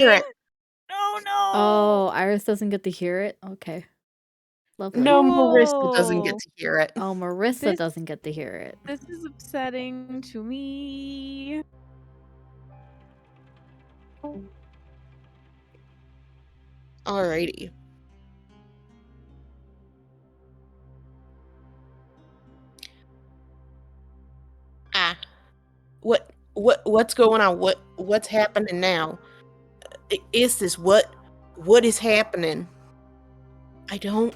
hear it. Oh no! Oh, Iris doesn't get to hear it? Okay. Lovely. No, Marissa doesn't get Cool. to hear it. Oh, Marissa This- doesn't get to hear it. This is upsetting to me. Alrighty. What's going on? What's happening now? Is this what is happening? I can't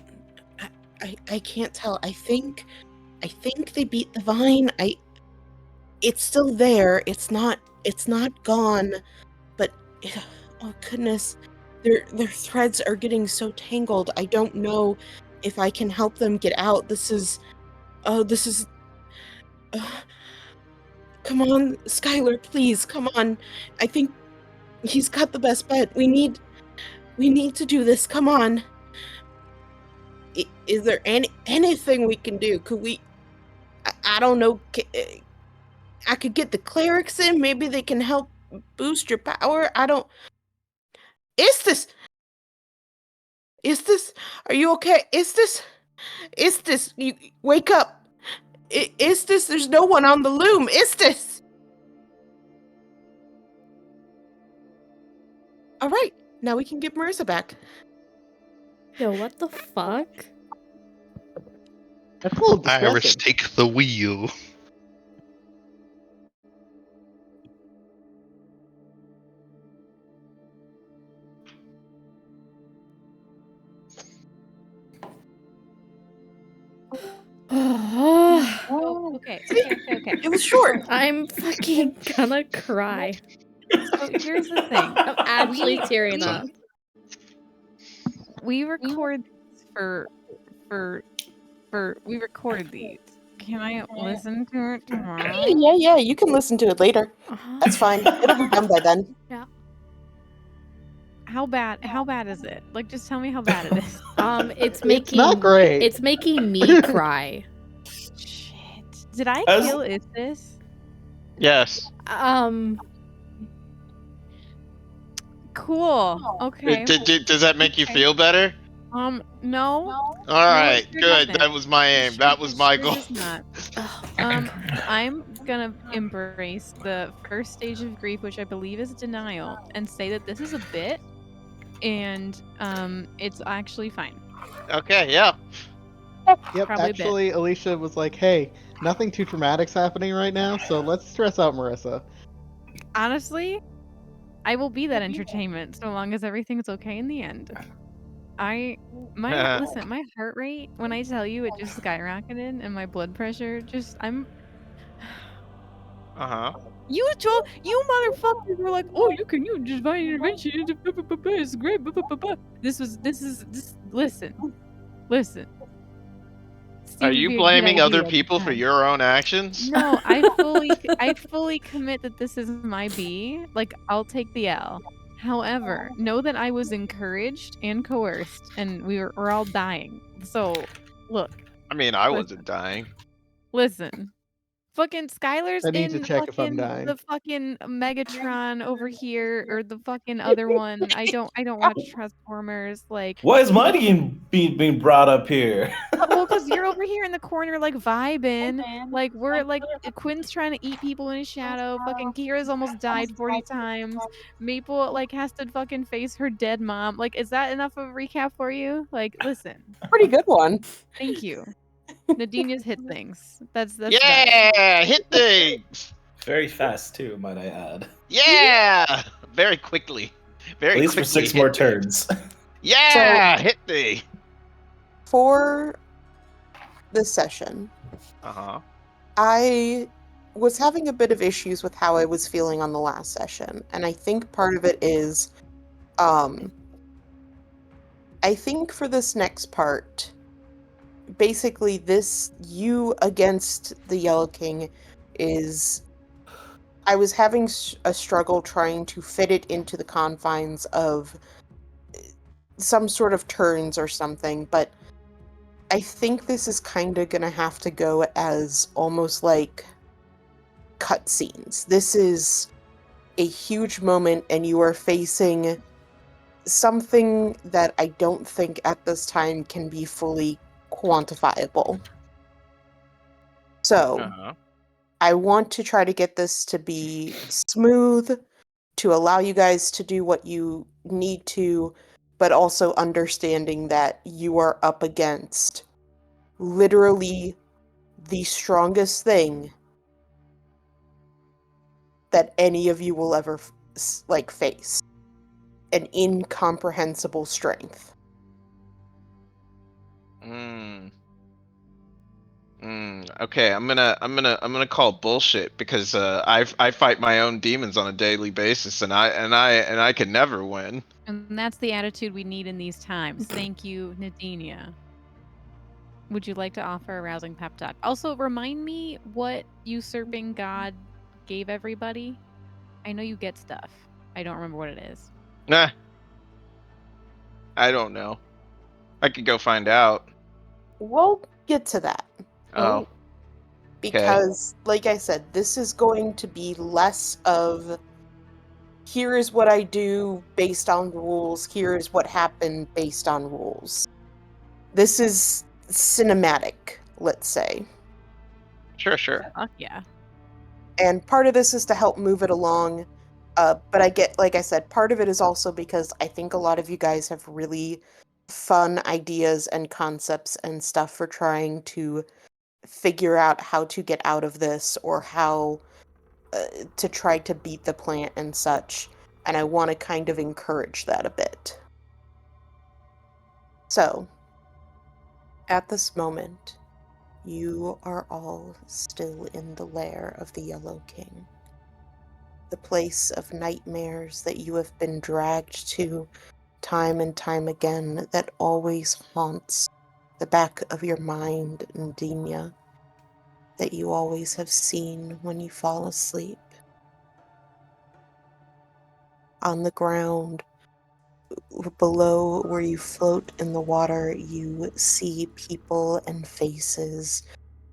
tell. I think they beat the vine. It's still there. It's not gone. But oh goodness, their threads are getting so tangled. I don't know if I can help them get out. This is come on, Skylar, please, come on. I think he's got the best bet. We need to do this. Come on. Is there anything we can do? Could we? I don't know. I could get the clerics in. Maybe they can help boost your power. I don't. Is this? Are you okay? Is this? You wake up. Is this? There's no one on the loom. Is this? All right. Now we can get Marissa back. Yo, what the fuck? That's a little disgusting. Iris, take the wheel. Oh, okay. It was short. I'm fucking gonna cry. So here's the thing. I'm actually tearing up. We record for we record these. Can I listen to it tomorrow? Yeah. You can listen to it later. That's fine. It'll be done by then. Yeah. How bad is it? Like, just tell me how bad it is. It's making It's not great. It's making me cry. Shit. Did I As- kill Istis? Yes. Cool. Okay. Does that make you feel better? No. All right, sure good. doesn't. That was my aim. That was my Sure goal. does not. Oh, I'm gonna embrace the first stage of grief, which I believe is denial, and say that this is a bit, and it's actually fine. Okay, yeah. Yep, Probably a bit. actually, Alicia was like, hey, nothing too dramatic's happening right now, so let's stress out Marissa. Honestly, I will be that entertainment so long as everything's okay in the end. Listen, my heart rate, when I tell you it just skyrocketed and my blood pressure Uh-huh. You motherfuckers were like, oh, you can use divine intervention. It's great. Listen. Are Steve you would be a good blaming other idea at the people for time. your own actions? No, I fully commit that this is my B. Like, I'll take the L. However, know that I was encouraged and coerced, and we're all dying. So, look, I mean, I wasn't dying. listen. Fucking Skylar's I need to in check if I'm fucking dying. the fucking Megatron over here, or the fucking other one. I don't watch Transformers. Like, Why is mine being brought up here? well, because you're over here in the corner, like vibing. Like, we're like Quinn's trying to eat people in his shadow. Fucking Kira's almost died 40 times. Maple like has to fucking face her dead mom. Like, is that enough of a recap for you? Like, listen. Pretty good one. Thank you. Nadine just hit things. That's Yeah, hit things. Very fast too, might I add. Yeah, very quickly. Very At least for quickly 6 hit more things. turns. Yeah, hit me. For this session, Uh-huh. I was having a bit of issues with how I was feeling on the last session, and I think part of it is, I think for this next part, basically this you against the Yellow King is, I was having a struggle trying to fit it into the confines of some sort of turns or something, but I think this is kind of gonna have to go as almost like cutscenes. This is a huge moment and you are facing something that I don't think at this time can be fully quantifiable. So, Uh-huh. I want to try to get this to be smooth, to allow you guys to do what you need to, but also understanding that you are up against literally the strongest thing that any of you will ever face. An incomprehensible strength. Okay, I'm gonna call bullshit because I fight my own demons on a daily basis, and I can never win. And that's the attitude we need in these times. Thank you, Nadinia. Would you like to offer a rousing pep talk? Also, remind me what usurping god gave everybody. I know you get stuff. I don't remember what it is. Nah, I don't know. I could go find out. We'll get to that. Oh, okay. Because, like I said, this is going to be less of here is what I do based on rules, here is what happened based on rules. This is cinematic, let's say. Sure. Fuck yeah. And part of this is to help move it along. But I get, like I said, part of it is also because I think a lot of you guys have really fun ideas and concepts and stuff for trying to figure out how to get out of this or how to try to beat the plant and such. And I want to kind of encourage that a bit. So, at this moment, you are all still in the lair of the Yellow King. The place of nightmares that you have been dragged to time and time again, that always haunts the back of your mind, Nadinia, that you always have seen when you fall asleep. On the ground, below where you float in the water, you see people and faces,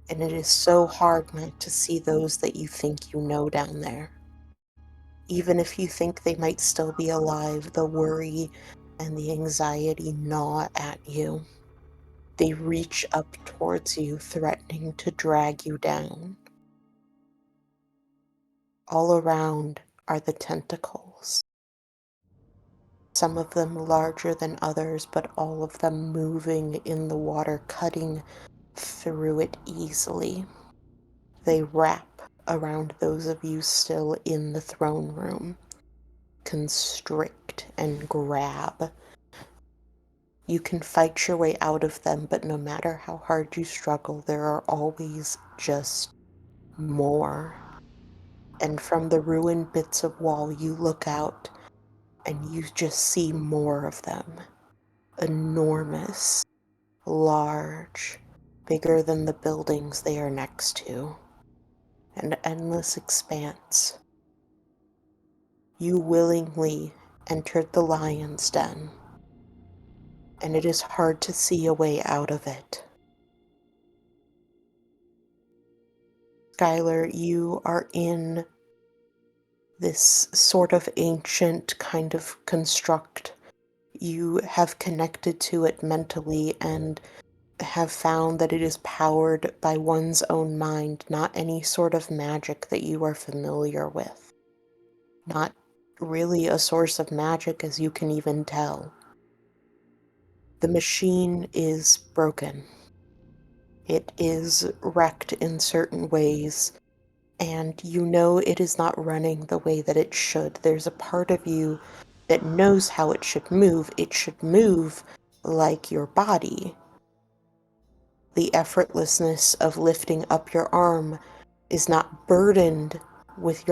and it is so hard not to see those that you think you know down there. Even if you think they might still be alive, the worry and the anxiety gnaw at you. They reach up towards you, threatening to drag you down. All around are the tentacles. Some of them larger than others, but all of them moving in the water, cutting through it easily. They wrap around those of you still in the throne room, constrict and grab. You can fight your way out of them, but no matter how hard you struggle, there are always just more. And from the ruined bits of wall, you look out and you just see more of them. Enormous, large, bigger than the buildings they are next to. An endless expanse. You willingly entered the lion's den, and it is hard to see a way out of it. Skylar, you are in this sort of ancient kind of construct. You have connected to it mentally and have found that it is powered by one's own mind, not any sort of magic that you are familiar with. Not really a source of magic, as you can even tell. The machine is broken. It is wrecked in certain ways, and you know it is not running the way that it should. There's a part of you that knows how it should move. It should move like your body. The effortlessness of lifting up your arm is not burdened with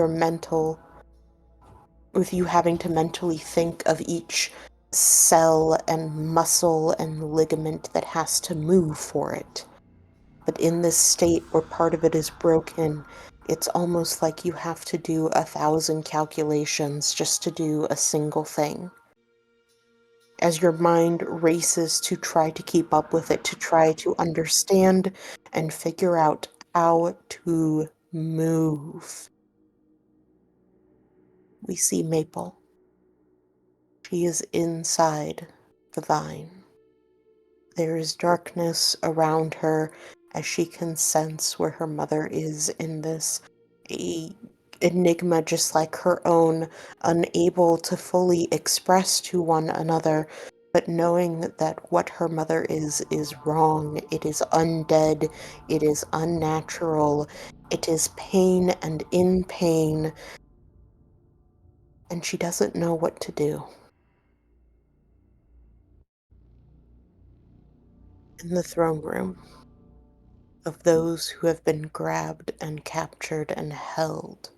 with you having to mentally think of each cell and muscle and ligament that has to move for it. But in this state where part of it is broken, it's almost like you have to do 1,000 calculations just to do a single thing. As your mind races to try to keep up with it, to try to understand and figure out how to move. We see Maple. She is inside the vine. There is darkness around her as she can sense where her mother is in this enigma just like her own, unable to fully express to one another, but knowing that what her mother is wrong. It is undead, it is unnatural, it is pain and in pain, and she doesn't know what to do. In the throne room of those who have been grabbed and captured and held,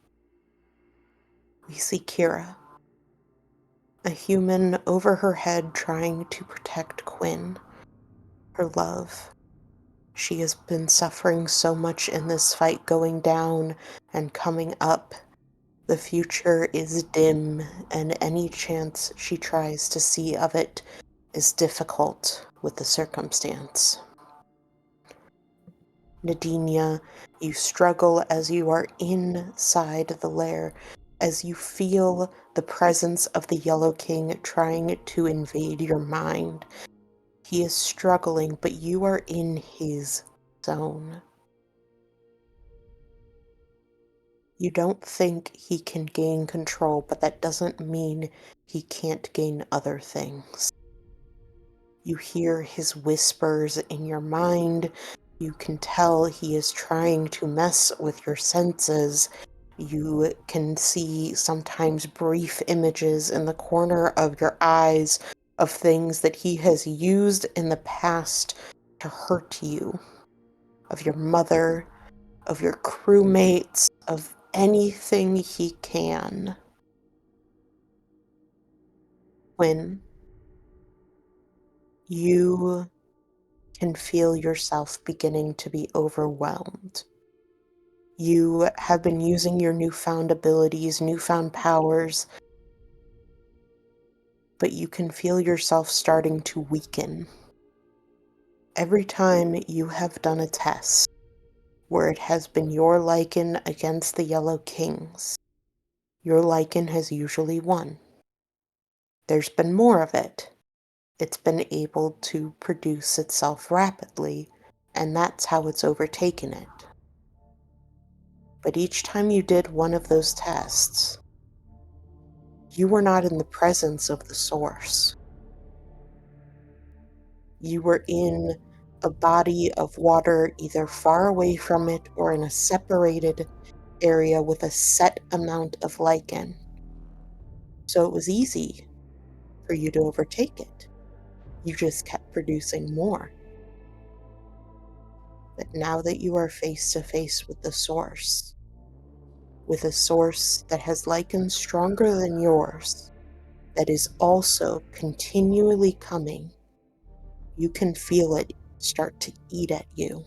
we see Kira, a human over her head trying to protect Quinn, her love. She has been suffering so much in this fight, going down and coming up. The future is dim, and any chance she tries to see of it is difficult with the circumstance. Nadinia, you struggle as you are inside the lair, as you feel the presence of the Yellow King trying to invade your mind. He is struggling, but you are in his zone. You don't think he can gain control, but that doesn't mean he can't gain other things. You hear his whispers in your mind. You can tell he is trying to mess with your senses. You can see sometimes brief images in the corner of your eyes of things that he has used in the past to hurt you, of your mother, of your crewmates, of anything he can. When you can feel yourself beginning to be overwhelmed. You have been using your newfound abilities, newfound powers, but you can feel yourself starting to weaken. Every time you have done a test where it has been your Lycan against the Yellow Kings, your Lycan has usually won. There's been more of it. It's been able to produce itself rapidly, and that's how it's overtaken it. But each time you did one of those tests, you were not in the presence of the source. You were in a body of water either far away from it or in a separated area with a set amount of lichen. So it was easy for you to overtake it. You just kept producing more. But now that you are face to face with the source, with a source that has lichen stronger than yours, that is also continually coming, you can feel it start to eat at you.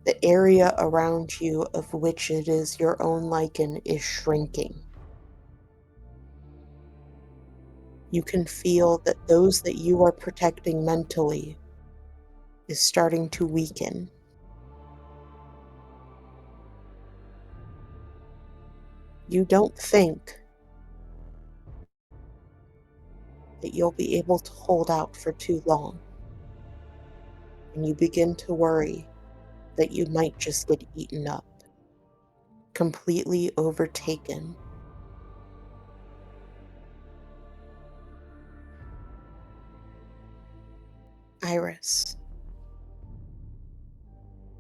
The area around you of which it is your own lichen is shrinking. You can feel that those that you are protecting mentally is starting to weaken. You don't think that you'll be able to hold out for too long, and you begin to worry that you might just get eaten up, completely overtaken. Iris,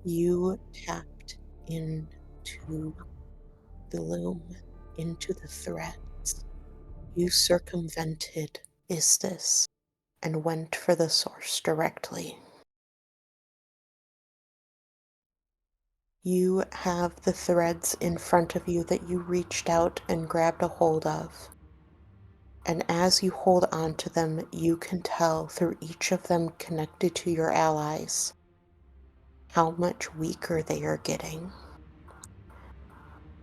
you tapped into the loom, into the threads. You circumvented Istis and went for the source directly. You have the threads in front of you that you reached out and grabbed a hold of. And as you hold on to them, you can tell through each of them connected to your allies how much weaker they are getting,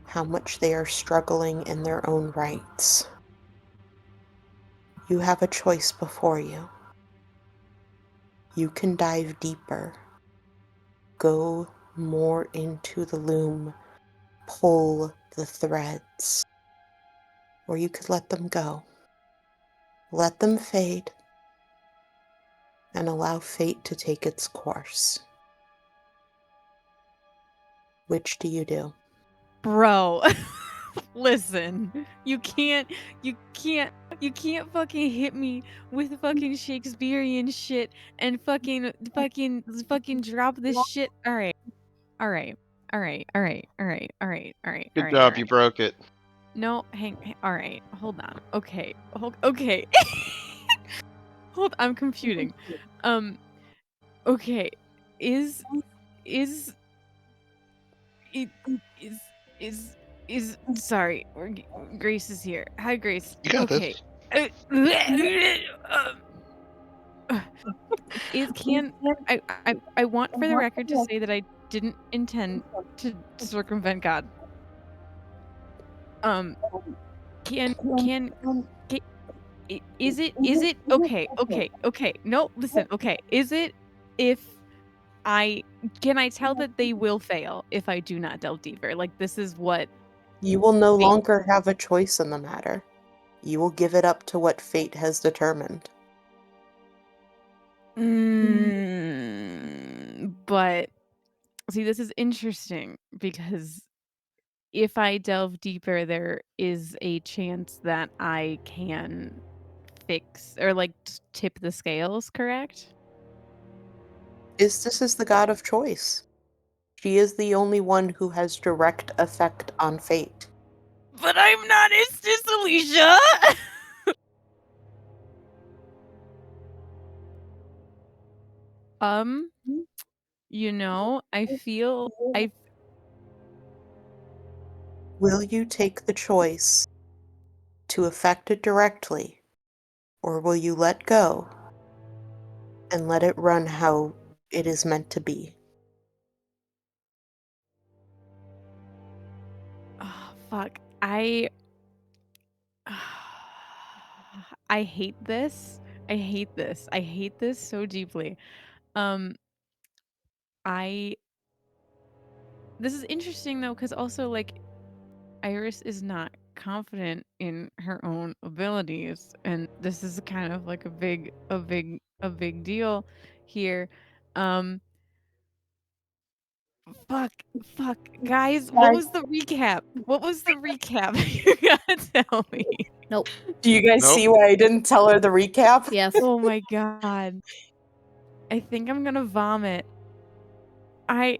how much they are struggling in their own rights. You have a choice before you. You can dive deeper, go more into the loom, pull the threads, or you could let them go. Let them fade and allow fate to take its course. Which do you do? Bro, listen. You can't fucking hit me with fucking Shakespearean shit and fucking drop this shit. All right. All right. All right. All right. All right. All right. All right. All Good right. job, All you right. broke it. No, all right. Hold on. Okay. Okay. I'm computing. Okay. Is is it is sorry. Grace is here. Hi, Grace. You got Okay. this. Is can I want for the record to say that I didn't intend to circumvent God. Um, can is it okay. No, listen. Okay, is it if I can I tell that they will fail if I do not delve deeper? Like this is what You will no fate. longer have a choice in the matter. You will give it up to what fate has determined. But see, this is interesting because if I delve deeper, there is a chance that I can fix or like tip the scales, correct? Istis is the god of choice. She is the only one who has direct effect on fate. But I'm not Istis, Alicia. um, I feel I Will you take the choice to affect it directly, or will you let go and let it run how it is meant to be? oh, fuck. I hate this. I hate this. I hate this so deeply. Um, I this is interesting though, because also like Iris is not confident in her own abilities, and this is kind of like a big deal here. Um, fuck, guys, what was the recap? What was the recap? You gotta tell me. Nope. Do you guys Nope. see why I didn't tell her the recap? Yes. Oh my god. I think I'm gonna vomit. I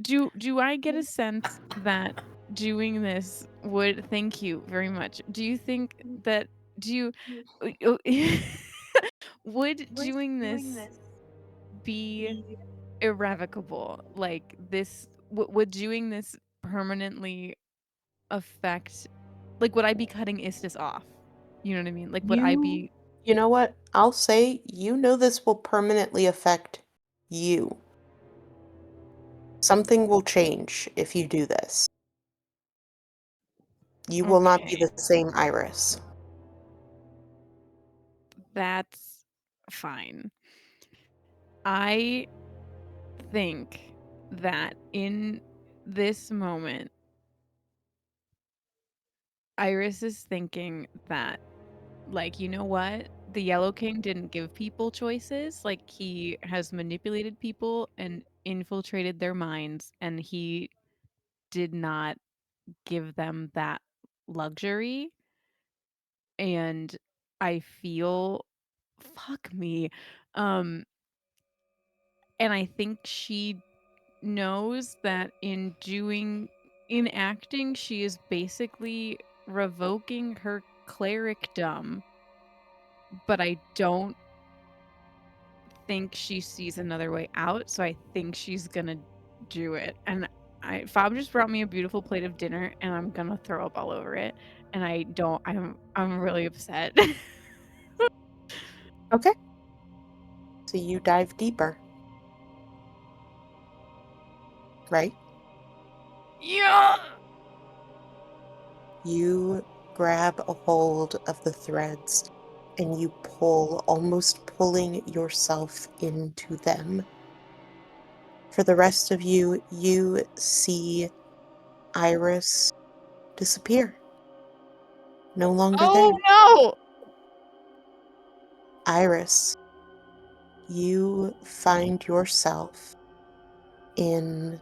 do I get a sense that doing this would thank you very much. Do you think that do you would doing this be irrevocable? Like this would doing this permanently affect like would I be cutting Istis off? You know what I mean? Like would I be You know what? I'll say, you know this will permanently affect you. Something will change if you do this. You will not be okay? the same Iris. That's fine. I think that in this moment, Iris is thinking that, like, you know what? The Yellow King didn't give people choices. Like, he has manipulated people and infiltrated their minds, and he did not give them that luxury. And I feel, fuck me. Um, and I think she knows that in acting she is basically revoking her clericdom, but I don't think she sees another way out, so I think she's gonna do it. And Fob just brought me a beautiful plate of dinner and I'm gonna throw up all over it, and I'm really upset. Okay. So you dive deeper, right? Yeah. You grab a hold of the threads and you pull, almost pulling yourself into them. For the rest of you, you see Iris disappear. no longer Oh there. no! Iris, you find yourself in.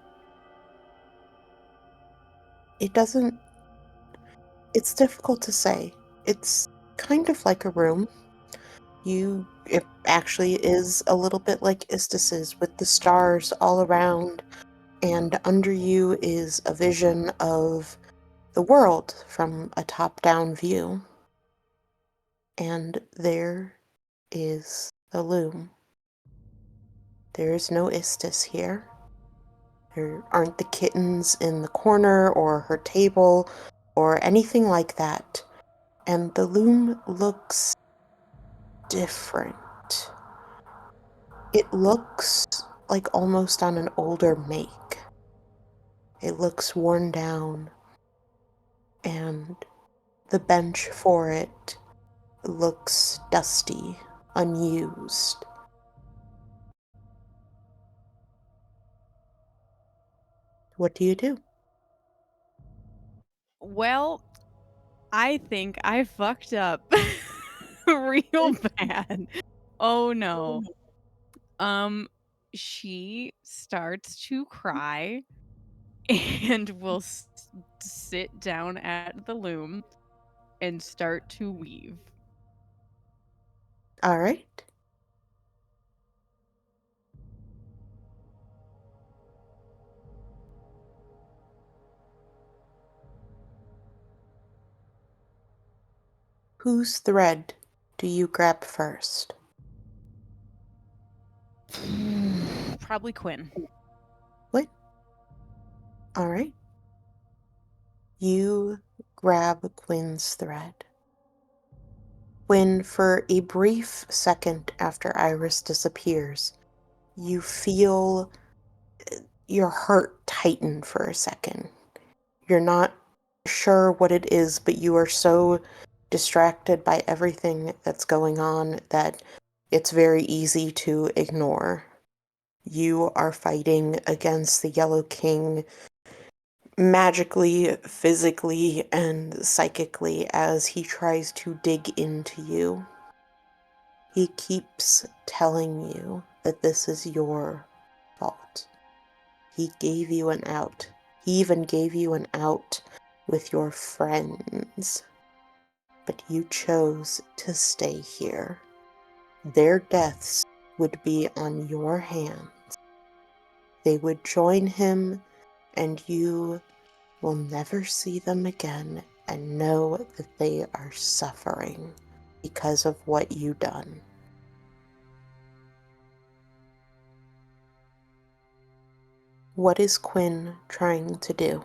It's difficult to say. It's kind of like a room. It actually is a little bit like Istis's with the stars all around, and under you is a vision of the world from a top-down view. And there is the loom. There is no Istis here. There aren't the kittens in the corner or her table or anything like that. And the loom looks different. It looks like almost on an older make. It looks worn down, and the bench for it looks dusty, unused. What do you do? Well, I think I fucked up real bad. Oh no. She starts to cry and will sit down at the loom and start to weave. All right. Whose thread do you grab first? Probably Quinn. What? All right. You grab Quinn's thread. When, for a brief second after Iris disappears, you feel your heart tighten for a second. You're not sure what it is, but you are so distracted by everything that's going on that it's very easy to ignore. You are fighting against the Yellow King magically, physically, and psychically as he tries to dig into you. He keeps telling you that this is your fault. He gave you an out. He even gave you an out with your friends. But you chose to stay here. Their deaths would be on your hands. They would join him, and you will never see them again and know that they are suffering because of what you done. What is Quinn trying to do?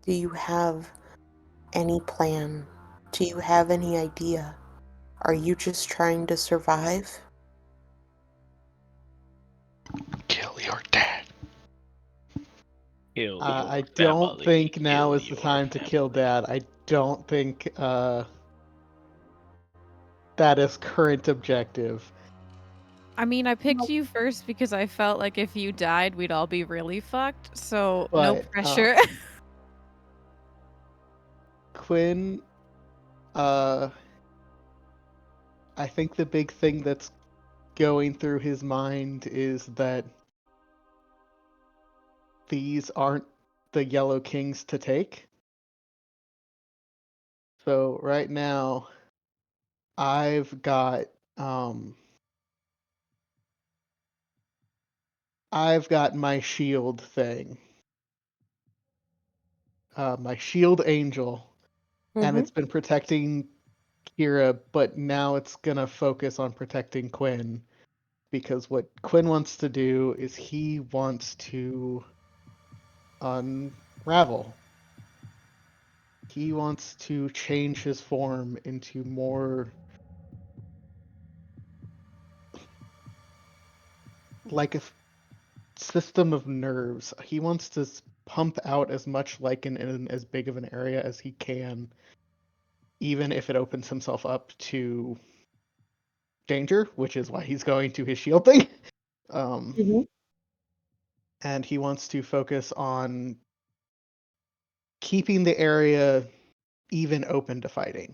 Do you have any plan? Do you have any idea? Are you just trying to survive? Kill your dad. Kill your I don't family, think now kill is the your time to kill family. Dad. I don't think that is current objective. I mean, I picked you first because I felt like if you died, we'd all be really fucked. So, no But pressure. Quinn, I think the big thing that's going through his mind is that these aren't the Yellow Kings to take. So right now, I've got my shield thing, my shield angel, and Mm-hmm. it's been protecting Kira, but now it's gonna focus on protecting Quinn because what Quinn wants to do is he wants to unravel. He wants to change his form into more like a system of nerves. He wants to pump out as much lichen in as big of an area as he can, even if it opens himself up to danger, which is why he's going to his shield thing. Um, Mm-hmm. and he wants to focus on keeping the area even open to fighting.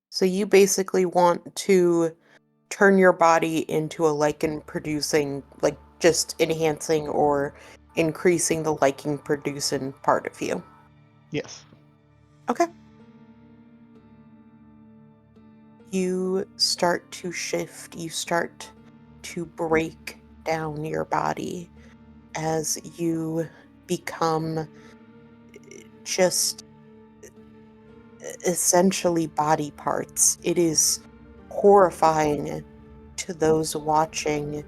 So you basically want to turn your body into a lichen producing, like just enhancing or increasing the lichen producing part of you. Yes. Okay. You start to shift, you start to break down your body as you become just essentially body parts. It is horrifying to those watching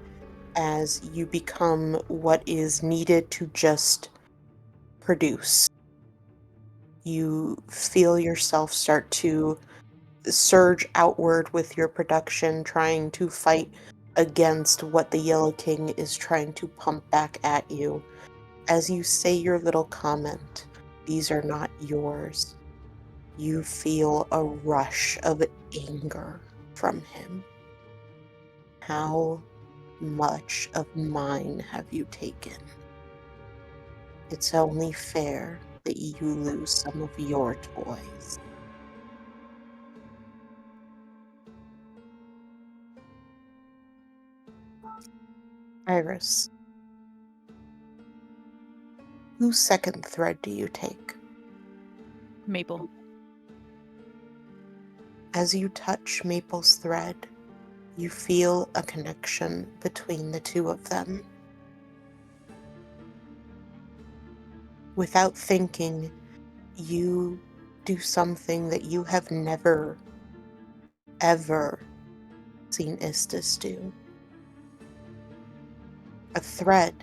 as you become what is needed to just produce. You feel yourself start to surge outward with your production, trying to fight against what the Yellow King is trying to pump back at you. As you say your little comment, these are not yours. You feel a rush of anger from him. How much of mine have you taken? It's only fair that you lose some of your toys. Iris, whose second thread do you take? Maple. As you touch Maple's thread, you feel a connection between the two of them. Without thinking, you do something that you have never, ever seen Istis do. A thread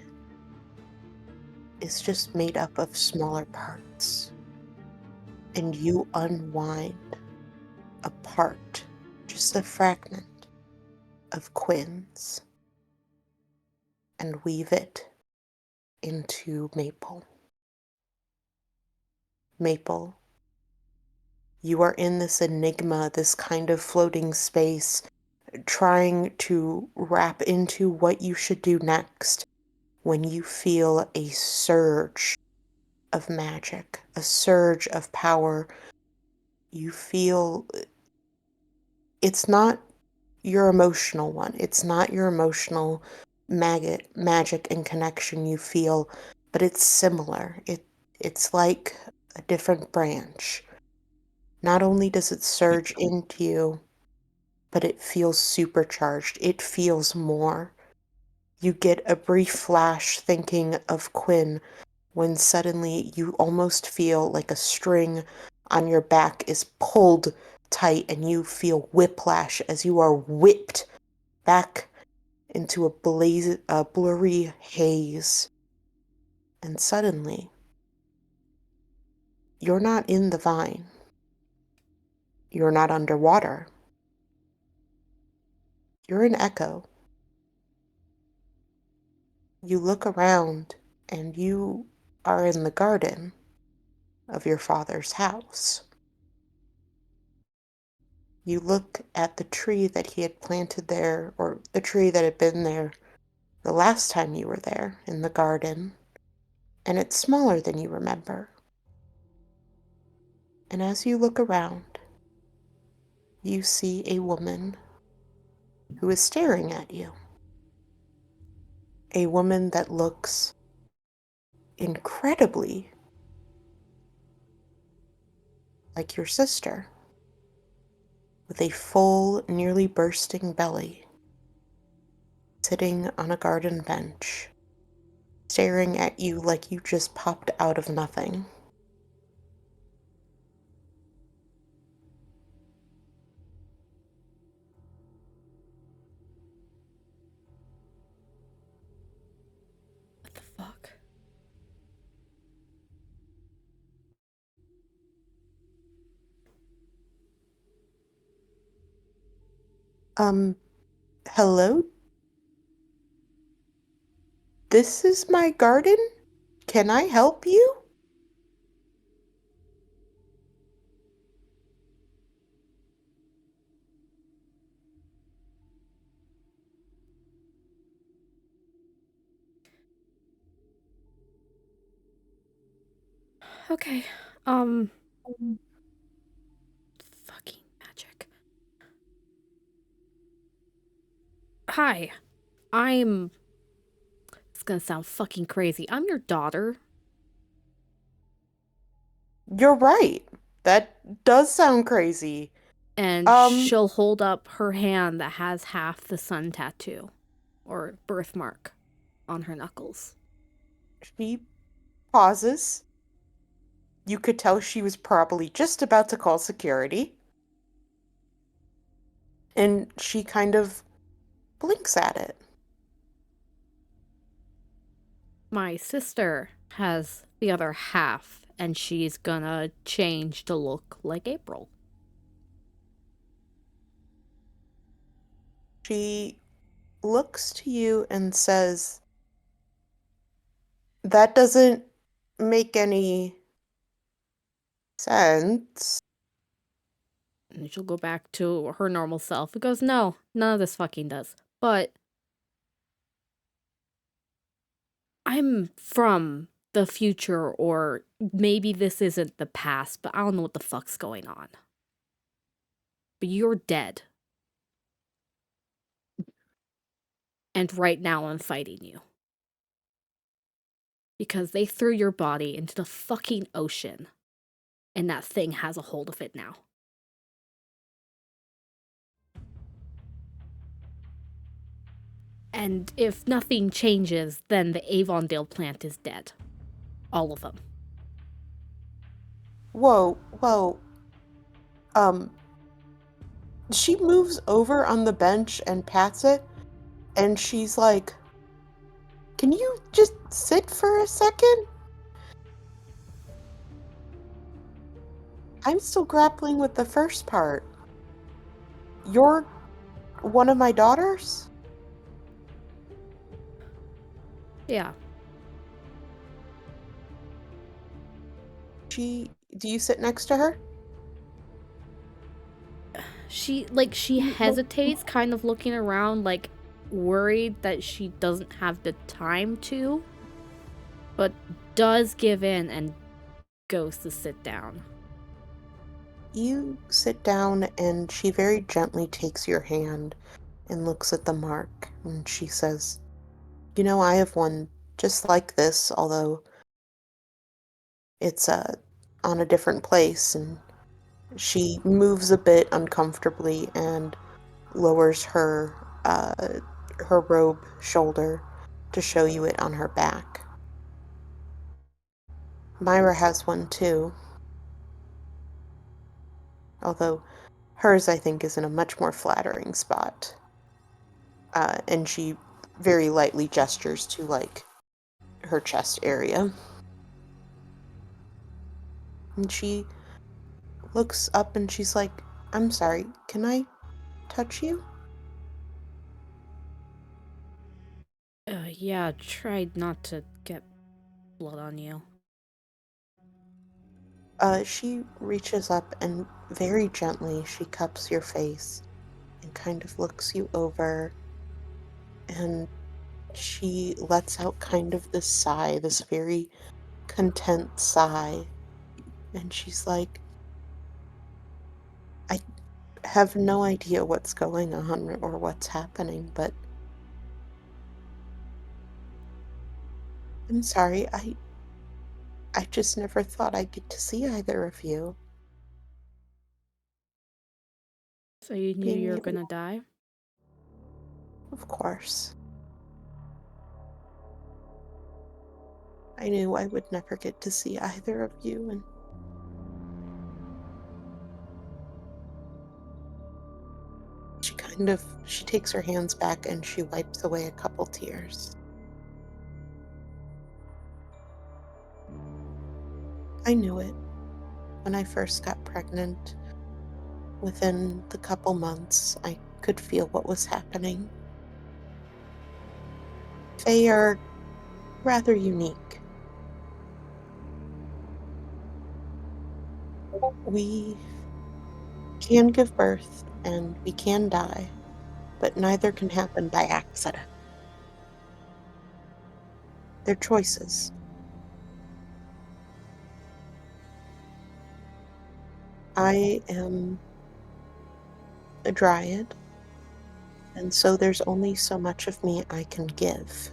is just made up of smaller parts, and you unwind a part, just a fragment of Quinn's, and weave it into Maple. Maple, you are in this enigma, this kind of floating space, trying to wrap into what you should do next when you feel a surge of magic, a surge of power. You feel it's not your emotional one. It's not your emotional magic and connection you feel, but it's similar. It's like a different branch. Not only does it surge into you, but it feels supercharged. It feels more. You get a brief flash thinking of Quinn when suddenly you almost feel like a string on your back is pulled tight and you feel whiplash as you are whipped back into a blurry haze. And suddenly, you're not in the vine. You're not underwater. You're an echo. You look around and you are in the garden of your father's house. You look at the tree that he had planted there, or the tree that had been there the last time you were there in the garden, and it's smaller than you remember. And as you look around, you see a woman who is staring at you. A woman that looks incredibly like your sister, with a full, nearly bursting belly, sitting on a garden bench, staring at you like you just popped out of nothing. What the fuck? Hello? This is my garden? Can I help you? Okay. Fucking magic. Hi. It's gonna sound fucking crazy. I'm your daughter. You're right. That does sound crazy. And she'll hold up her hand that has half the sun tattoo. Or birthmark on her knuckles. She pauses. You could tell she was probably just about to call security. And she kind of blinks at it. My sister has the other half, and she's gonna change to look like April. She looks to you and says, "That doesn't make any sense." And she'll go back to her normal self. It goes, no, none of this fucking does. But I'm from the future, or maybe this isn't the past, but I don't know what the fuck's going on. But you're dead. And right now I'm fighting you. Because they threw your body into the fucking ocean. And that thing has a hold of it now. And if nothing changes, then the Avondale plant is dead. All of them. Whoa. She moves over on the bench and pats it, and she's like, "Can you just sit for a second? I'm still grappling with the first part. You're one of my daughters?" Yeah. Do you sit next to her? She hesitates, kind of looking around, like, worried that she doesn't have the time to, but does give in and goes to sit down. You sit down, and she very gently takes your hand and looks at the mark, and she says, "You know, I have one just like this, although it's on a different place." And she moves a bit uncomfortably and lowers her robe shoulder to show you it on her back. Myra has one too, although hers, I think, is in a much more flattering spot. And she very lightly gestures to, like, her chest area. And she looks up and she's like, "I'm sorry, can I touch you?" Yeah, tried not to get blood on you. She reaches up and very gently she cups your face and kind of looks you over, and she lets out kind of this sigh, this very content sigh, and she's like, "I have no idea what's going on or what's happening, but I'm sorry, I just never thought I'd get to see either of you." So you knew Being you were able, gonna die? of course. I knew I would never get to see either of you, and she takes her hands back and she wipes away a couple tears. I knew it when I first got pregnant. Within the couple months, I could feel what was happening. Fae are rather unique. We can give birth and we can die, but neither can happen by accident. They're choices. I am a dryad, and so there's only so much of me I can give.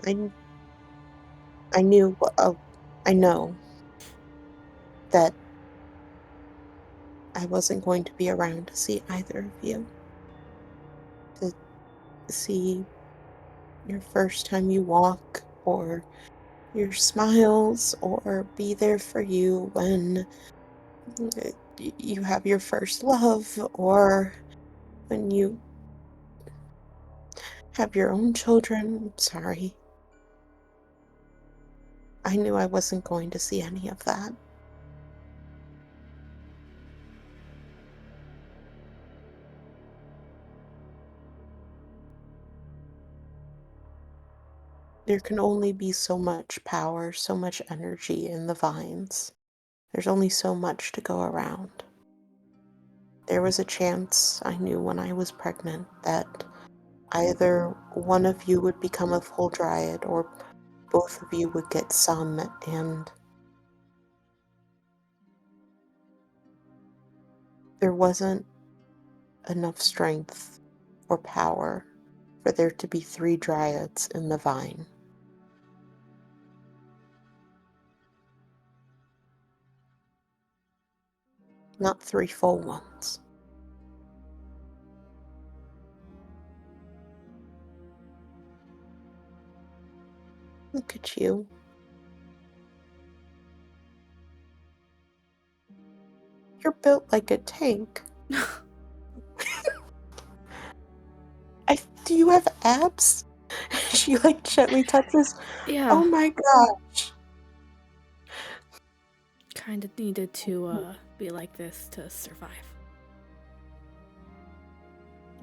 I I knew I know that I wasn't going to be around to see either of you, to see your first time you walk, or your smiles, or be there for you when you have your first love, or when you have your own children. I'm sorry. I knew I wasn't going to see any of that. There can only be so much power, so much energy in the vines. There's only so much to go around. There was a chance, I knew when I was pregnant, that either one of you would become a full dryad or both of you would get some, and there wasn't enough strength or power for there to be 3 dryads in the vine. Not 3 full ones. Look at you. You're built like a tank. Do you have abs? She like gently touches. Yeah. Oh my gosh. Kind of needed to be like this to survive.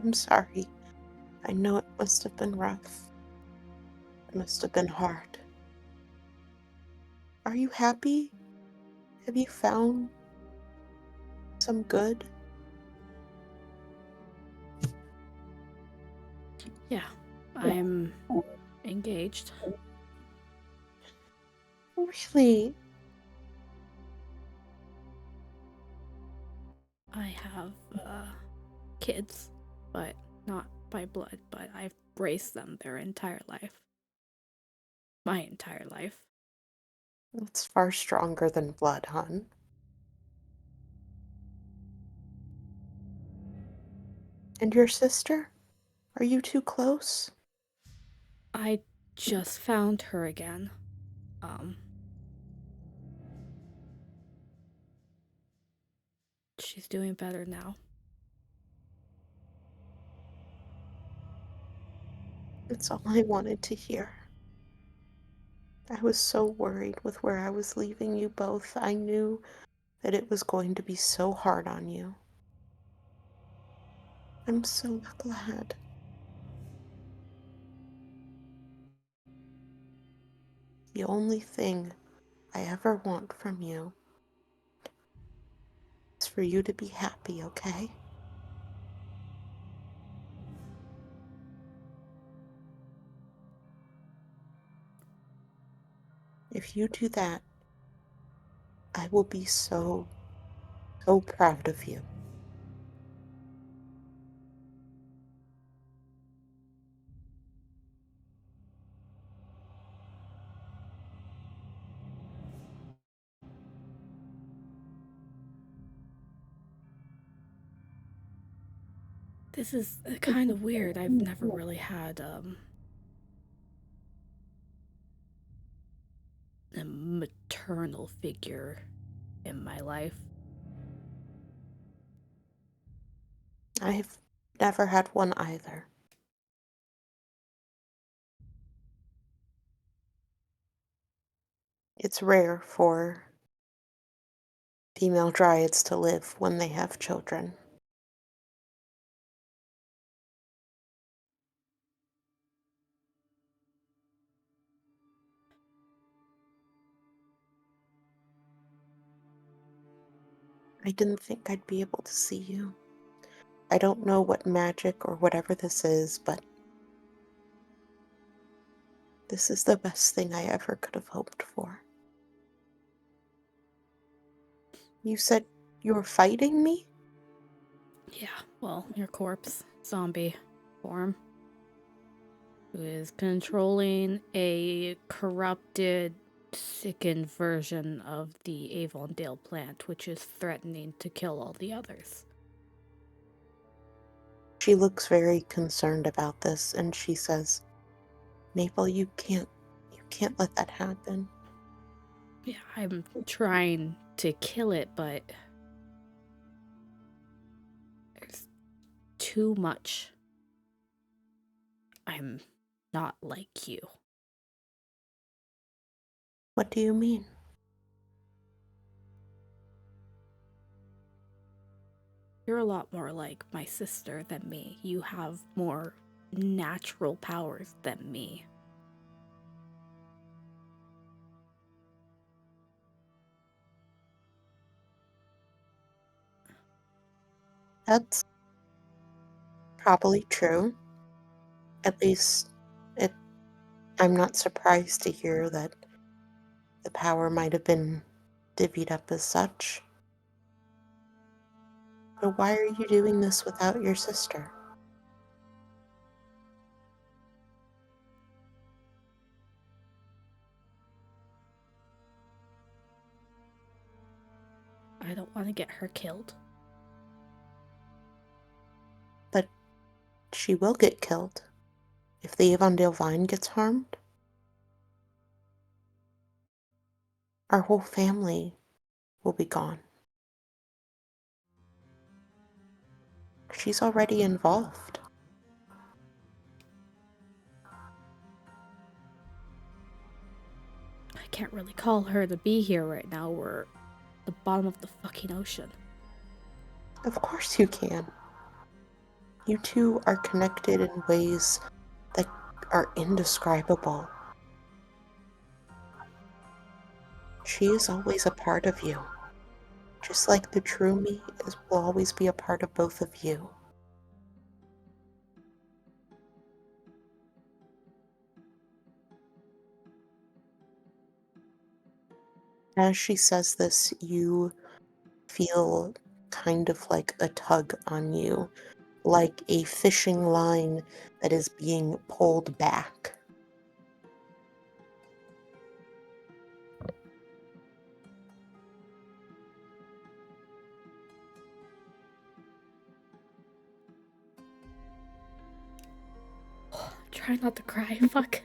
I'm sorry. I know it must have been rough. It must have been hard. Are you happy? Have you found some good? Yeah, I'm engaged. Really? I have kids, but not by blood, but I've raised them their entire life. My entire life. That's far stronger than blood, hon. And your sister? Are you too close? I just found her again. She's doing better now. That's all I wanted to hear. I was so worried with where I was leaving you both. I knew that it was going to be so hard on you. I'm so glad. The only thing I ever want from you is for you to be happy, okay? If you do that, I will be so, so proud of you. This is kind of weird. I've never really had a maternal figure in my life. I've never had one either. It's rare for female dryads to live when they have children. I didn't think I'd be able to see you. I don't know what magic or whatever this is, but This is the best thing I ever could have hoped for. You said you were fighting me? Yeah, well, your corpse, zombie form, who is controlling a corrupted, sickened version of the Avondale plant, which is threatening to kill all the others. She looks very concerned about this, and she says, Maple, you can't let that happen. Yeah, I'm trying to kill it, but there's too much. I'm not like you. What do you mean? You're a lot more like my sister than me. You have more natural powers than me. That's probably true. At least, I'm not surprised to hear that the power might have been divvied up as such. But why are you doing this without your sister? I don't want to get her killed. But she will get killed if the Avondale vine gets harmed. Our whole family will be gone. She's already involved. I can't really call her to be here right now. We're at the bottom of the fucking ocean. Of course you can. You two are connected in ways that are indescribable. She is always a part of you, just like the true me will always be a part of both of you. As she says this, you feel kind of like a tug on you, like a fishing line that is being pulled back. Try not to cry. Fuck.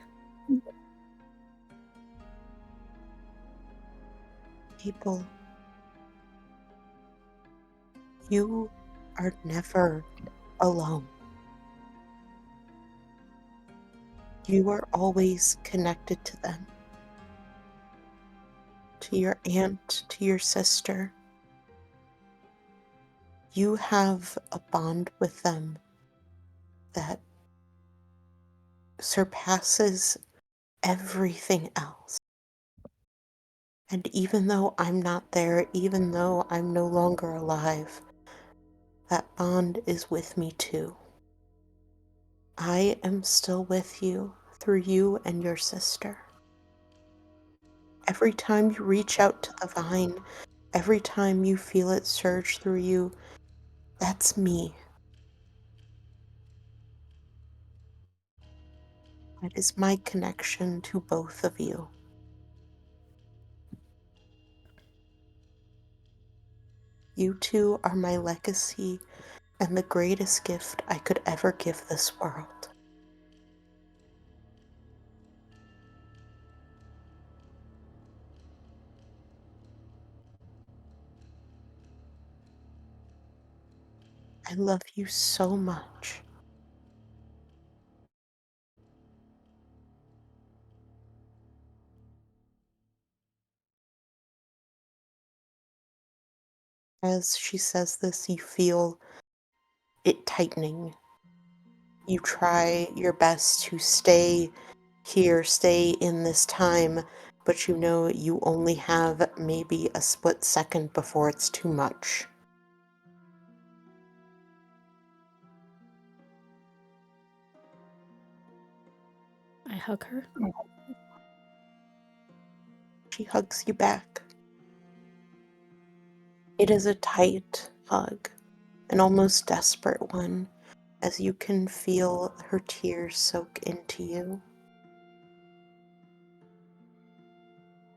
People, you are never alone. You are always connected to them, to your aunt, to your sister. You have a bond with them that surpasses everything else. And even though I'm not there, even though I'm no longer alive, that bond is with me too. I am still with you through you and your sister. Every time you reach out to the vine, every time you feel it surge through you, that's me. That is my connection to both of you. You two are my legacy and the greatest gift I could ever give this world. I love you so much. As she says this, you feel it tightening. You try your best to stay here, stay in this time, but you know you only have maybe a split second before it's too much. I hug her. She hugs you back. It is a tight hug, an almost desperate one, as you can feel her tears soak into you.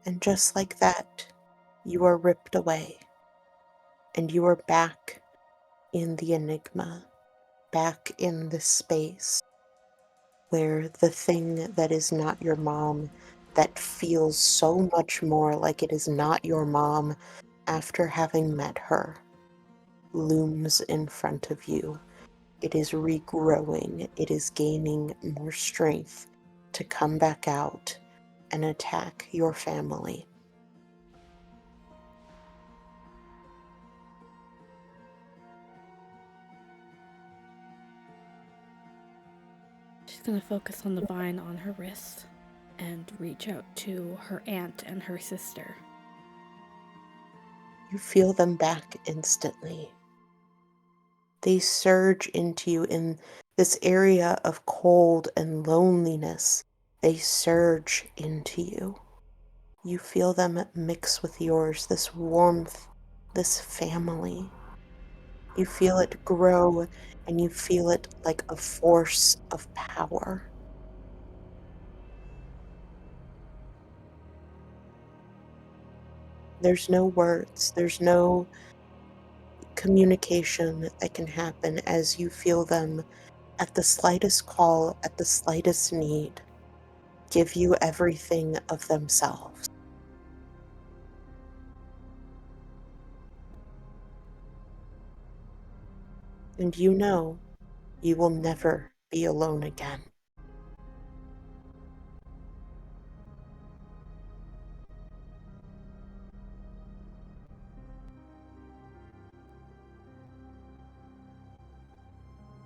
And just like that, you are ripped away, and you are back in the Enigma, back in the space where the thing that is not your mom, that feels so much more like it is not your mom after having met her, looms in front of you. It is regrowing, it is gaining more strength to come back out and attack your family. She's gonna focus on the vine on her wrist and reach out to her aunt and her sister. You feel them back instantly. They surge into you in this area of cold and loneliness. They surge into you. You feel them mix with yours, this warmth, this family. You feel it grow, and you feel it like a force of power. There's no words, there's no communication that can happen as you feel them at the slightest call, at the slightest need, give you everything of themselves. And you know you will never be alone again.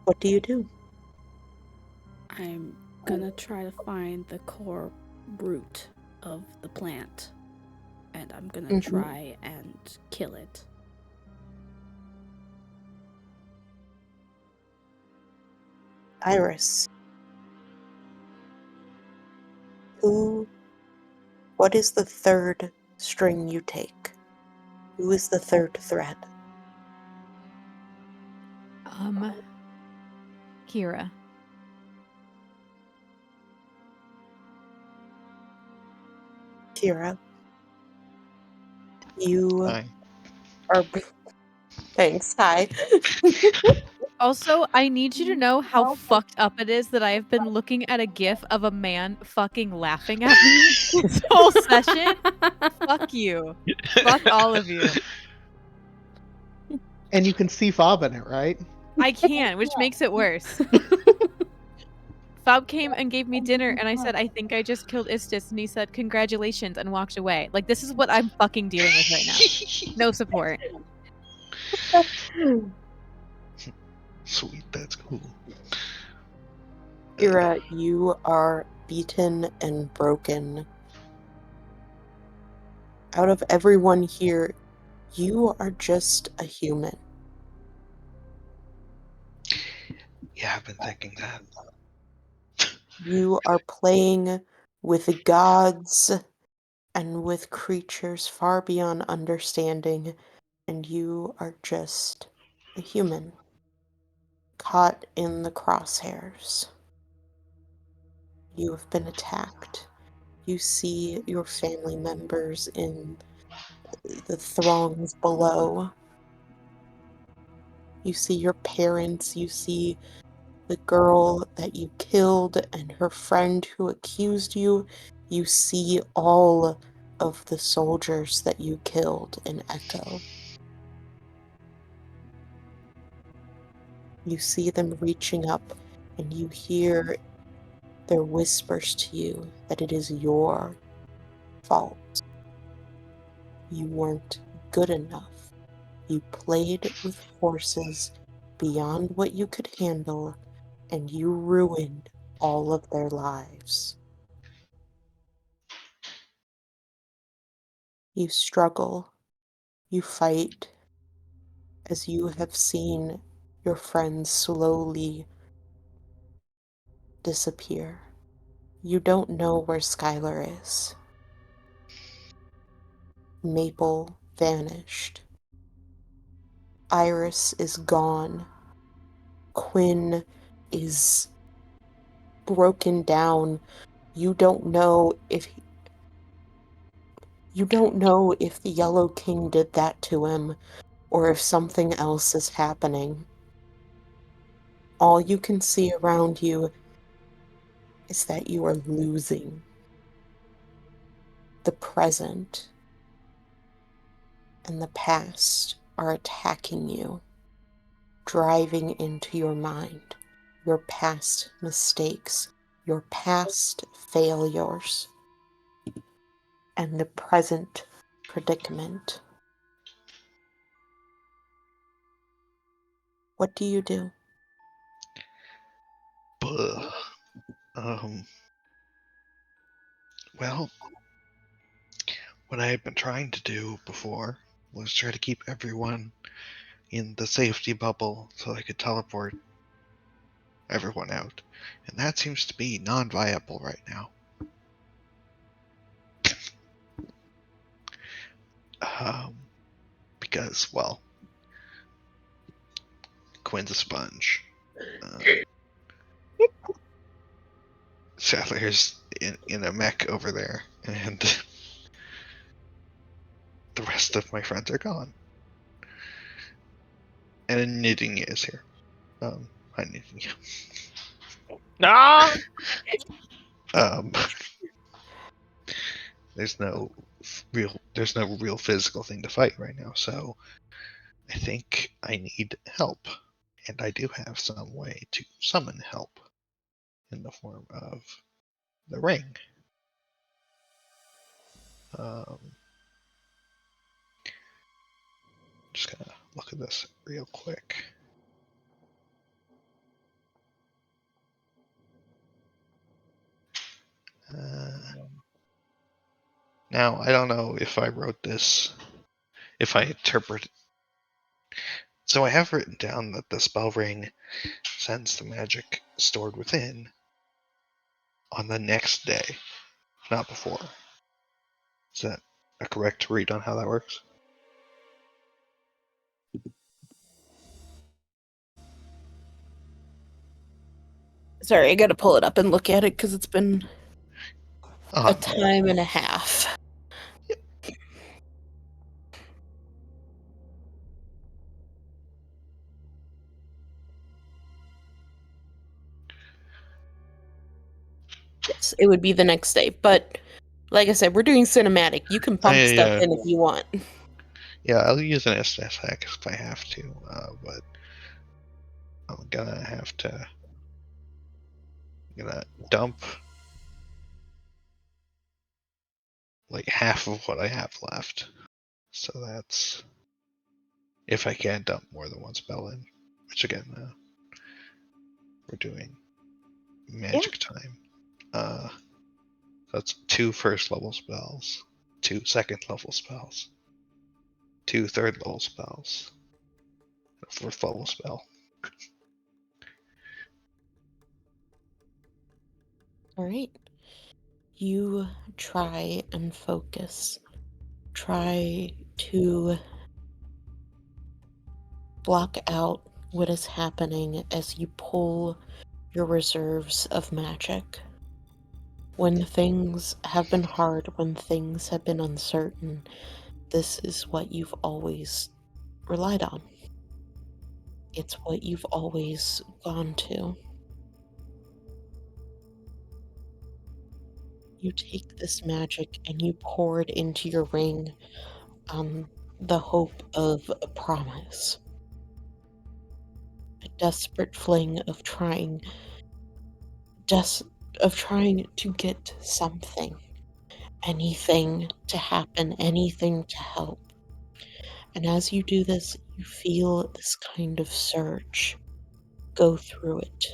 What do you do? I'm gonna try to find the core root of the plant, and I'm gonna try and kill it. Iris, what is the third string you take? Who is the third thread? Kira. Kira, you Hi. are... Thanks, hi. Also, I need you to know how fucked up it is that I have been looking at a gif of a man fucking laughing at me this whole session. Fuck you. Fuck all of you. And you can see Fob in it, right? I can, which makes it worse. Fob came and gave me dinner, and I said, "I think I just killed Istis," and he said, "Congratulations," and walked away. Like, this is what I'm fucking dealing with right now. No support. Sweet, that's cool. Kira, you are beaten and broken. Out of everyone here, you are just a human. Yeah, I've been thinking that. You are playing with gods and with creatures far beyond understanding, and you are just a human caught in the crosshairs. You have been attacked. You see your family members in the throngs below. You see your parents. You see the girl that you killed and her friend who accused you. You see all of the soldiers that you killed in Echo. You see them reaching up, and you hear their whispers to you that it is your fault. You weren't good enough. You played with forces beyond what you could handle, and you ruined all of their lives. You struggle, you fight, as you have seen your friends slowly disappear. You don't know where Skylar is. Maple vanished. Iris is gone. Quinn is broken down. You don't know if the Yellow King did that to him or if something else is happening. All you can see around you is that you are losing. The present and the past are attacking you, driving into your mind, your past mistakes, your past failures, and the present predicament. What do you do? Buh. Well, what I had been trying to do before was try to keep everyone in the safety bubble so I could teleport everyone out. And that seems to be non-viable right now. Because, well, Quinn's a sponge. Sattler's in a mech over there, and the rest of my friends are gone. And Knitting is here. Hi Knitting. No. Um, there's no real physical thing to fight right now, so I think I need help, and I do have some way to summon help in the form of the ring. Just gonna look at this real quick. Now, I don't know if I wrote this, if I interpret. So I have written down that the spell ring sends the magic stored within on the next day, not before. Is that a correct read on how that works? Sorry, I gotta pull it up and look at it because it's been a No. time and a half. Yes, it would be the next day. But like I said, we're doing cinematic. You can pump stuff in if you want. Yeah, I'll use an SS hack if I have to, but I'm gonna have to. I'm gonna dump like half of what I have left. So that's if I can dump more than one spell in, which again, we're doing magic time. That's 2 first level spells, 2 second level spells, 2 third level spells, and a 4th level spell. All right. You try and focus. Try to block out what is happening as you pull your reserves of magic. When things have been hard, when things have been uncertain, this is what you've always relied on. It's what you've always gone to. You take this magic and you pour it into your ring on the hope of a promise. A desperate fling of trying to get something, anything to happen, anything to help. And as you do this, you feel this kind of surge go through it.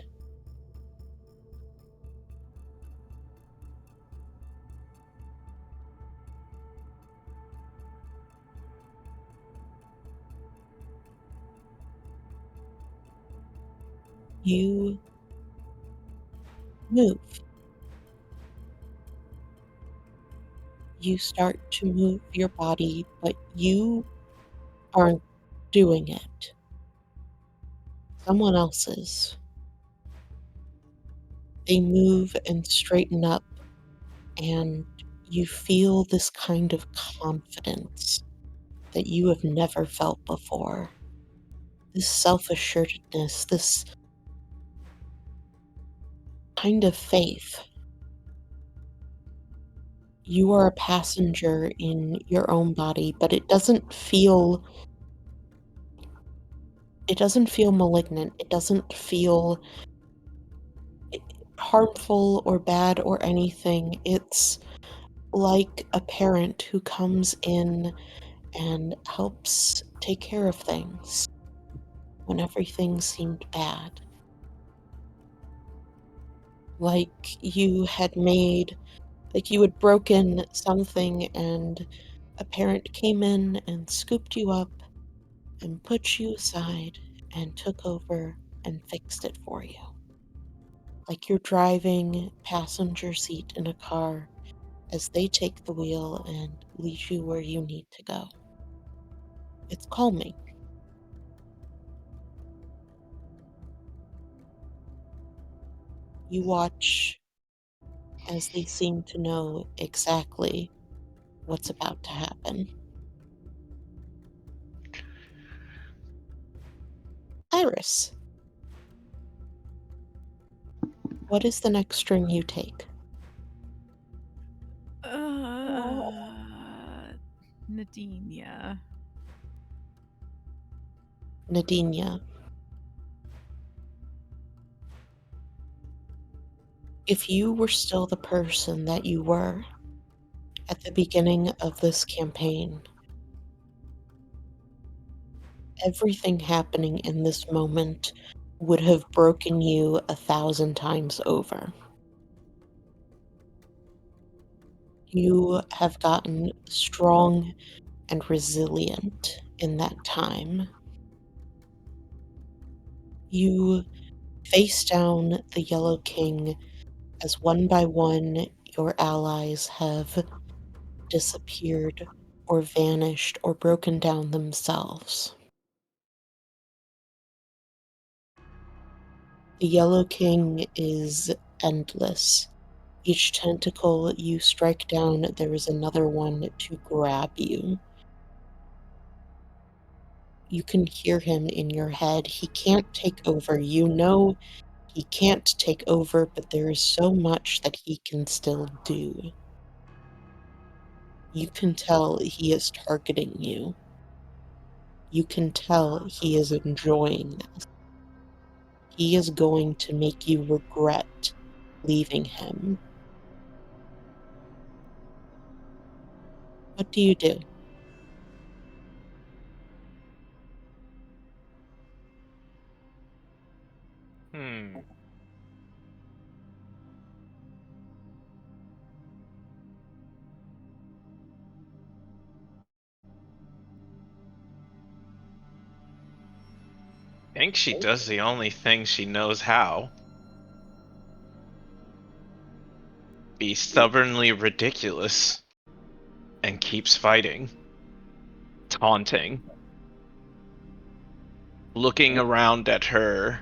You move. You start to move your body, but you aren't doing it. Someone else is. They move and straighten up, and you feel this kind of confidence that you have never felt before. This self-assuredness, this kind of faith. You are a passenger in your own body, but it doesn't feel malignant. It doesn't feel harmful or bad or anything. It's like a parent who comes in and helps take care of things when everything seemed bad. Like you had broken something and a parent came in and scooped you up and put you aside and took over and fixed it for you. Like you're driving passenger seat in a car as they take the wheel and lead you where you need to go. It's calming. You watch as they seem to know exactly what's about to happen. Iris, what is the next string you take? Nadinia. Nadinia. If you were still the person that you were at the beginning of this campaign, everything happening in this moment would have broken you 1,000 times over. You have gotten strong and resilient in that time. You face down the Yellow King as one by one your allies have disappeared or vanished or broken down themselves. The Yellow King is endless. Each tentacle you strike down, there is another one to grab you. You can hear him in your head. He can't take over. You know he can't take over, but there is so much that he can still do. You can tell he is targeting you. You can tell he is enjoying this. He is going to make you regret leaving him. What do you do? I think she does the only thing she knows how. Be stubbornly ridiculous. And keeps fighting. Taunting. Looking around at her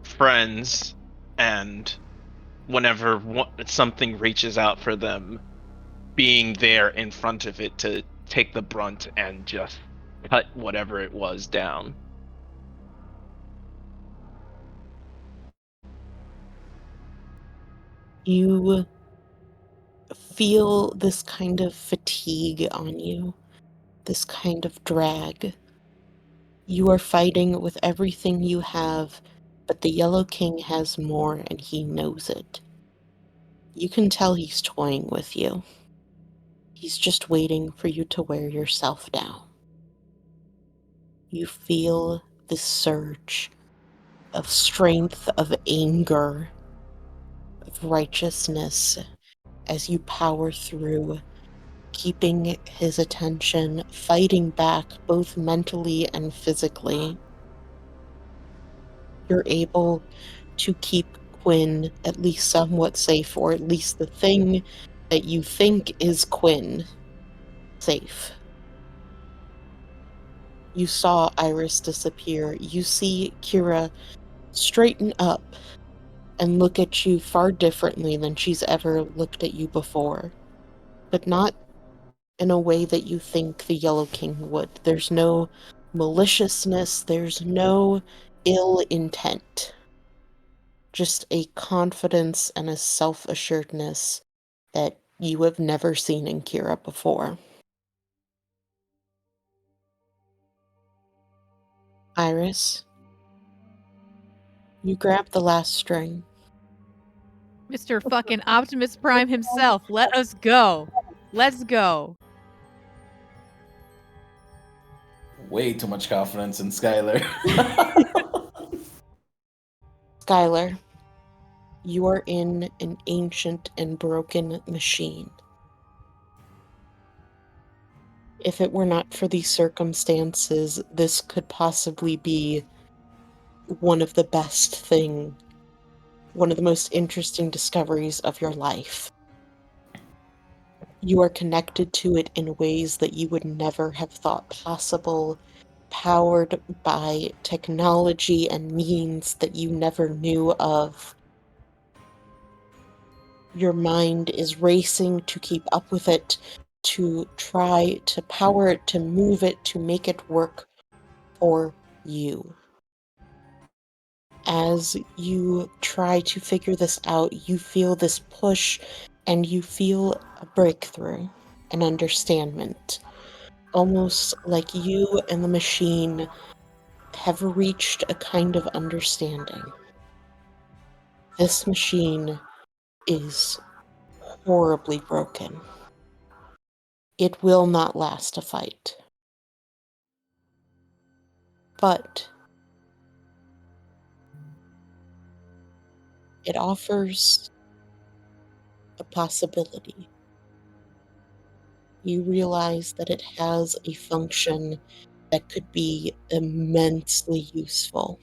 friends, and whenever something reaches out for them, being there in front of it to take the brunt and just cut whatever it was down. You feel this kind of fatigue on you, this kind of drag. You are fighting with everything you have, but the Yellow King has more and he knows it. You can tell he's toying with you. He's just waiting for you to wear yourself down. You feel this surge of strength, of anger, of righteousness as you power through, keeping his attention, fighting back both mentally and physically. You're able to keep Quinn at least somewhat safe, or at least the thing that you think is Quinn safe. You saw Iris disappear. You see Kira straighten up and look at you far differently than she's ever looked at you before. But not in a way that you think the Yellow King would. There's no maliciousness, there's no ill intent. Just a confidence and a self-assuredness that you have never seen in Kira before. Iris, you grab the last string. Mr. fucking Optimus Prime himself, let us go. Let's go. Way too much confidence in Skylar. Skylar, you are in an ancient and broken machine. If it were not for these circumstances, this could possibly be one of the most interesting discoveries of your life. You are connected to it in ways that you would never have thought possible, powered by technology and means that you never knew of. Your mind is racing to keep up with it, to try to power it, to move it, to make it work for you. As you try to figure this out, you feel this push and you feel a breakthrough, an understanding, almost like you and the machine have reached a kind of understanding. This machine is horribly broken. It will not last a fight. But it offers a possibility. You realize that it has a function that could be immensely useful.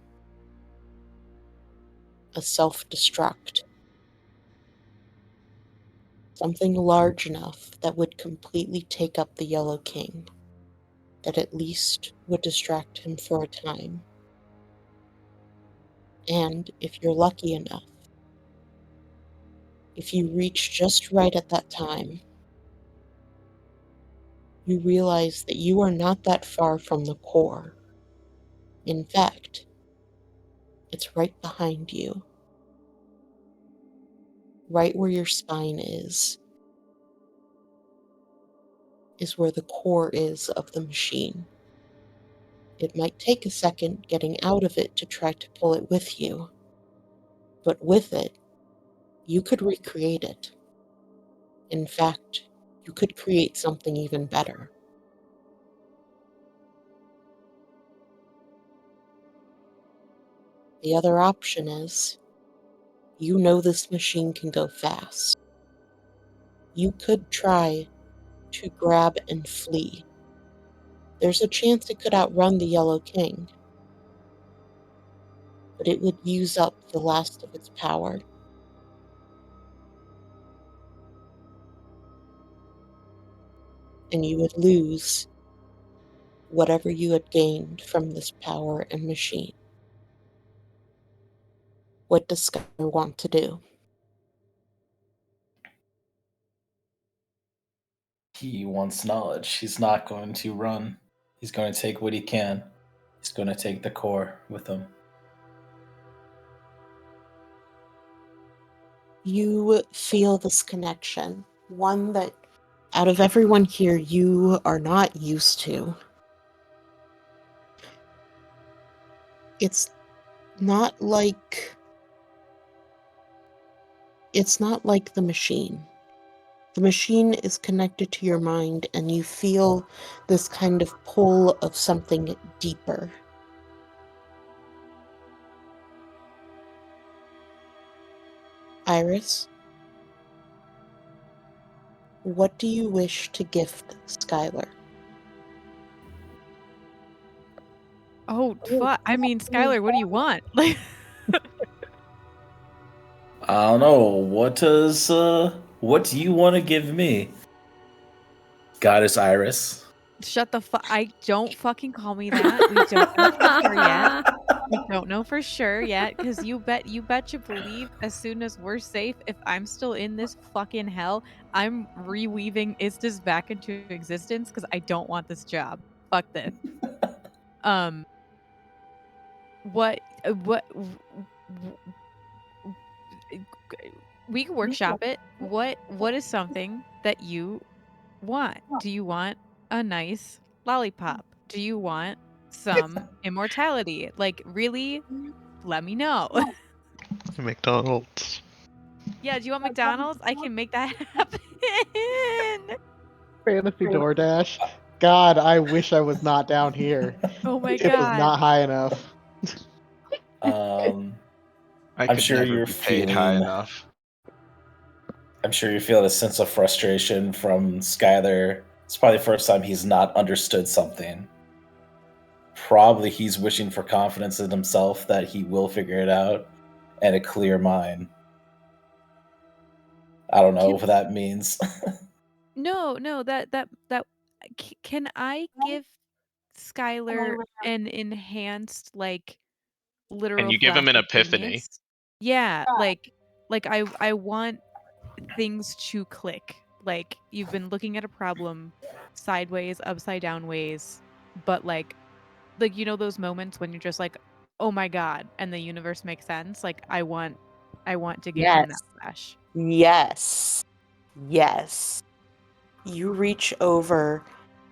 A self-destruct. Something large enough that would completely take up the Yellow King, that at least would distract him for a time. And if you're lucky enough, if you reach just right at that time, you realize that you are not that far from the core. In fact, it's right behind you. Right where your spine is where the core is of the machine. It might take a second getting out of it to try to pull it with you, but with it, you could recreate it. In fact, you could create something even better. The other option is, you know this machine can go fast. You could try to grab and flee. There's a chance it could outrun the Yellow King, but it would use up the last of its power. And you would lose whatever you had gained from this power and machine. What does Skylar want to do? He wants knowledge. He's not going to run. He's going to take what he can. He's going to take the core with him. You feel this connection, one that out of everyone here you are not used to. It's not like the machine. The machine is connected to your mind and you feel this kind of pull of something deeper. Iris, what do you wish to gift Skylar? Oh, fuck. I mean, Skylar, what do you want? Like, I don't know. What do you want to give me? Goddess Iris. Shut the fuck. I don't fucking call me that. We don't know for sure yet. We don't know for sure yet, because you betcha believe as soon as we're safe, if I'm still in this fucking hell, I'm reweaving Istis back into existence because I don't want this job. Fuck this. Um what we can workshop it. What is something that you want? Do you want a nice lollipop? Do you want some immortality? Like, really? Let me know. McDonald's. Yeah, do you want McDonald's? I can make that happen. Fantasy DoorDash. God, I wish I was not down here. Oh my It was god. not high enough. Um, I I'm could sure never you're be paid high feeling- enough. I'm sure you feel a sense of frustration from Skylar. It's probably the first time he's not understood something. Probably he's wishing for confidence in himself that he will figure it out and a clear mind. I don't know what that means. No, can I give Skylar an enhanced, like, literal And you give flash him an of epiphany. genius? Yeah, like I want things to click. Like, you've been looking at a problem sideways, upside down ways, but like you know those moments when you're just like, "Oh my god," and the universe makes sense? Like, I want to give him that Yes. flash. Yes. Yes. You reach over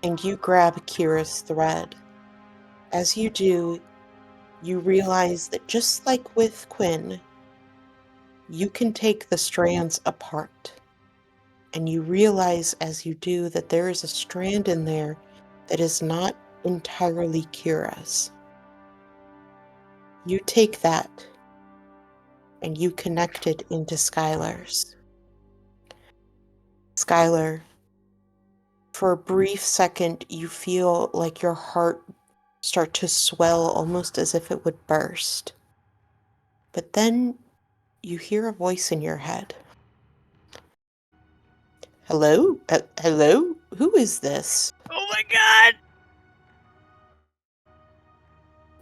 and you grab Kira's thread. As you do, you realize that just like with Quinn, you can take the strands apart. And you realize as you do that there is a strand in there that is not entirely Kira's. You take that and you connect it into Skylar's. Skylar, for a brief second, you feel like your heart start to swell almost as if it would burst. But then you hear a voice in your head. Hello? Hello? Who is this? Oh my god!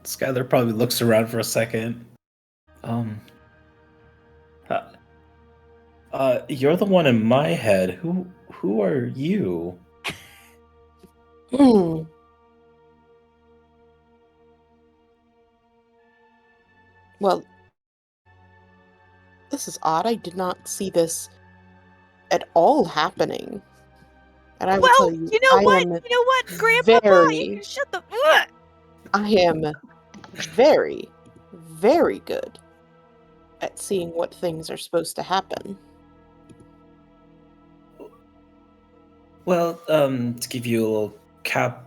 Skylar probably looks around for a second. You're the one in my head. Who are you? Hmm. Well, this is odd. I did not see this at all happening. And I will Well, tell you, you know I what? am You know what, Grandpapa? You very, can shut the. Ugh! I am very, very good at seeing what things are supposed to happen. Well, to give you a little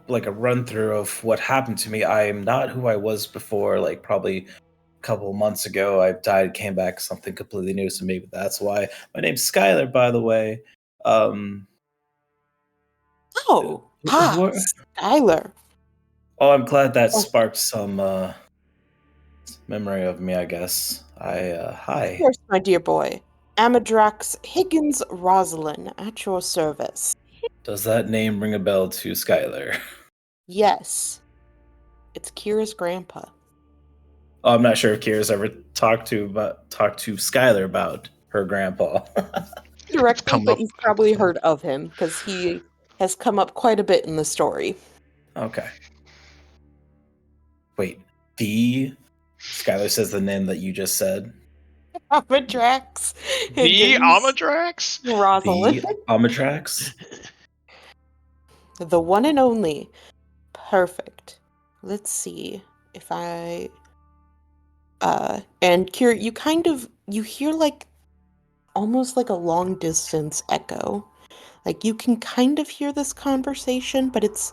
like a run through of what happened to me, I am not who I was before. Like probably a couple of months ago, I died, came back, something completely new to me. But that's why my name's Skylar, by the way. Oh, Who are- Skylar. Oh, I'm glad that Oh. sparked some memory of me. I guess. Hi. Of course, my dear boy. Amadrax Higgins Rosalind, at your service. Does that name ring a bell to Skylar? Yes, it's Kira's grandpa. Oh, I'm not sure if Kira's ever talked to Skylar about her grandpa. Directly, come but up- you've probably heard of him because he has come up quite a bit in the story. Okay. Wait, Skylar says the name that you just said. Amadrax The Higgins Amadrax? Rosalind. The Amatrax. The one and only. Perfect. Let's see if I and Kira, you hear like almost like a long distance echo. Like you can kind of hear this conversation, but it's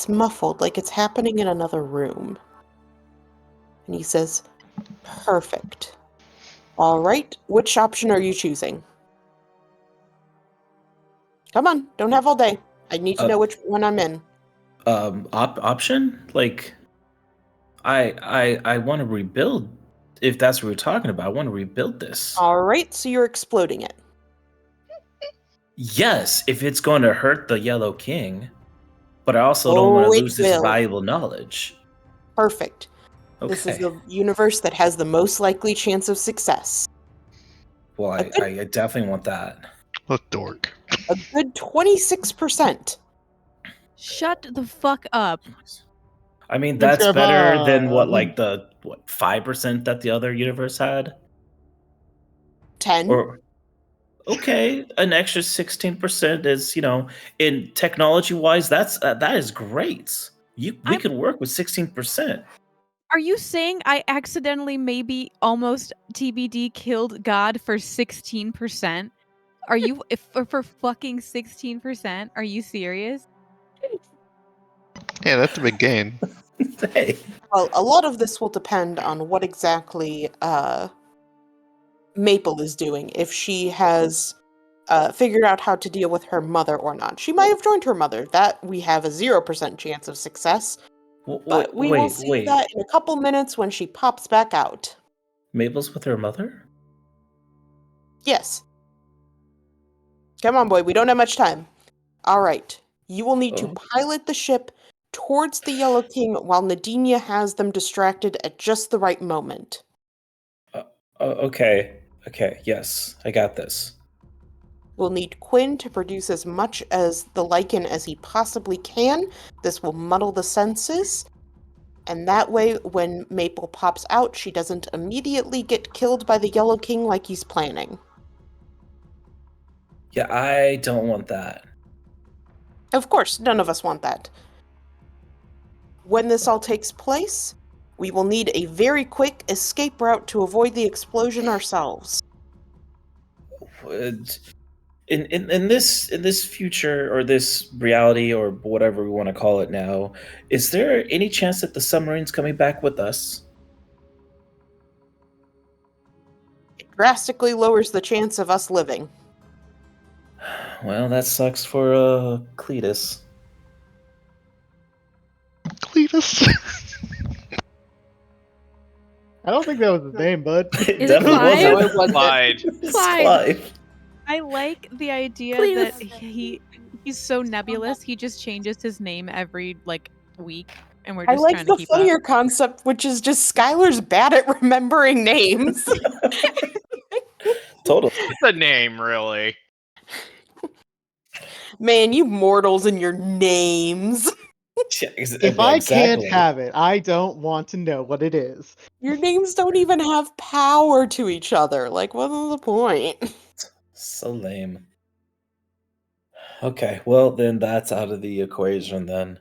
muffled, like it's happening in another room. And he says, "Perfect. All right, which option are you choosing? Come on, don't have all day. I need to know which one I'm in." Option? Like, I want to rebuild. If that's what we're talking about, I want to rebuild this. All right, so you're exploding it. Yes, if it's going to hurt the Yellow King, but I also don't want Oh, to it lose this will. valuable knowledge. Perfect. This is Okay. the universe that has the most likely chance of success. Well, I definitely want that. A dork. A good 26%. Shut the fuck up. I mean, Good that's job, better than what, Bob. like the 5% that the other universe had? 10. Or okay, an extra 16% is, in technology wise, that is great. We I'm- could work with 16%. Are you saying I accidentally maybe almost TBD killed God for 16%? Are you for fucking 16%? Are you serious? Yeah, that's a big gain. Hey. Well, a lot of this will depend on what exactly Maple is doing. If she has figured out how to deal with her mother or not. She might have joined her mother. That we have a 0% chance of success. But we will see that in a couple minutes when she pops back out. Mabel's with her mother? Yes. Come on, boy. We don't have much time. All right. You will need to Oh. pilot the ship towards the Yellow King while Nadinia has them distracted at just the right moment. Okay. Okay, yes, I got this. We'll need Quinn to produce as much as the lichen as he possibly can. This will muddle the senses. And that way, when Maple pops out, she doesn't immediately get killed by the Yellow King like he's planning. Yeah, I don't want that. Of course, none of us want that. When this all takes place, we will need a very quick escape route to avoid the explosion ourselves. In this future or this reality or whatever we want to call it now, is there any chance that the submarine's coming back with us? It drastically lowers the chance of us living. Well, that sucks for Cletus. Cletus. I don't think that was his name, bud. It Is it definitely Clive? No, wasn't. it wasn't. Clyde. It's Clyde. Clive. I like the idea Please. that he's so nebulous. He just changes his name every week, and we're I just like trying to the keep up. funnier concept, which is just Skylar's bad at remembering names. Totally. The name, really. Man, you mortals and your names. Yeah, If I can't exactly. have it, I don't want to know what it is. Your names don't even have power to each other. Like, what's the point? So lame. Okay, well then that's out of the equation then.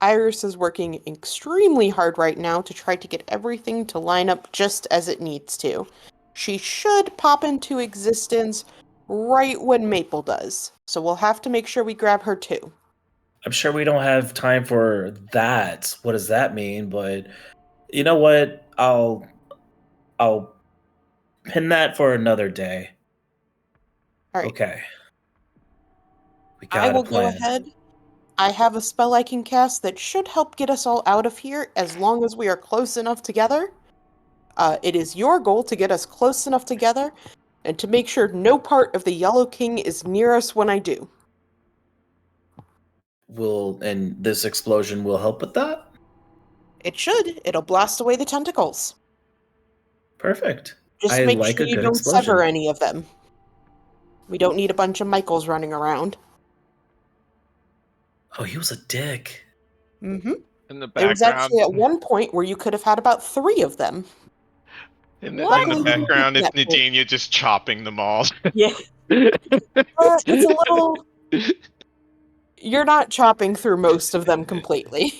Iris is working extremely hard right now to try to get everything to line up just as it needs to. She should pop into existence right when Maple does, so we'll have to make sure we grab her too. I'm sure we don't have time for that. What does that mean? But you know what? I'll pin that for another day. All right, Okay. We I got a will go plan. ahead. I have a spell I can cast that should help get us all out of here as long as we are close enough together. It is your goal to get us close enough together and to make sure no part of the Yellow King is near us when I do. And this explosion will help with that? It should. It'll blast away the tentacles. Perfect. Just I make like sure a you good don't explosion. sever any of them. We don't need a bunch of Michaels running around. Oh, he was a dick. Mm-hmm. In the There was background, actually at one point where you could have had about 3 of them. in What? the background is That point. Nadinia just chopping them all. Yeah. It's a little... You're not chopping through most of them completely.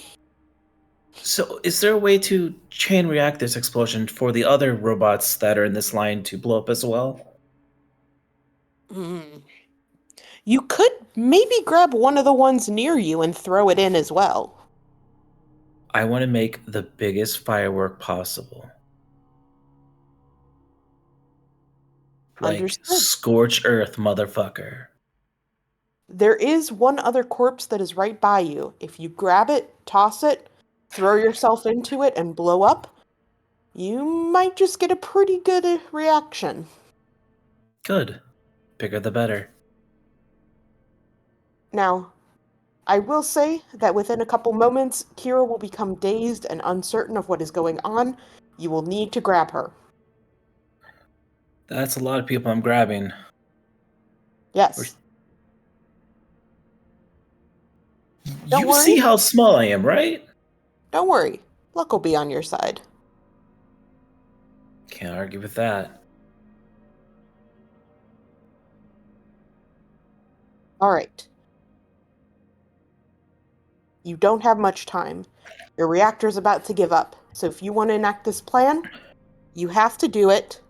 So, is there a way to chain react this explosion for the other robots that are in this line to blow up as well? You could maybe grab one of the ones near you and throw it in as well. I want to make the biggest firework possible. Like, Understood. scorch earth, motherfucker. There is one other corpse that is right by you. If you grab it, toss it, throw yourself into it, and blow up, you might just get a pretty good reaction. Good. bigger the better. Now, I will say that within a couple moments, Kira will become dazed and uncertain of what is going on. You will need to grab her. That's a lot of people I'm grabbing. Yes. Don't You worry. see how small I am, right? Don't worry. Luck will be on your side. Can't argue with that. All right. You don't have much time. Your reactor's about to give up. So if you want to enact this plan, you have to do it.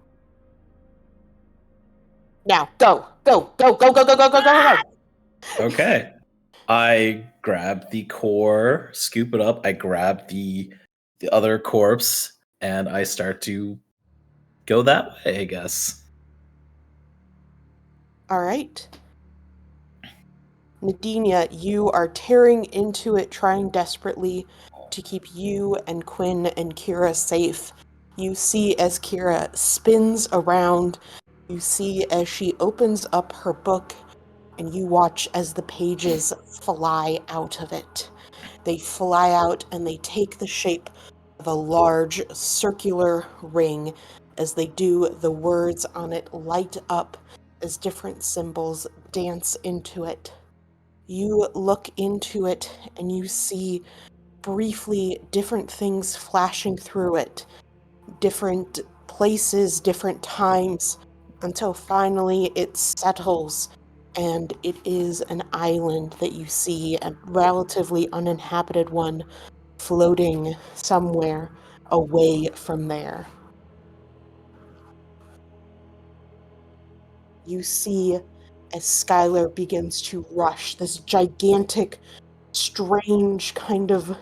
Now, go. Go. Go, go, go, go, go, go, go, go. Okay. I grab the core, scoop it up. I grab the other corpse, and I start to go that way, I guess. All right. Nadinia, you are tearing into it, trying desperately to keep you and Quinn and Kira safe. You see as Kira spins around, you see as she opens up her book, and you watch as the pages fly out of it. They fly out and they take the shape of a large circular ring. As they do, the words on it light up as different symbols dance into it. You look into it and you see briefly different things flashing through it, different places, different times, until finally it settles and it is an island that you see, a relatively uninhabited one, floating somewhere away from there. You see as Skylar begins to rush, this gigantic, strange kind of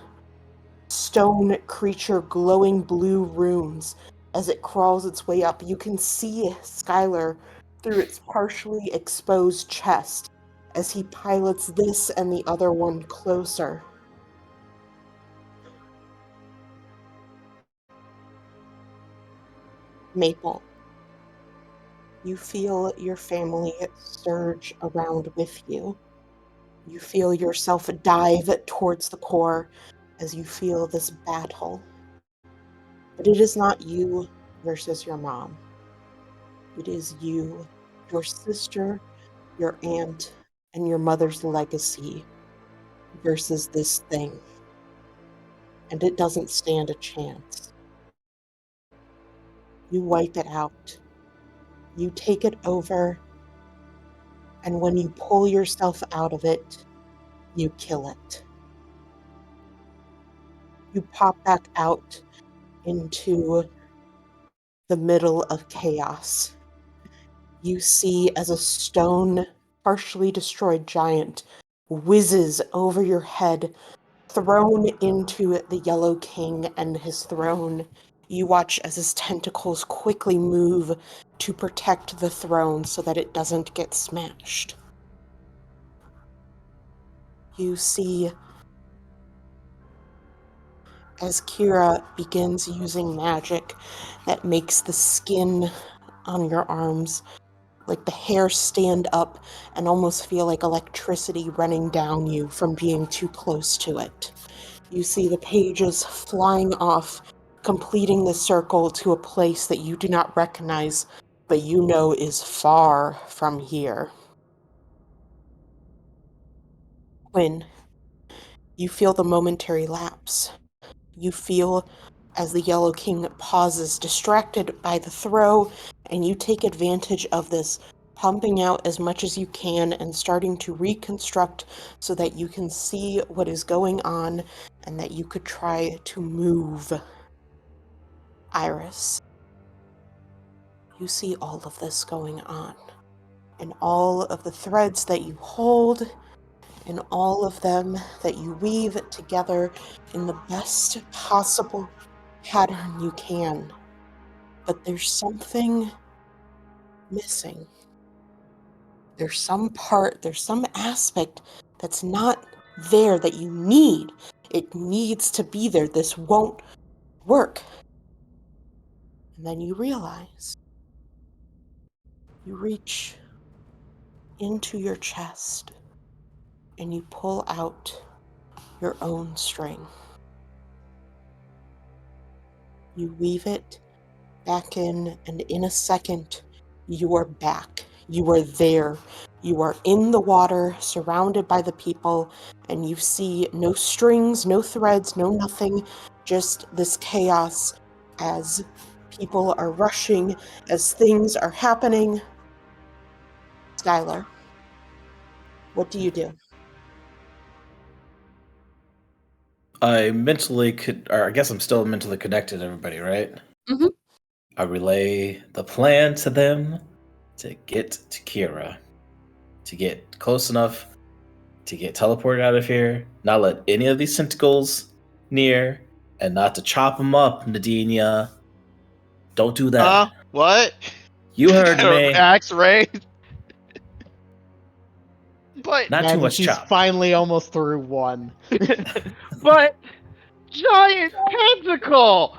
stone creature, glowing blue runes, as it crawls its way up. You can see Skylar through its partially exposed chest as he pilots this and the other one closer. Maple, you feel your family surge around with you. You feel yourself dive towards the core as you feel this battle. But it is not you versus your mom. It is you, your sister, your aunt, and your mother's legacy versus this thing. And it doesn't stand a chance. You wipe it out. You take it over, and when you pull yourself out of it, you kill it. You pop back out into the middle of chaos. You see as a stone, partially destroyed giant whizzes over your head, thrown into the Yellow King and his throne. You watch as his tentacles quickly move to protect the throne so that it doesn't get smashed. You see as Kira begins using magic that makes the skin on your arms, like the hair, stand up and almost feel like electricity running down you from being too close to it. You see the pages flying off, completing the circle to a place that you do not recognize, but you know is far from here. Quinn, you feel the momentary lapse. You feel as the Yellow King pauses, distracted by the throw, and you take advantage of this, pumping out as much as you can and starting to reconstruct so that you can see what is going on and that you could try to move. Iris, you see all of this going on, and all of the threads that you hold, and all of them that you weave together in the best possible pattern you can. But there's something missing. There's some part, there's some aspect that's not there that you need. It needs to be there. This won't work. And then you realize you reach into your chest and you pull out your own string. You weave it back in, and in a second, you are back. You are there. You are in the water, surrounded by the people, and you see no strings, no threads, no nothing, just this chaos as people are rushing, as things are happening. Skylar, what do you do? I mentally or I guess I'm still mentally connected to everybody, right? Mhm. I relay the plan to them to get to Kira, to get close enough to get teleported out of here, not let any of these tentacles near, and not to chop them up, Nadinia. Don't do that. What? You heard me. Axe Ray. But Not too And much he's chop. finally almost through one. but giant tentacle.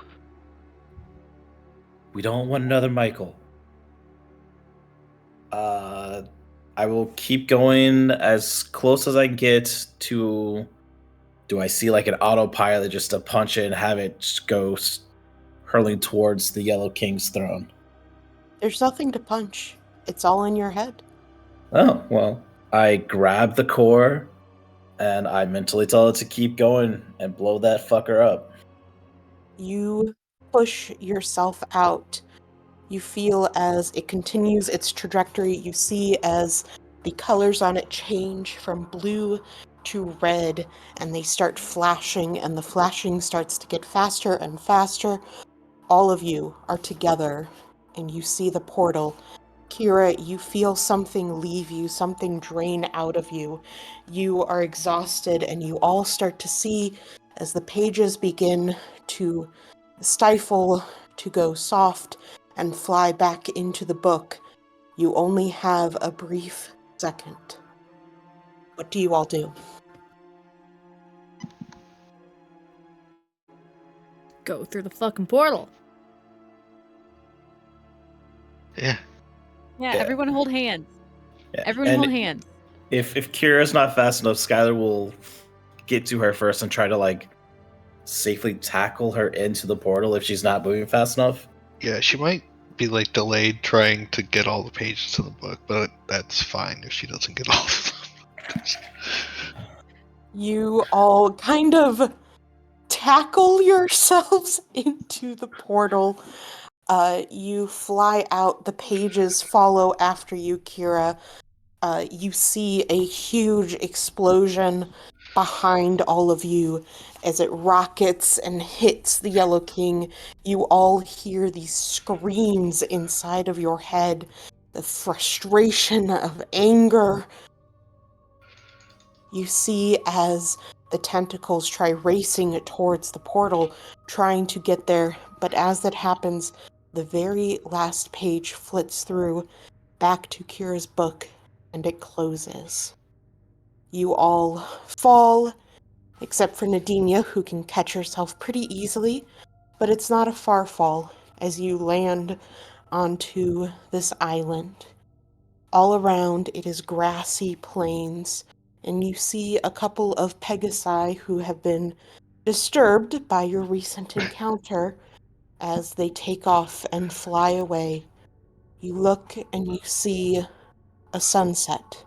We don't want another Michael. I will keep going as close as I can get to. Do I see like an autopilot just to punch it and have it just go hurling towards the Yellow King's throne? There's nothing to punch. It's all in your head. Oh, well. I grab the core and I mentally tell it to keep going and blow that fucker up. You push yourself out. You feel as it continues its trajectory. You see as the colors on it change from blue to red, and they start flashing, and the flashing starts to get faster and faster. All of you are together, and you see the portal. Kira, you feel something leave you, something drain out of you. You are exhausted, and you all start to see as the pages begin to stifle, to go soft, and fly back into the book. You only have a brief second. What do you all do? Go through the fucking portal. Yeah. Yeah, Yeah. everyone hold hands. Yeah. Everyone And hold hands. If Kira's not fast enough, Skylar will get to her first and try to like safely tackle her into the portal if she's not moving fast enough. Yeah, she might be like delayed trying to get all the pages to the book, but that's fine if she doesn't get all of them. You all kind of tackle yourselves into the portal. You fly out. The pages follow after you, Kira. You see a huge explosion behind all of you as it rockets and hits the Yellow King. You all hear these screams inside of your head, the frustration of anger. You see as the tentacles try racing towards the portal, trying to get there, but as that happens, the very last page flits through back to Kira's book, and it closes. You all fall, except for Nadinia, who can catch herself pretty easily, but it's not a far fall as you land onto this island. All around it is grassy plains, and you see a couple of Pegasi who have been disturbed by your recent encounter as they take off and fly away. You look and you see a sunset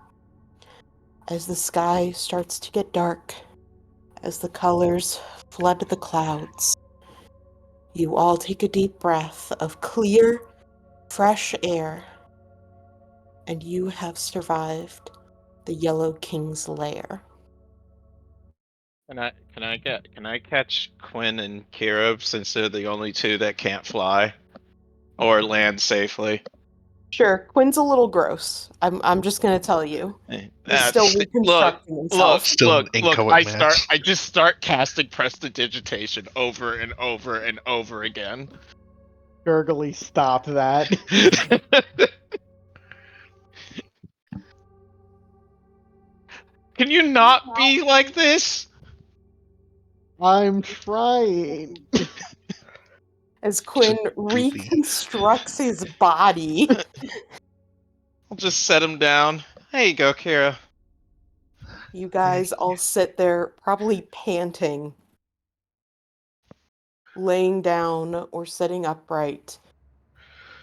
as the sky starts to get dark, as the colors flood the clouds. You all take a deep breath of clear, fresh air, and you have survived the Yellow King's lair. Can I catch Quinn and Kira since they're the only two that can't fly or land safely? Sure, Quinn's a little gross. I'm just gonna tell you. He's still Look, reconstructing himself. Still an inchoate mass. I just start casting prestidigitation over and over and over again. Gurgly, stop that. Can you not be like this? I'm trying. As Quinn reconstructs his body. I'll just set him down. There you go, Kira. You guys all sit there, probably panting, laying down or sitting upright.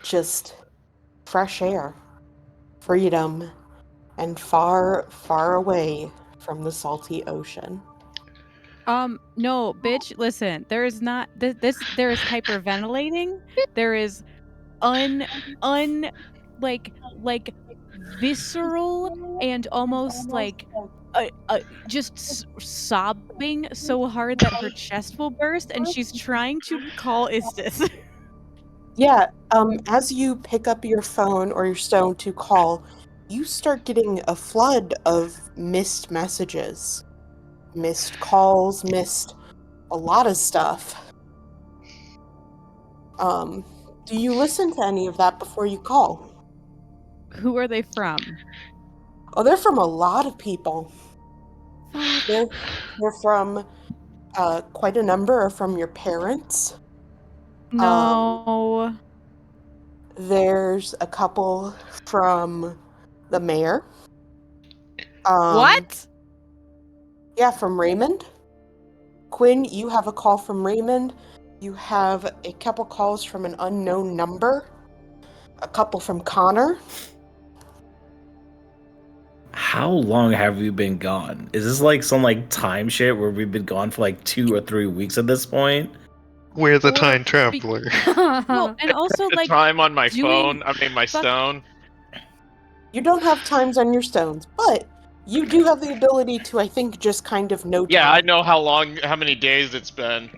Just fresh air, freedom, and far, far away from the salty ocean. No, bitch, listen. There is not there is hyperventilating. There is un un like visceral and almost like just sobbing so hard that her chest will burst, and she's trying to call Istis. Yeah, as you pick up your phone or your stone to call, you start getting a flood of missed messages, missed calls, missed a lot of stuff. Do you listen to any of that before you call? Who are they from? Oh, they're from a lot of people. Fuck. They're from quite a number are from your parents. No. There's a couple from the mayor. What? Yeah, from Raymond. Quinn, you have a call from Raymond. You have a couple calls from an unknown number. A couple from Connor. How long have we been gone? Is this like some like time shit where we've been gone for like 2 or 3 weeks at this point? We're the Or time traveler. Well, and also The like time on my doing phone. I mean, my fuck- stone. You don't have times on your stones, but you do have the ability to, I think, just kind of know Yeah, I time. know how many days it's been.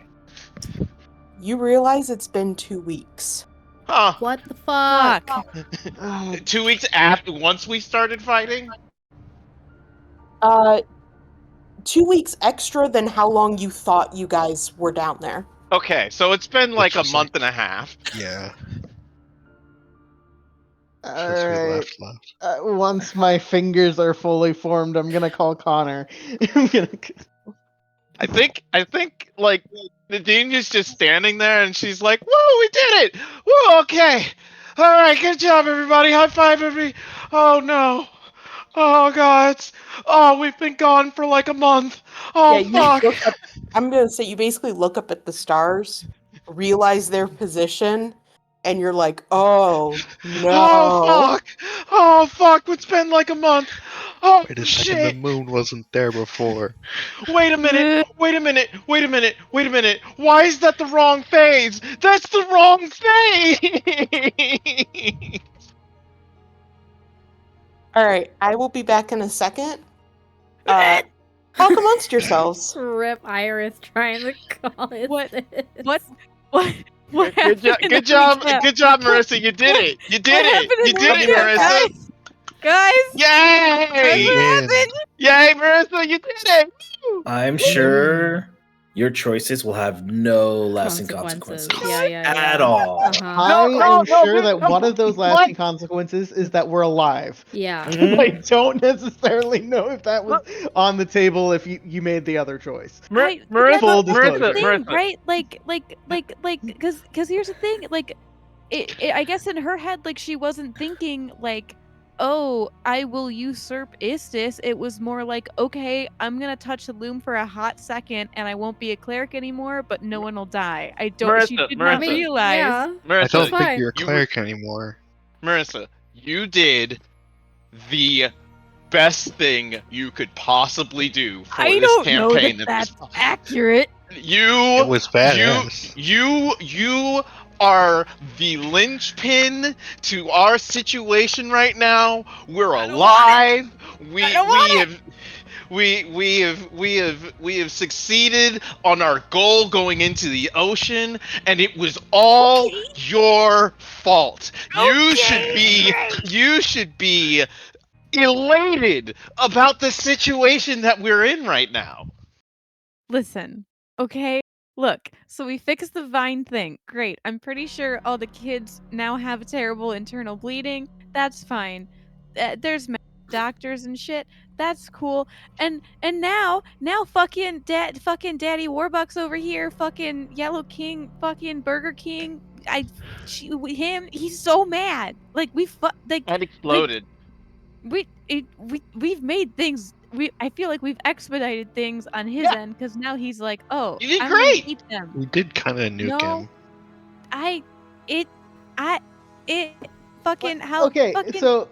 You realize it's been 2 weeks. Huh? What the fuck? fuck. 2 weeks after once we started fighting. 2 weeks extra than how long you thought you guys were down there. Okay, so it's been like Which a was month like- and a half. Yeah. All Since we right. left. Once my fingers are fully formed, I'm gonna call Connor. I'm gonna. I think like Nadine is just standing there and she's like, "Whoa, we did it! Whoa, okay, all right, good job, everybody! High five, every! Oh no, oh god, oh we've been gone for like a month. Oh Yeah, you fuck! look up. I'm gonna say you basically look up at the stars, realize their position, and you're like, "Oh no!" Oh fuck! It's been like a month. Oh Wait a second, the shit! moon wasn't there before. Wait a minute! Wait a minute! Wait a minute! Wait a minute! Why is that the wrong phase? That's the wrong phase! All right, I will be back in a second. Talk amongst yourselves. Rip Iris trying to call it. What? What Good job! happened in Good the job! recap? Good job, Marissa! You did it! You What did it! happened in You the did it, recap, Marissa! guys? Yay! What Win. happened? Yay, Marissa! You did it! I'm sure your choices will have no lasting Consequences. consequences Yeah. at all. Uh-huh. I no, am no, sure that no, one of those what? lasting consequences is that we're alive. Yeah. Mhm. I don't necessarily know if that was on the table if you made the other choice. Marissa, Full That's the disclosure. thing, Marissa. right? Because here's the thing, like, I guess in her head, like, she wasn't thinking like, oh, I will usurp Istis. It was more like, okay, I'm gonna touch the loom for a hot second, and I won't be a cleric anymore, but no one will die. She Marissa, did Marissa. not I mean, realize. yeah. I Marissa, don't fine. think you're a You- cleric anymore. Marissa, you did the best thing you could possibly do for I this don't know campaign. that at this that's accurate. You It was badass. you are the linchpin to our situation right now. We're I don't alive. We I don't want we have succeeded on our goal going into the ocean, and it was all Okay. your fault. Okay, great. You should be elated about the situation that we're in right now. Listen, okay? Look, so we fixed the vine thing. Great. I'm pretty sure all the kids now have terrible internal bleeding. That's fine. There's doctors and shit. That's cool. And now fucking Daddy Warbucks over here, fucking Yellow King, fucking Burger King. Him, he's so mad. Like That exploded. we've made things. I feel like we've expedited things on his end because now he's like, oh, You did I'm gonna great. eat them. We did kind of nuke No, him. fucking how Okay, fucking so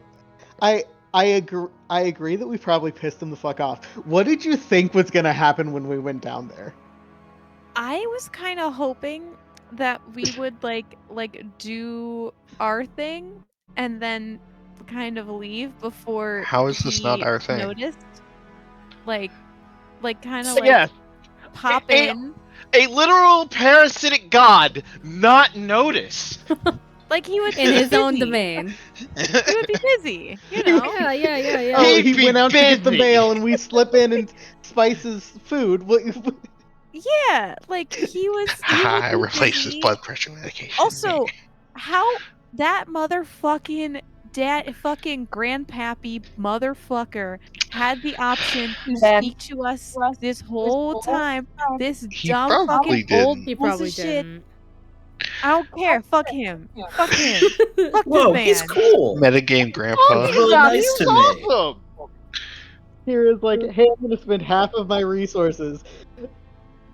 I I agree that we probably pissed him the fuck off. What did you think was gonna happen when we went down there? I was kind of hoping that we would like do our thing and then kind of leave before How is this not he our thing? noticed. Like kind of So, yes, pop a- in. a literal parasitic god not notice. Like he would In be his own busy. domain. He would be busy, you know. Yeah. Oh, He'd he be went out to get the busy. mail, and we slip in and spice his food. Yeah, like he would I be replaced his busy. blood pressure medication. Also, how that fucking grandpappy motherfucker had the option to speak to us this whole time. This He dumb probably fucking old didn't. He piece probably of shit. didn't. I don't care. Fuck him. Fuck him. Fuck this Whoa, man. he's cool. Metagame grandpa. He's really He nice to me. was awesome. Kira's like, hey, I'm gonna spend half of my resources.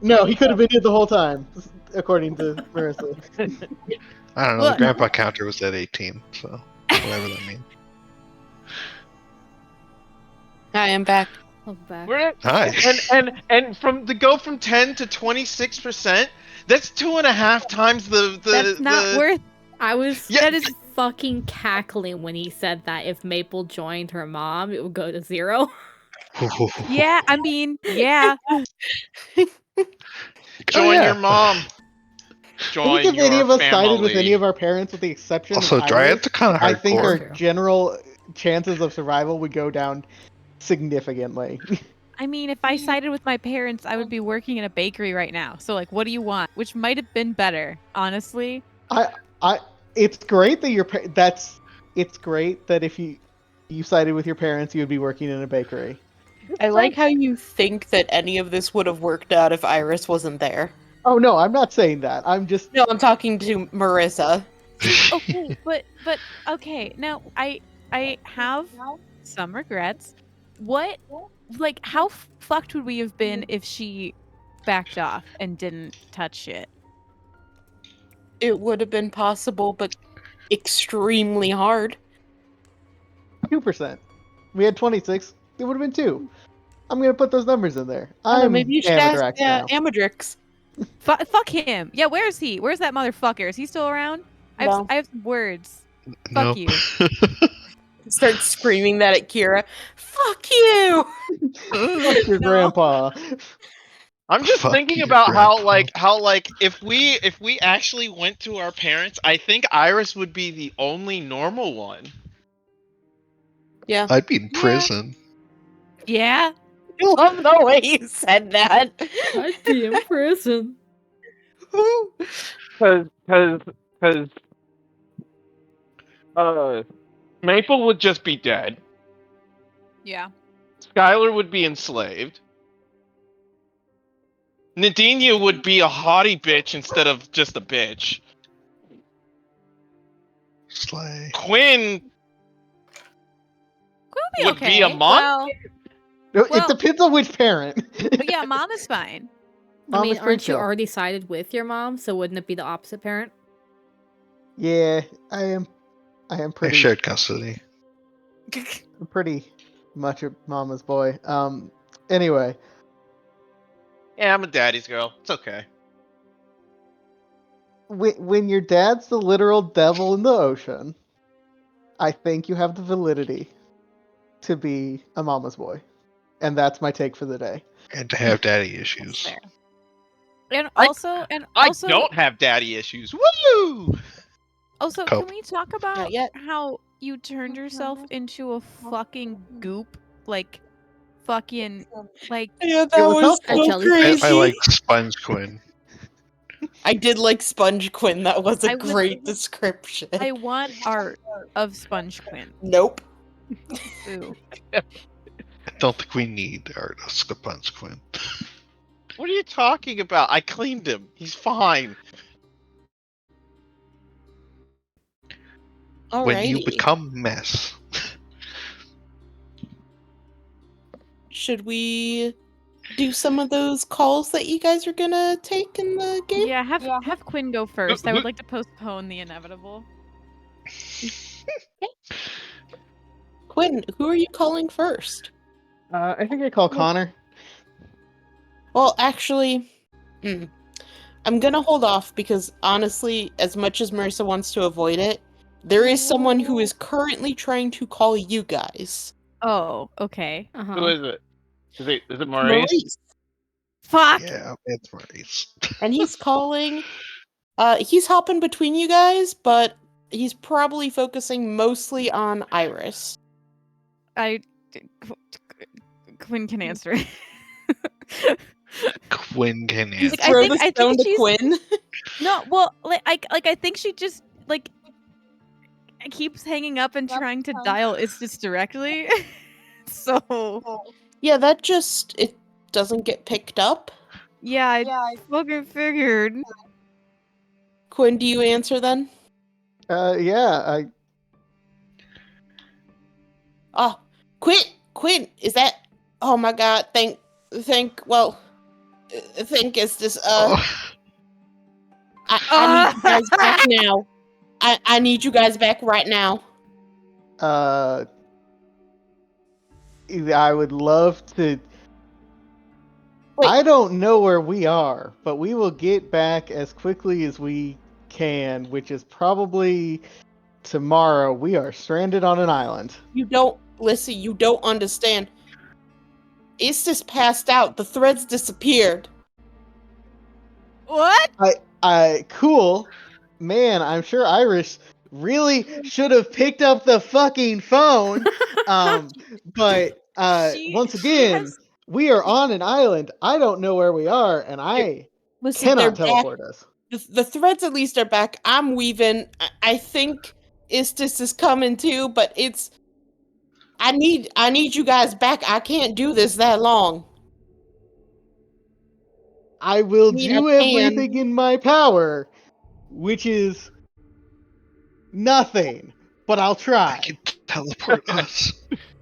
No, he could have been here the whole time, according to Marissa. I don't know. Look. The grandpa counter was at 18, so whatever that means. I am back. Welcome back. We're at, Hi. and from to go from 10 to 26%, that's 2.5 times the That's not worth. I was Yeah, That is fucking cackling when he said that if Maple joined her mom, it would go to 0. yeah. I mean, yeah. join yeah. your mom. I Join think if any your of us sided with any family. of our parents, with the exception Also, of Dryad's Iris, kind of I think our hardcore. general chances of survival would go down significantly. I mean, if I sided with my parents, I would be working in a bakery right now. So, like, what do you want? Which might have been better, honestly. It's great that it's great that if you sided with your parents, you would be working in a bakery. I like how you think that any of this would have worked out if Iris wasn't there. Oh no, I'm not saying that. I'm just No, I'm talking to Marissa. Okay, but okay. Now, I have some regrets. What, like, how fucked would we have been if she backed off and didn't touch shit? It would have been possible, but extremely hard. 2%. We had 26. It would have been 2. I'm gonna put those numbers in there. I don't know, I'm maybe you should ask Amadrax now. Amadrix. Fuck him. Yeah, where is he? Where's that motherfucker? Is he still around? No. I have some words. Nope. you. Start screaming that at Kira. Fuck you! Fuck your No. grandpa. I'm just Fuck thinking you, about Grandpa. how if we actually went to our parents, I think Iris would be the only normal one. Yeah. I'd be in prison. Yeah. I love the way you said that. I'd be in prison. Cause Maple would just be dead. Yeah. Skylar would be enslaved. Nadinia would be a haughty bitch instead of just a bitch. Slay. Quinn We'll would be a monk. Well, It Well- depends on which parent. but yeah, mom is fine. Mom I mean, is pretty aren't you chill. already sided with your mom? So wouldn't it be the opposite parent? Yeah, I am I pretty shared custody. pretty much a mama's boy. Anyway, Yeah, I'm a daddy's girl. It's okay. when your dad's the literal devil in the ocean, I think you have the validity to be a mama's boy. And that's my take for the day. And to have daddy issues. Fair. And I- also, I don't have daddy issues. Woo! Also, Cope. can we talk about yet. how you turned yourself into a fucking goop? Like, fucking, like, Yeah, It was was helpful. so I crazy. I like Sponge Quinn. I did like Sponge Quinn. That was a I would- great description. I want art of Sponge Quinn. Nope. Ooh. I don't think we need art of Sponge Quinn. What are you talking about? I cleaned him. He's fine. When you Alrighty. become mess. should we do some of those calls that you guys are gonna take in the game? Yeah, have Quinn go first. I who- would like to postpone the inevitable. Quinn, who are you calling first? I think I call Connor. Well, actually, I'm gonna hold off because honestly, as much as Marissa wants to avoid it, there is someone who is currently trying to call you guys. Oh, okay. Who is it? Is it Maurice? Maurice. Fuck. Yeah, it's Maurice. And he's calling. He's hopping between you guys, but he's probably focusing mostly on Iris. Quinn can answer it. Quinn can He's answer. like, Throw I the think stone to she's Quinn. no. Well, I think she just keeps hanging up and trying to dial Istis directly. So Yeah, that just it doesn't get picked up. yeah, I fucking figured. Quinn, do you answer then? Yeah, Oh, Quinn, is that? Oh my God! Think. Well, think is this. Oh, I need you guys back now. I need you guys back right now. I would love to. Wait. I don't know where we are, but we will get back as quickly as we can, which is probably tomorrow. We are stranded on an island. You don't listen. You don't understand. Istis passed out. The threads disappeared. What? Cool. Man, I'm sure Iris really should have picked up the fucking phone. But once again, we are on an island. I don't know where we are, and I Listen, they're cannot teleport us. The threads at least are back. I'm weaving. I think Istis is coming too, but it's. I need you guys back. I can't do this that long. I will I do can. everything in my power, which is nothing, but I'll I try. can teleport us.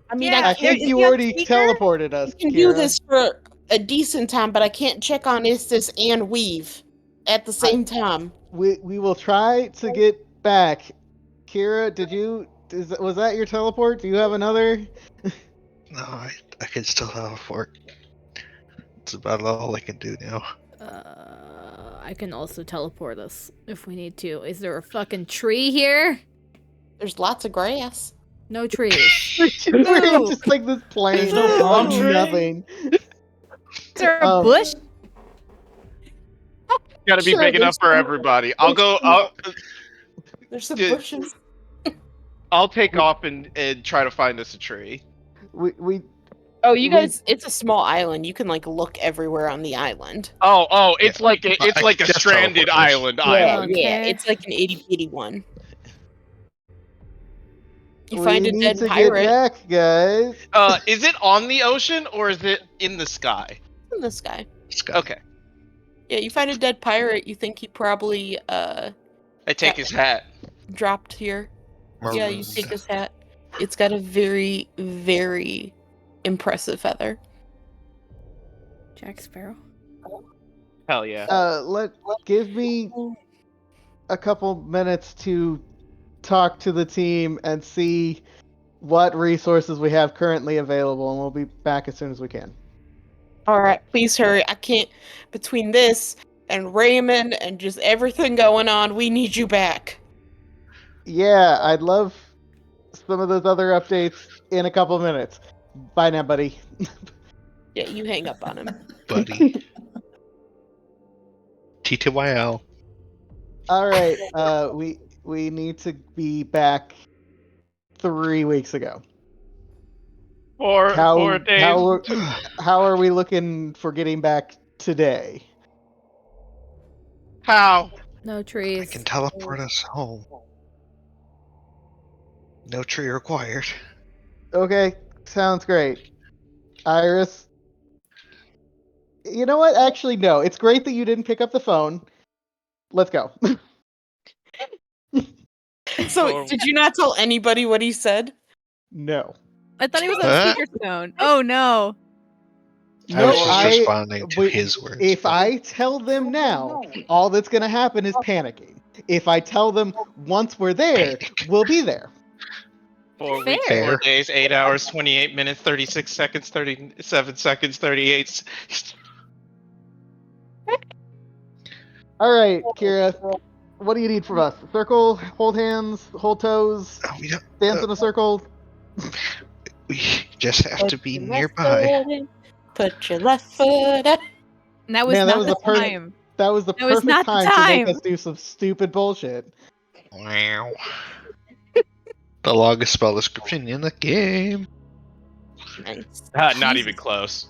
I mean, Yeah, I can't. think you already teleported us, I can Kira. do this for a decent time, but I can't check on Istis and weave at the same time. We will try to get back. Kira, was that your teleport? Do you have another? No, I can still teleport. It's about all I can do now. I can also teleport us if we need to. Is there a fucking tree here? There's lots of grass. No trees. We're in just like this plain. There's no palm tree? Nothing. Is there a bush? Got to be Sure, big enough there's for some- everybody. There's some Good. bushes. I'll take off and try to find us a tree. We Oh, you We- guys! It's a small island. You can like look everywhere on the island. Oh, it's Yeah, like a I can stranded just teleport us. island. Yeah, yeah. Okay. It's like an itty bitty one. You we find a need dead to pirate get back, guys. Is it on the ocean or is it in the sky? in the sky. Scott. Okay, Yeah, you find a dead pirate. You think he probably I take his hat. dropped here. Yeah, you Marooned. take his hat. It's got a very, very impressive feather. Jack Sparrow. Hell yeah. Give me a couple minutes to talk to the team and see what resources we have currently available, and we'll be back as soon as we can. All right, please hurry. I can't. Between this and Raymond and just everything going on, we need you back. Yeah, I'd love some of those other updates in a couple minutes. Bye now, buddy. Yeah, you hang up on him. Buddy. TTYL. All right, we need to be back 3 weeks ago. Four days. How are we looking for getting back today? How? No I trees. can teleport us home. No tree required. Okay, sounds great. Iris. You know what? Actually, no. It's great that you didn't pick up the phone. Let's go. So, did you not tell anybody what he said? No. I thought he was on Huh? speakerphone. Oh no. I was Nope, just responding to his words. If but- I tell them now, all that's gonna happen is panicking. If I tell them once we're there, Panic. we'll be there. 4 weeks, Fair. 4 days, 8 hours, 28 minutes, 36 seconds, 37 seconds, 38. All right, Kira, what do you need from us? Circle, hold hands, hold toes, Oh, we don't. dance in a circle. We just have to be Put your left nearby. foot in, put your left foot up. And that was Man, that not was the the perfect. time. That was the That was perfect not the time to make time. us do some stupid bullshit. Wow. The longest spell description in the game. Nice. Not even Jesus. close.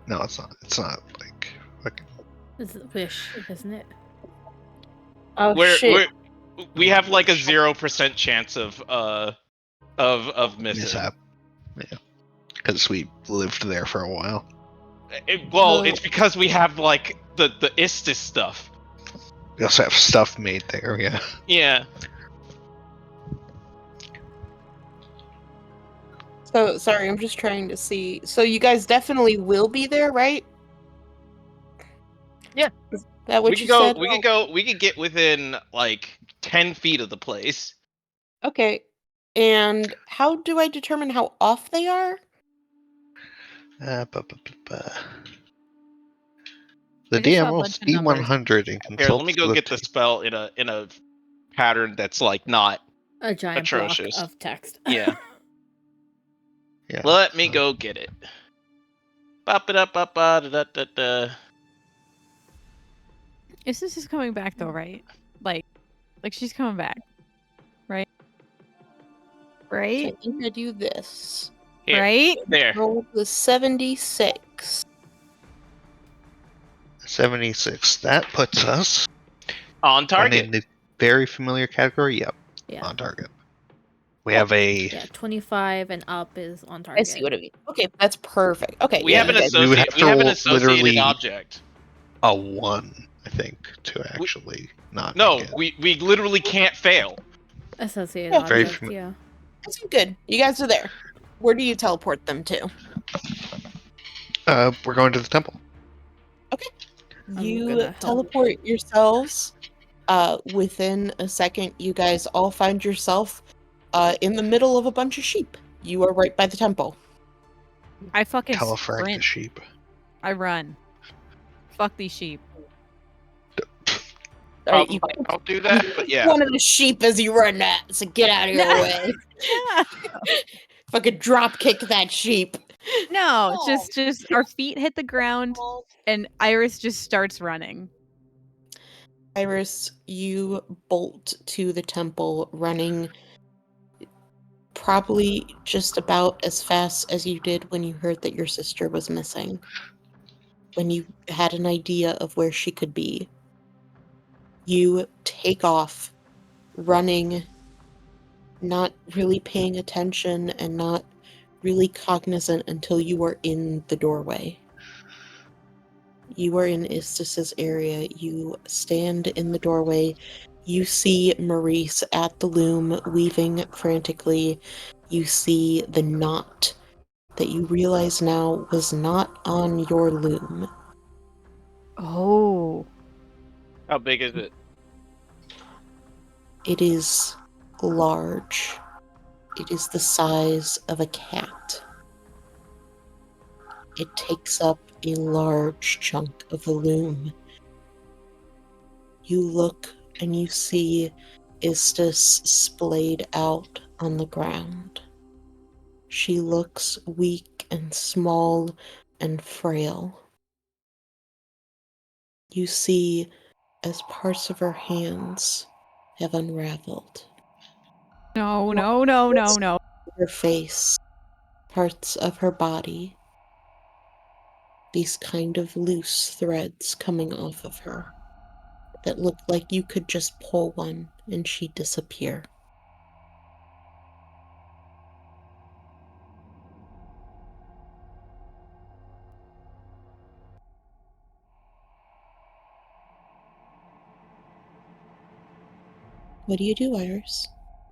No, it's not. It's not like fucking It's a wish, isn't it? Oh We have like a 0% chance of missing. mishap. Yeah, because we lived there for a while. Oh. It's because we have like the Istis stuff. We also have stuff made there. Yeah. Yeah. So sorry, I'm just trying to see. So you guys definitely will be there, right? Yeah. Is that what We you could go. said? We could get within like 10 feet of the place. Okay. And how do I determine how off they are? Ba, ba, ba, ba. I The just saw DM a rolls bunch of numbers. D100 and Here, consults let me go the get the spell in a pattern that's like not. A giant Atrocious. block of text. Yeah. Yeah. Let me go get it. Bop it up, bop da da da da. This is coming back though, right? Like she's coming back, right? Right? I think I do this. Here, Right? there. Roll the 76. 76. That puts us On target. in the very familiar category. Yep. Yeah. On target. We have a. Yeah, 25 and up is on I target. see what I mean. Okay, that's perfect. Okay, We yeah, have you an guys. We would have associate. We have an to associated literally- object. A 1, I think, to actually not No, make it. we literally can't fail. Associated Yeah. Very object, yeah. That's good. You guys are there. Where do you teleport them to? We're going to the temple. I'm You gonna help. teleport yourselves. Within a second, you guys all find yourself in the middle of a bunch of sheep. You are right by the temple. I fucking Telefract the sprint. sheep. I run. Fuck these sheep. All right, you I'll do that, but yeah. one of the sheep as you run at, so get out of your way. Fucking drop kick that sheep. No, just our feet hit the ground and Iris just starts running. Iris, you bolt to the temple, running probably just about as fast as you did when you heard that your sister was missing. When you had an idea of where she could be. You take off, running, not really paying attention and not really cognizant until you are in the doorway. You are in Istis's area. You stand in the doorway. You see Maurice at the loom weaving frantically. You see the knot that you realize now was not on your loom. Oh. How big is it? It is large. It is the size of a cat. It takes up a large chunk of the loom. You look and you see Istis splayed out on the ground. She looks weak and small and frail. You see as parts of her hands have unraveled. No. Her face, parts of her body, these kind of loose threads coming off of her that look like you could just pull one and she'd disappear. What do you do, Iris?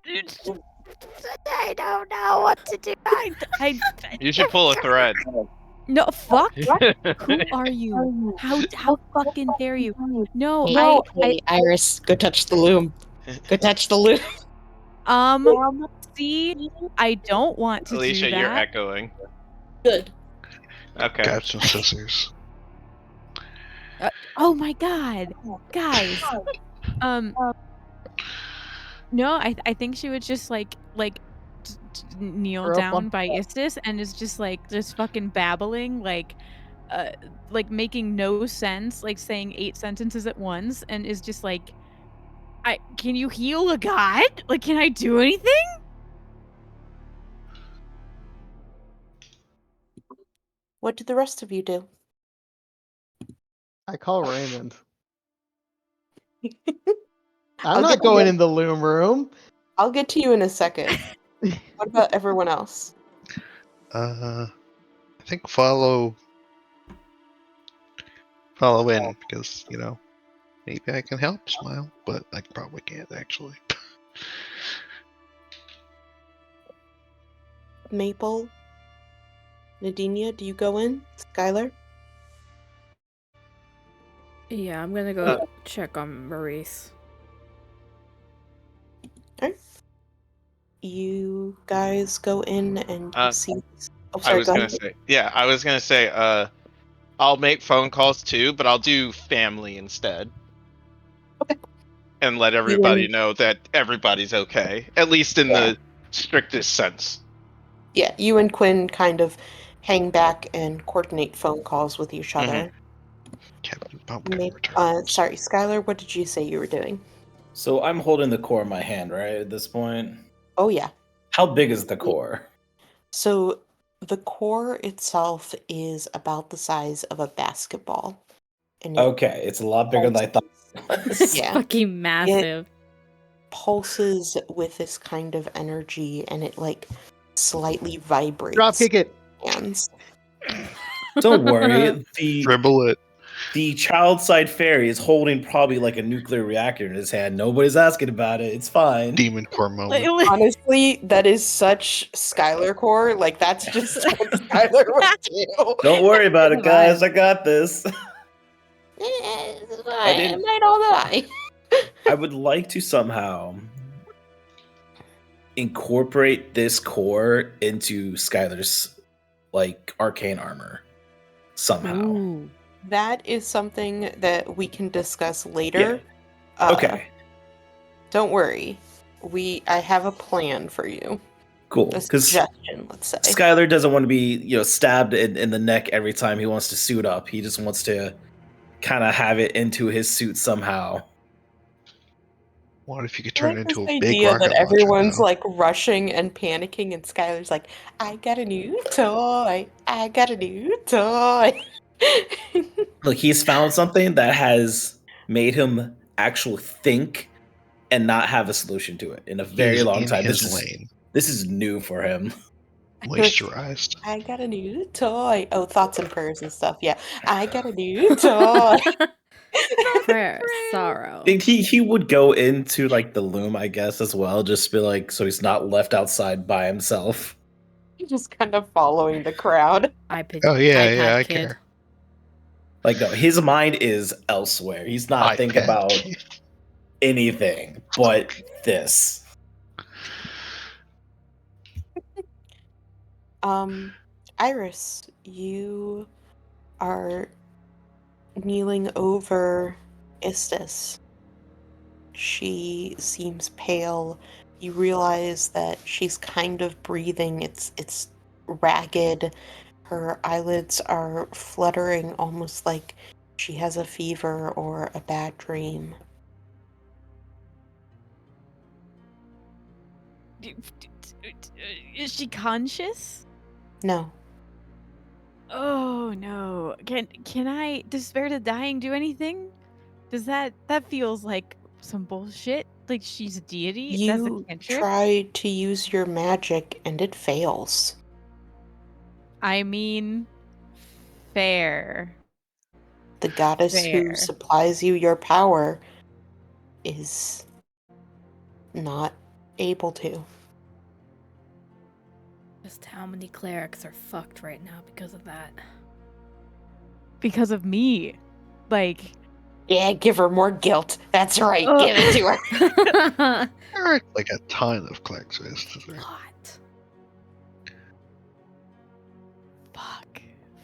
I don't know what to do. I You should pull a thread. No, fuck. Who are you? How fucking dare you? No, Hey, Iris, go touch the loom. Go touch the loom. see, I don't want to Alicia, do you're that. echoing. Good. Okay. Got some scissors. Oh my god, guys. No, I think she would just kneel Throw up on down by Istis and is just fucking babbling uh making no sense, like saying 8 sentences at once, and is just like, I can you heal a god? Like, can I do anything? What did the rest of you do? I call Raymond. I'll I'm get not to going you. in the loom room. I'll get to you in a second. What about everyone else? I think follow in because maybe I can help Smile, but I probably can't actually. Maple? Nadinia, do you go in? Skylar? Yeah, I'm gonna go check on Maurice. Alright. You guys go in and you see. Oh, I sorry, was go gonna ahead. say, yeah, I was gonna say, I'll make phone calls too, but I'll do family instead. Okay. And let You everybody and know that everybody's okay, at least in the strictest sense. yeah, you and Quinn kind of hang back and coordinate phone calls with each other. Captain Pumpkin returns. Sorry, Skylar, what did you say you were doing? So I'm holding the core in my hand, right, at this point? Oh, yeah. How big is the core? So the core itself is about the size of a basketball. And it Okay, it's a lot bigger than I thought. It's Yeah. fucking massive. pulses with this kind of energy and it like slightly vibrates Dropkick it. hands. Don't worry, Dribble it. the child side fairy is holding probably like a nuclear reactor in his hand. Nobody's asking about it. It's fine. Demon core moment. Honestly, that is such Skylar core. Like that's just what Skylar would do. Don't worry about it, Vibe. guys. I got this. I didn't- might all die. I would like to somehow incorporate this core into Skylar's like arcane armor somehow. Ooh. That is something that we can discuss later. Okay, Don't worry. I have a plan for you. cool. A Because suggestion, let's say. Skylar doesn't want to be, stabbed in the neck every time he wants to suit up. He just wants to kind of have it into his suit somehow. What if you could I turn like into this a big idea rocket that everyone's launcher, like rushing and panicking, and Skylar's like, "I got a new toy. I got a new toy." Look, he's found something that has made him actually think and not have a solution to it in a very He's long in time. his lane, This is new for him. moisturized. I got a new toy. Oh, thoughts and prayers and stuff. Yeah, I got a new toy. Prayer, sorrow. I think he would go into like the loom, I guess, as well, just be like, so he's not left outside by himself. Just kind of following the crowd. Oh yeah, iPad I kid. care. Like, no, his mind is elsewhere. He's not thinking iPad about kid. anything but this. Iris, you are kneeling over Istis. She seems pale. You realize that she's kind of breathing. It's ragged. Her eyelids are fluttering almost like she has a fever or a bad dream. Is she conscious? No. Oh no. Can I despair to dying do anything? Does that feels like some bullshit? Like she's a deity? That's a You cantrip? try to use your magic and it fails. I mean, fair. The goddess who Fair. supplies you your power is not able to. Just how many clerics are fucked right now because of that? because of me. Like, Yeah, give her more guilt. That's right. Ugh. Give it to her. There are like a ton of Klexus. What?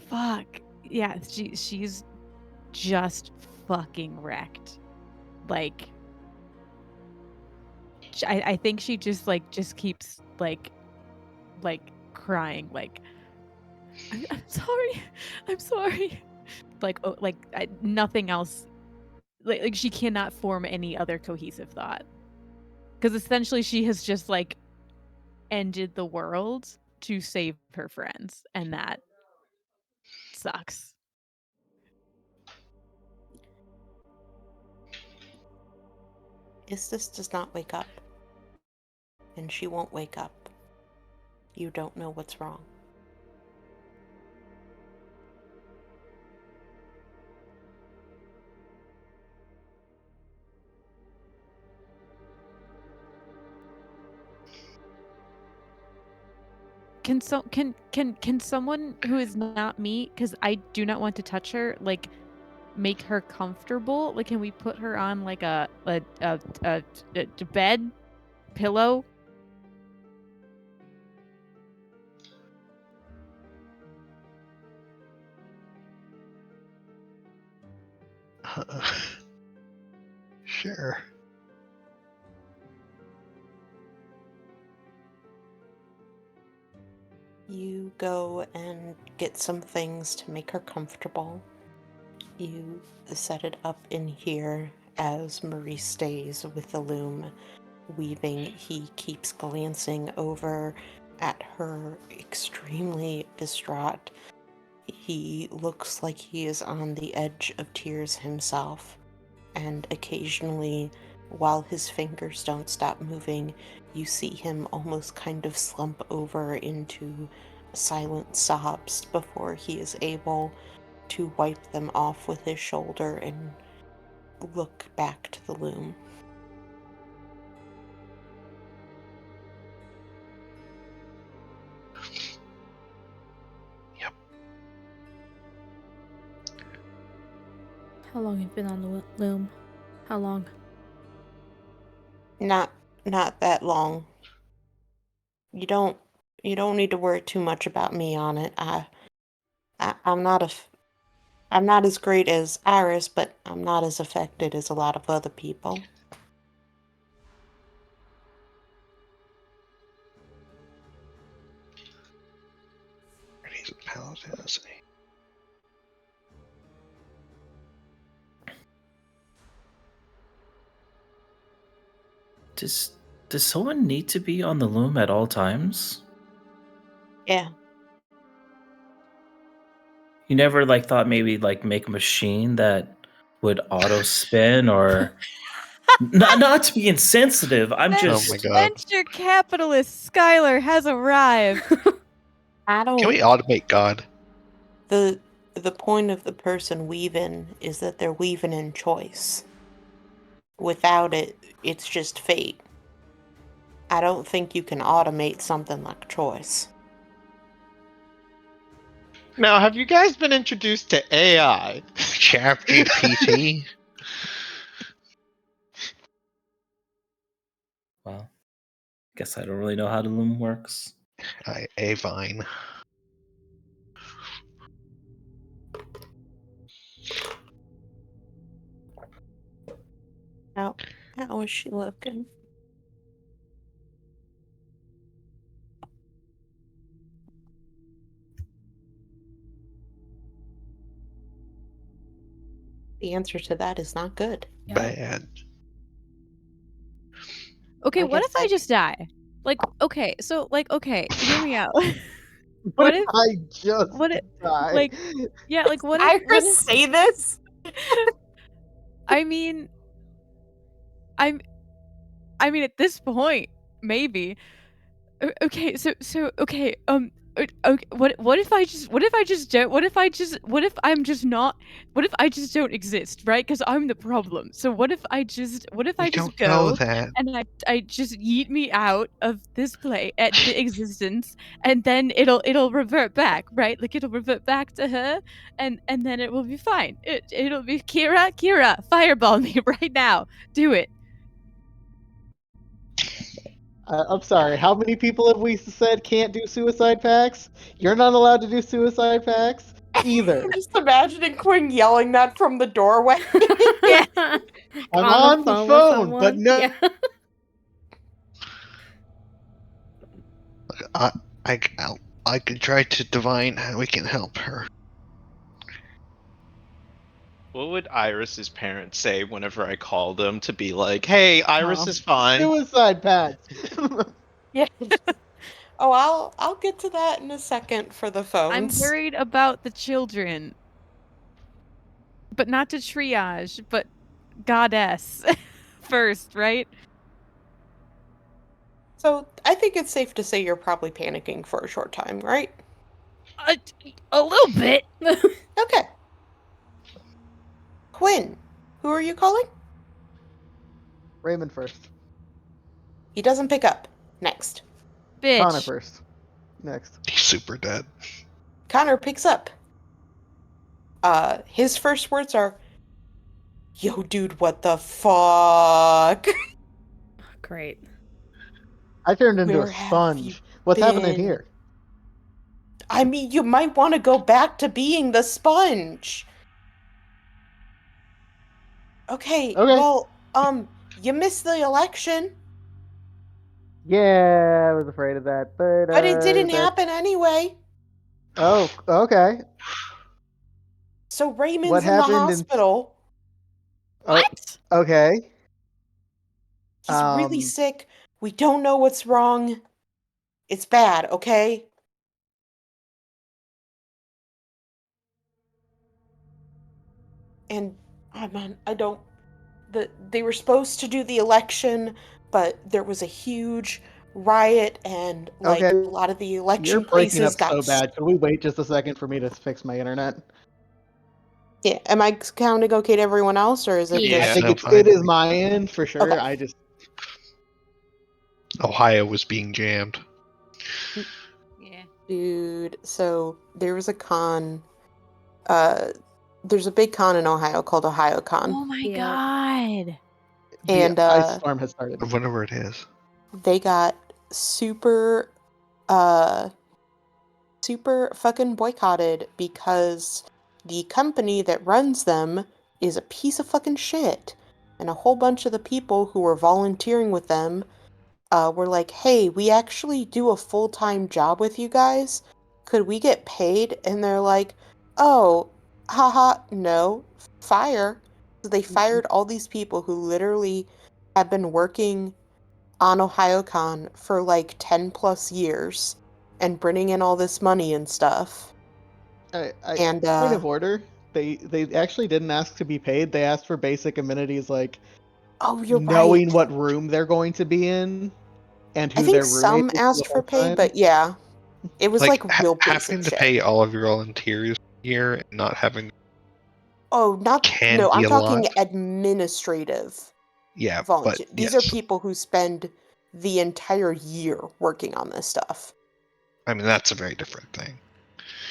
fuck. Yeah, she's just fucking wrecked. Like, I think she just keeps like crying, like, I'm sorry. Like, oh, like nothing else. Like she cannot form any other cohesive thought, because essentially she has just like ended the world to save her friends, and that sucks. Istis does not wake up. And she won't wake up. You don't know what's wrong. Can someone who is not me, because I do not want to touch her, like, make her comfortable? Like, can we put her on like a bed pillow? Sure. You go and get some things to make her comfortable. You set it up in here as Marie stays with the loom, weaving. He keeps glancing over at her, extremely distraught. He looks like he is on the edge of tears himself, and occasionally, while his fingers don't stop moving, you see him almost kind of slump over into silent sobs before he is able to wipe them off with his shoulder and look back to the loom. Yep. How long have you been on the loom? How long? Not that long. You don't need to worry too much about me on it. I'm not as great as Iris, but I'm not as affected as a lot of other people. He's a paladin, isn't he? Does someone need to be on the loom at all times? Yeah. You never like thought maybe like make a machine that would auto spin or not to be insensitive. I'm Ven- Oh my just god. Venture capitalist Skylar has arrived. I Can don't. we automate God? The point of the person weaving is that they're weaving in choice. Without it, it's just fate. I don't think you can automate something like choice. Now, have you guys been introduced to AI? ChatGPT? well, guess I don't really know how the loom works. Avine. How is she looking? The answer to that is not good. Yeah. Bad. Okay, Like what I if I said- just die? Like, okay, so like, okay, hear me out. What if I just what if- die? like, yeah, like what Iris, if say this? I mean, I mean at this point, maybe. Okay, so okay, Okay, what if I just don't exist, right? Because I'm the problem. So what if I just We don't know go that. and I just yeet me out of this play at the existence, and then it'll revert back, right? Like it'll revert back to her, and then it will be fine. It'll be Kira, fireball me right now. Do it. I'm sorry. How many people have we said can't do suicide pacts? You're not allowed to do suicide pacts either. I'm just imagining Quinn yelling that from the doorway. Yeah. I'm On on the with phone, but someone. no. Yeah. I I could try to divine how we can help her. What would Iris's parents say whenever I call them to be like, "Hey, Iris is fine." Suicide pacts. Yeah. Oh, I'll get to that in a second for the I'm phones. worried about the children. But not to triage, but goddess first, right? So I think it's safe to say you're probably panicking for a short time, right? A little bit. Okay. Quinn, who are you calling? Raymond first. He doesn't pick up. Next. Connor Bitch. first. Next. He's super dead. Connor picks up. His first words are, "Yo, dude, what the fuck? Great. I turned into Where a have you sponge. What's happening been?" here? I mean, you might want to go back to being the sponge. Okay, Okay. well, you missed the election, Yeah, I was afraid of that, but it didn't that. happen anyway. Oh, okay. So What Raymond's in the happened in? hospital. Oh, What? okay. He's really sick. We don't know what's wrong. It's bad, okay? And I don't. They were supposed to do the election, but there was a huge riot, and like Okay. a lot of the You're election breaking places up got. so bad. Could we wait just a second for me to fix my internet? Yeah, am I sounding okay to everyone else, or is it Yeah. I just think no, it fine. is my end for sure. okay? I just Ohio was being jammed. Yeah. Dude, so there was a con. There's a big con in Ohio called OhioCon, Oh my Yep. god. the and ice storm has started. Whatever it is. they got super, uh, super fucking boycotted because the company that runs them is a piece of fucking shit, and a whole bunch of the people who were volunteering with them were like, "Hey, we actually do a full-time job with you guys. Could we get paid?" And they're like, "Oh, haha, no, fire." So they fired all these people who literally have been working on OhioCon for like 10 plus years and bringing in all this money and stuff. And Point of order. They actually didn't ask to be paid. They asked for basic amenities like oh, you're right. knowing what room they're going to be in and I who think their roommate some is for the asked for whole pay, time. but yeah, it was like real basic having to shit. pay all of your volunteers here and not having Oh, not can no, be I'm a talking lot. administrative Yeah, but volunteer. These yes. are people who spend the entire year working on this stuff. I mean, that's a very different thing.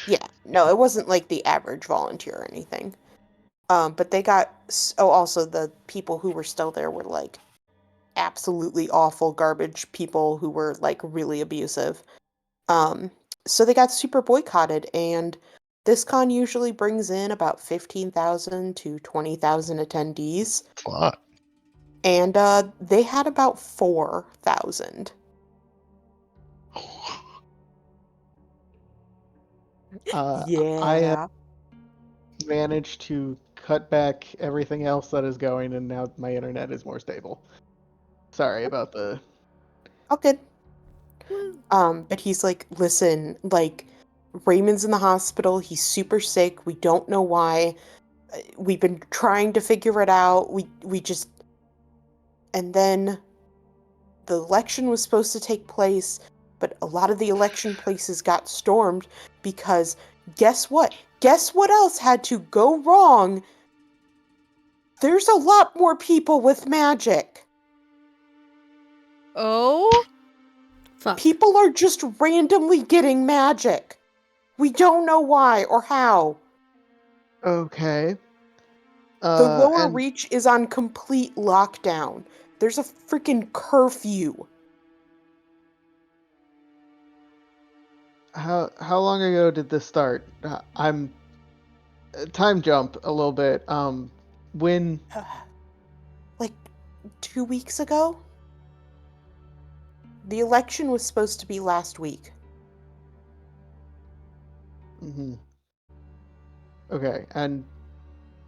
Yeah, no, it wasn't like the average volunteer or anything. But they got also the people who were still there were like absolutely awful garbage people who were like really abusive. Um, so they got super boycotted, and this con usually brings in about 15,000 to 20,000 attendees, It's a lot. and they had about 4,000. I Yeah. managed to cut back everything else that is going, and now my internet is more stable. Sorry about the. Okay. But he's like, listen, like, Raymond's in the hospital. He's super sick. We don't know why. We've been trying to figure it out. We just. And then the election was supposed to take place, But a lot of the election places got stormed because guess what? Guess what else had to go wrong? There's a lot more people with magic. Oh? Fuck. People are just randomly getting magic. We don't know why or how. Okay. The lower And reach is on complete lockdown. There's a freaking curfew. how long ago did this start? I'm time jump a little bit. When Like 2 weeks ago? The election was supposed to be last week. mhm. Okay, and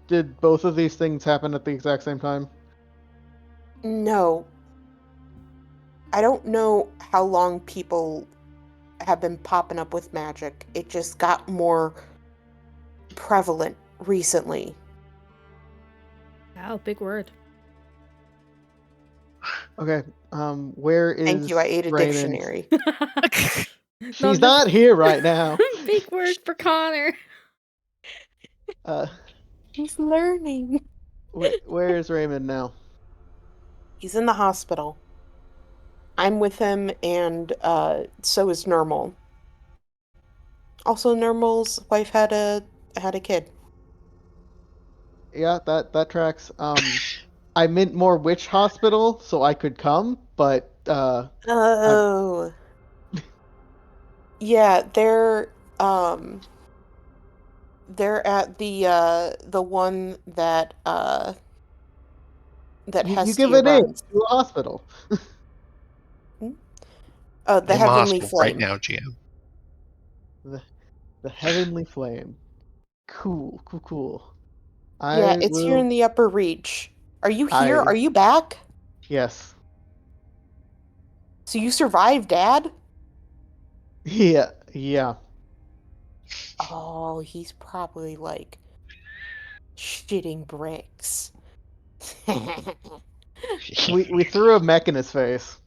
did both of these things happen at the exact same time? No. I don't know how long people have been popping up with magic. It just got more prevalent recently. Wow, big word. Okay. Where is Thank you, I ate a Raymond? dictionary. She's not here right now. Big word for Connor. He's learning. Where is Raymond now? He's in the hospital. I'm with him, and so is Normal. Also, Normal's wife had a kid. Yeah, that tracks. I meant more which hospital so I could come, but Oh. Yeah, they're at the one that you give Hestia a name runs. to a hospital. Oh, the Name a Heavenly hospital right Flame. now, GM. The Heavenly Flame. Cool. Yeah, I it's here in will. the Upper Reach. Are you here? Are you back? Yes. So you survived, Dad? Yeah. Oh, he's probably like shitting bricks. We threw a mech in his face.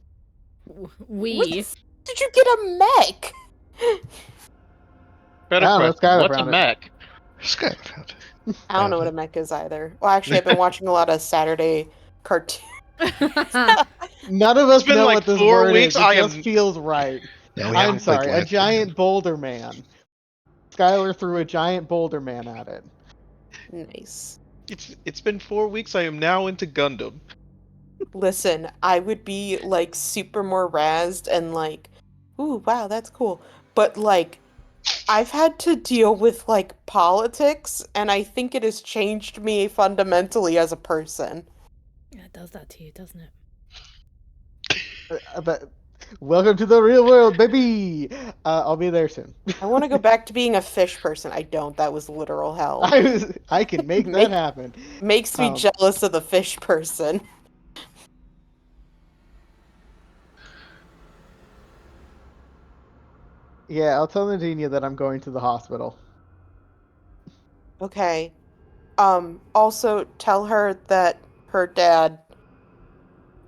We. Did you get a mech? Better I don't know, question. Skylar What's a found it. mech? Skylar found it. I don't know what a mech is either. Well, actually, I've been watching a lot of Saturday cartoons. None of us been know like what this 4 word weeks, is. It I just am- feels right. No, we I'm haven't played sorry, a Lance yet. giant boulder man. Skylar threw a giant boulder man at it. Nice. It's been 4 weeks. I am now into Gundam. Listen, I would be like super more razzed and like, ooh, wow, that's cool. But like, I've had to deal with like politics, and I think it has changed me fundamentally as a person. Yeah, it does that to you, doesn't it? But welcome to the real world, baby. I'll be there soon. I want to go back to being a fish person. I don't. That was literal hell. I can make that happen. Makes me jealous of the fish person. Yeah, I'll tell Nadinia that I'm going to the hospital. Okay. Also tell her that her dad,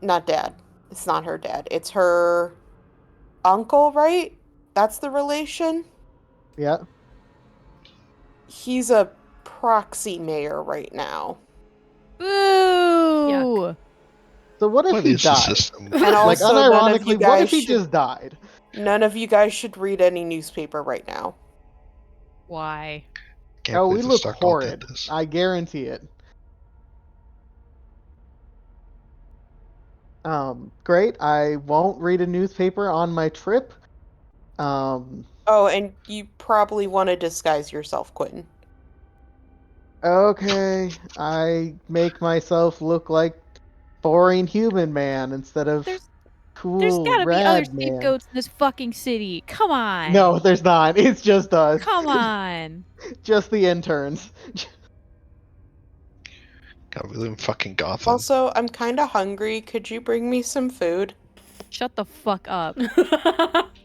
not dad. It's not her dad. It's her uncle, right? That's the relation? Yeah. He's a proxy mayor right now. Boo! Yuck. So what if What he is the died? system? And Like also, none of you unironically, what if guys he should, just died? none of you guys should read any newspaper right now. Why? Can't Oh, believe we the look Star Call did horrid. this. I guarantee it. Great. I won't read a newspaper on my trip. Oh, and you probably want to disguise yourself, Quentin. Okay. I make myself look like boring human man instead of There's cool gotta be other rad man. scapegoats in this fucking city. Come on. No, there's not. It's just us. Come on. Just the interns. God, we live in fucking Gotham. Also, I'm kind of hungry. Could you bring me some food? Shut the fuck up.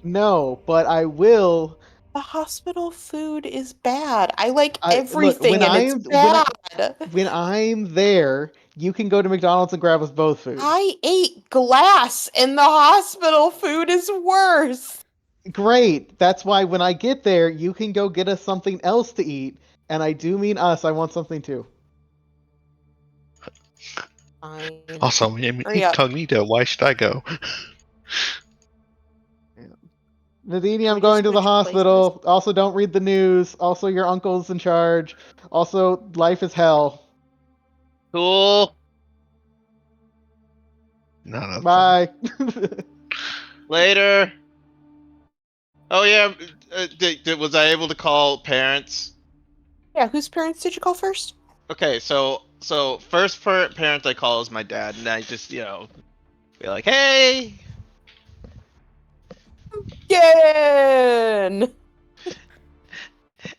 No, but I will. The hospital food is bad. I like Look, everything, and it's bad. when I'm there, you can go to McDonald's and grab us both food. I ate glass, and the hospital food is worse. Great. That's why when I get there, you can go get us something else to eat. And I do mean us. I want something too. Fine. Also, I'm Hurry up. incognito. Why should I go? Nadine, Can I'm we just going to the switch places? hospital. Also, don't read the news. Also, your uncle's in charge. Also, life is hell. Cool. None of them. Bye. Later. Oh yeah, was I able to call parents? Yeah, whose parents did you call first? Okay, so first parent I call is my dad, and I just be like, hey. Again! The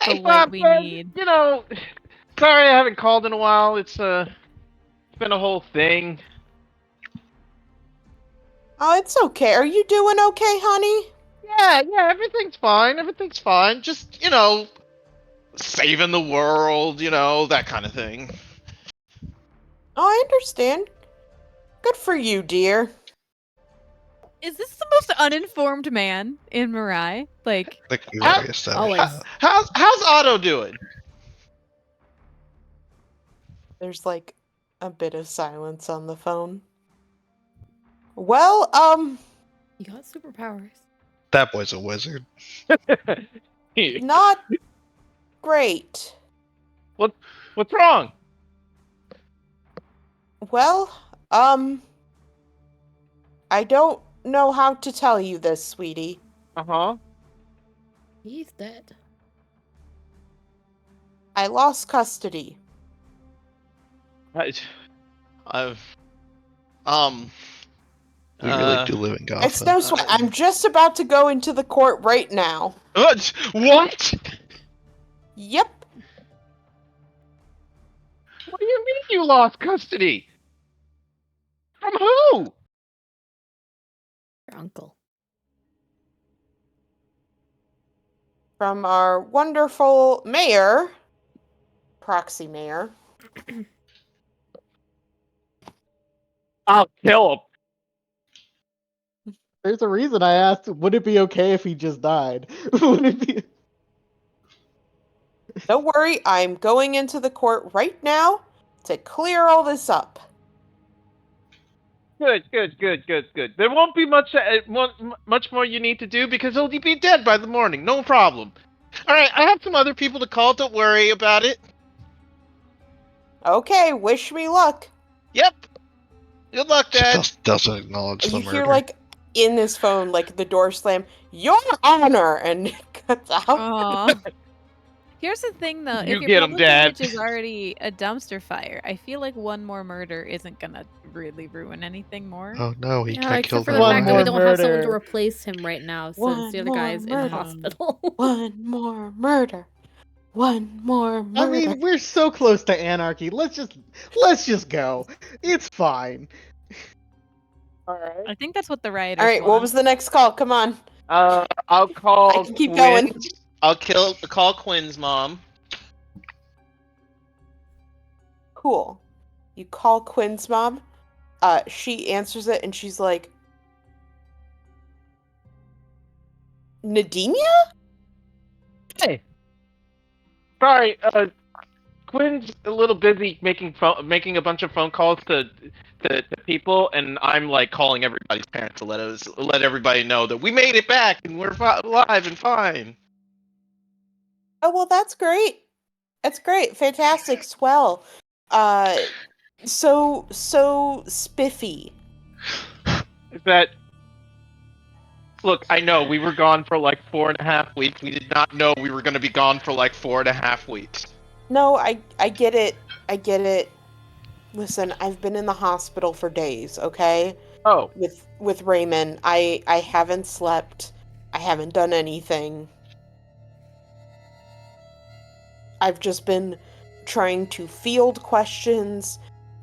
Hey, light Bob, we need. sorry I haven't called in a while. It's been a whole thing. Oh, it's okay. Are you doing okay, honey? Yeah, everything's fine. Everything's fine. Just, saving the world, that kind of thing. Oh, I understand. Good for you, dear. Is this the most uninformed man in Mirai? Like, I think we've How- already established Always. that. How's Otto doing? There's like a bit of silence on the phone. Well, You got superpowers. That boy's a wizard. not great. What's wrong? Well, I don't know how to tell you this, sweetie. Uh-huh. He's dead. I lost custody. I've We really do live in It's Gotham. no sweat. I'm just about to go into the court right now. What? Yep. What do you mean you lost custody? From who? Your uncle. From our wonderful mayor, proxy mayor. I'll kill him. There's a reason I asked, would it be okay if he just died? Would it be... Don't worry, I'm going into the court right now to clear all this up. Good. There won't be much more you need to do because he'll be dead by the morning. No problem. All right, I have some other people to call. Don't worry about it. Okay, wish me luck. Yep. Good luck, She Dad. doesn't acknowledge the You murder. hear, like, in this phone, like, the door slam, Your Honor! And it cuts out. aw. Here's the thing, though. You If your get 'em, public Dad. image is already a dumpster fire, I feel like one more murder isn't gonna really ruin anything more. Oh no, he Yeah, can't kill except for the the One fact that we more don't have someone to murder. replace him right now since One the other more guy's in murder. hospital. One more murder. One more I murder. mean, we're so close to anarchy. Let's just go. It's fine. All right. I think that's what the rioters All right, want. what was the next call? Come on. I'll call. I can keep going. I'll call Quinn's mom. Cool. You call Quinn's mom. She answers it and she's like, Nadinia? Hey. Sorry, Quinn's a little busy making a bunch of phone calls to people, and I'm like calling everybody's parents to let everybody know that we made it back and we're alive and fine. Oh, well, that's great. That's great. Fantastic. Swell. So spiffy. Is that? Look, I know we were gone for like 4.5 weeks. We did not know we were going to be gone for like 4.5 weeks. No, I get it. I get it. Listen, I've been in the hospital for days, okay? Oh, With Raymond. I haven't slept. I haven't done anything. I've just been trying to field questions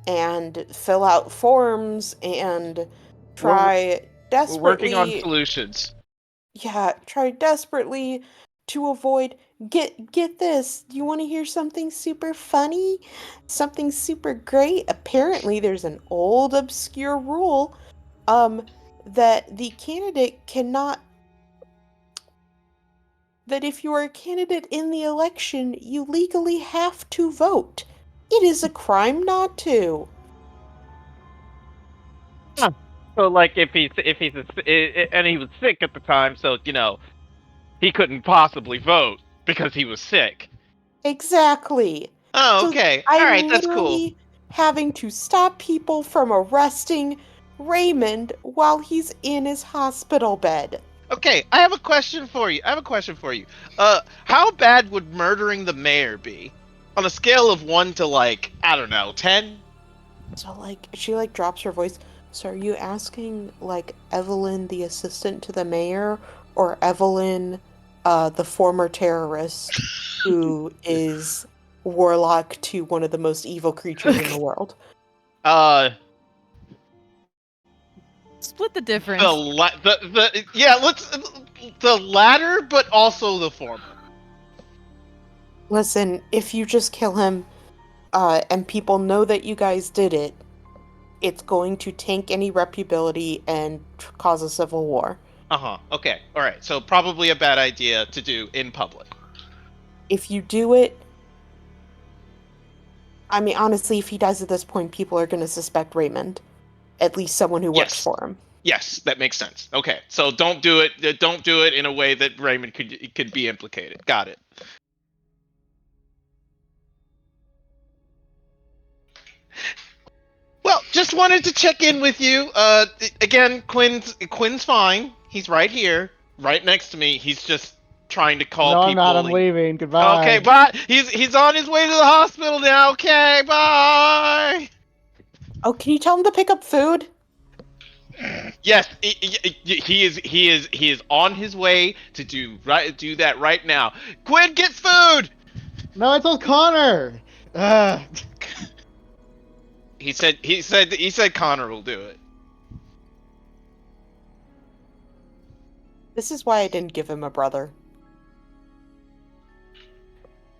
and fill out forms and try desperately. we're working on solutions. Yeah, try desperately to avoid. Get this. Do you want to hear something super funny? Something super great? Apparently there's an old obscure rule that the candidate cannot that if you are a candidate in the election, you legally have to vote. It is a crime not to. So, like, if he's and he was sick at the time, so he couldn't possibly vote because he was sick. Exactly. Oh, So okay. All I'm right, that's cool. literally having to stop people from arresting Raymond while he's in his hospital bed. Okay, I have a question for you. How bad would murdering the mayor be? On a scale of 1 to, like, I don't know, 10? So she drops her voice. So are you asking like Evelyn, the assistant to the mayor, or Evelyn, the former terrorist who is warlock to one of the most evil creatures in the world? Uh, Split the difference. the latter, but also the former. Listen, if you just kill him, and people know that you guys did it, it's going to tank any reputability and cause a civil war. Okay. All right. So probably a bad idea to do in public. If you do it, I mean, honestly, if he dies at this point, people are going to suspect Raymond. At least someone who works Yes. for him. Yes, that makes sense. Okay. So don't do it. Don't do it in a way that Raymond could be implicated. Got it. Well, just wanted to check in with you. Again, Quinn's fine. He's right here, right next to me. He's just trying to call No, people. I'm not. I'm leaving. Goodbye. Okay, bye. He's on his way to the hospital now. Okay, bye. Oh, can you tell him to pick up food? Yes, he is on his way to do that right now. Quinn, get food. No, I told Connor. He said Connor will do it. This is why I didn't give him a brother.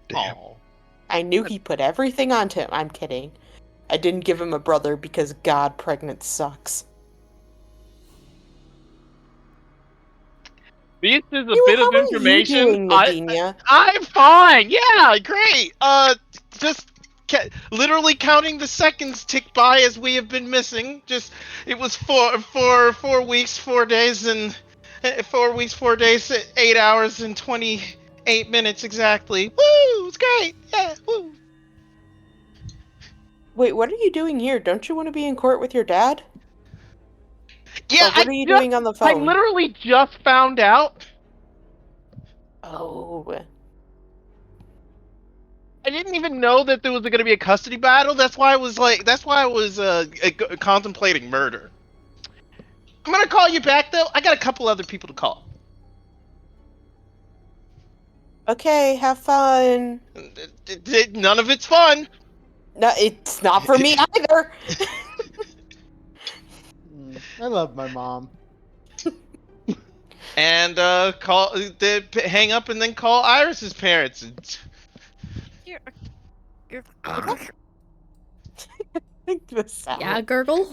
Damn. Aw. I knew he put everything onto him. I'm kidding. I didn't give him a brother because God, pregnant sucks. This is a bit of information. How are you doing, Nadinia? I'm fine. Yeah, great. Just literally counting the seconds tick by as we have been missing. Just it was 4 weeks, 4 days, and 4 weeks, 4 days, 8 hours and 28 minutes exactly. Woo! It's great. Yeah. Woo. Wait, what are you doing here? Don't you want to be in court with your dad? Yeah. Or what are you doing on the phone? I literally just found out. Oh. I didn't even know that there was going to be a custody battle. That's why I was contemplating murder. I'm going to call you back, though. I got a couple other people to call. Okay, have fun. None of it's fun. No, it's not for me either. I love my mom. And hang up and then call Iris's parents. Yeah, gurgle.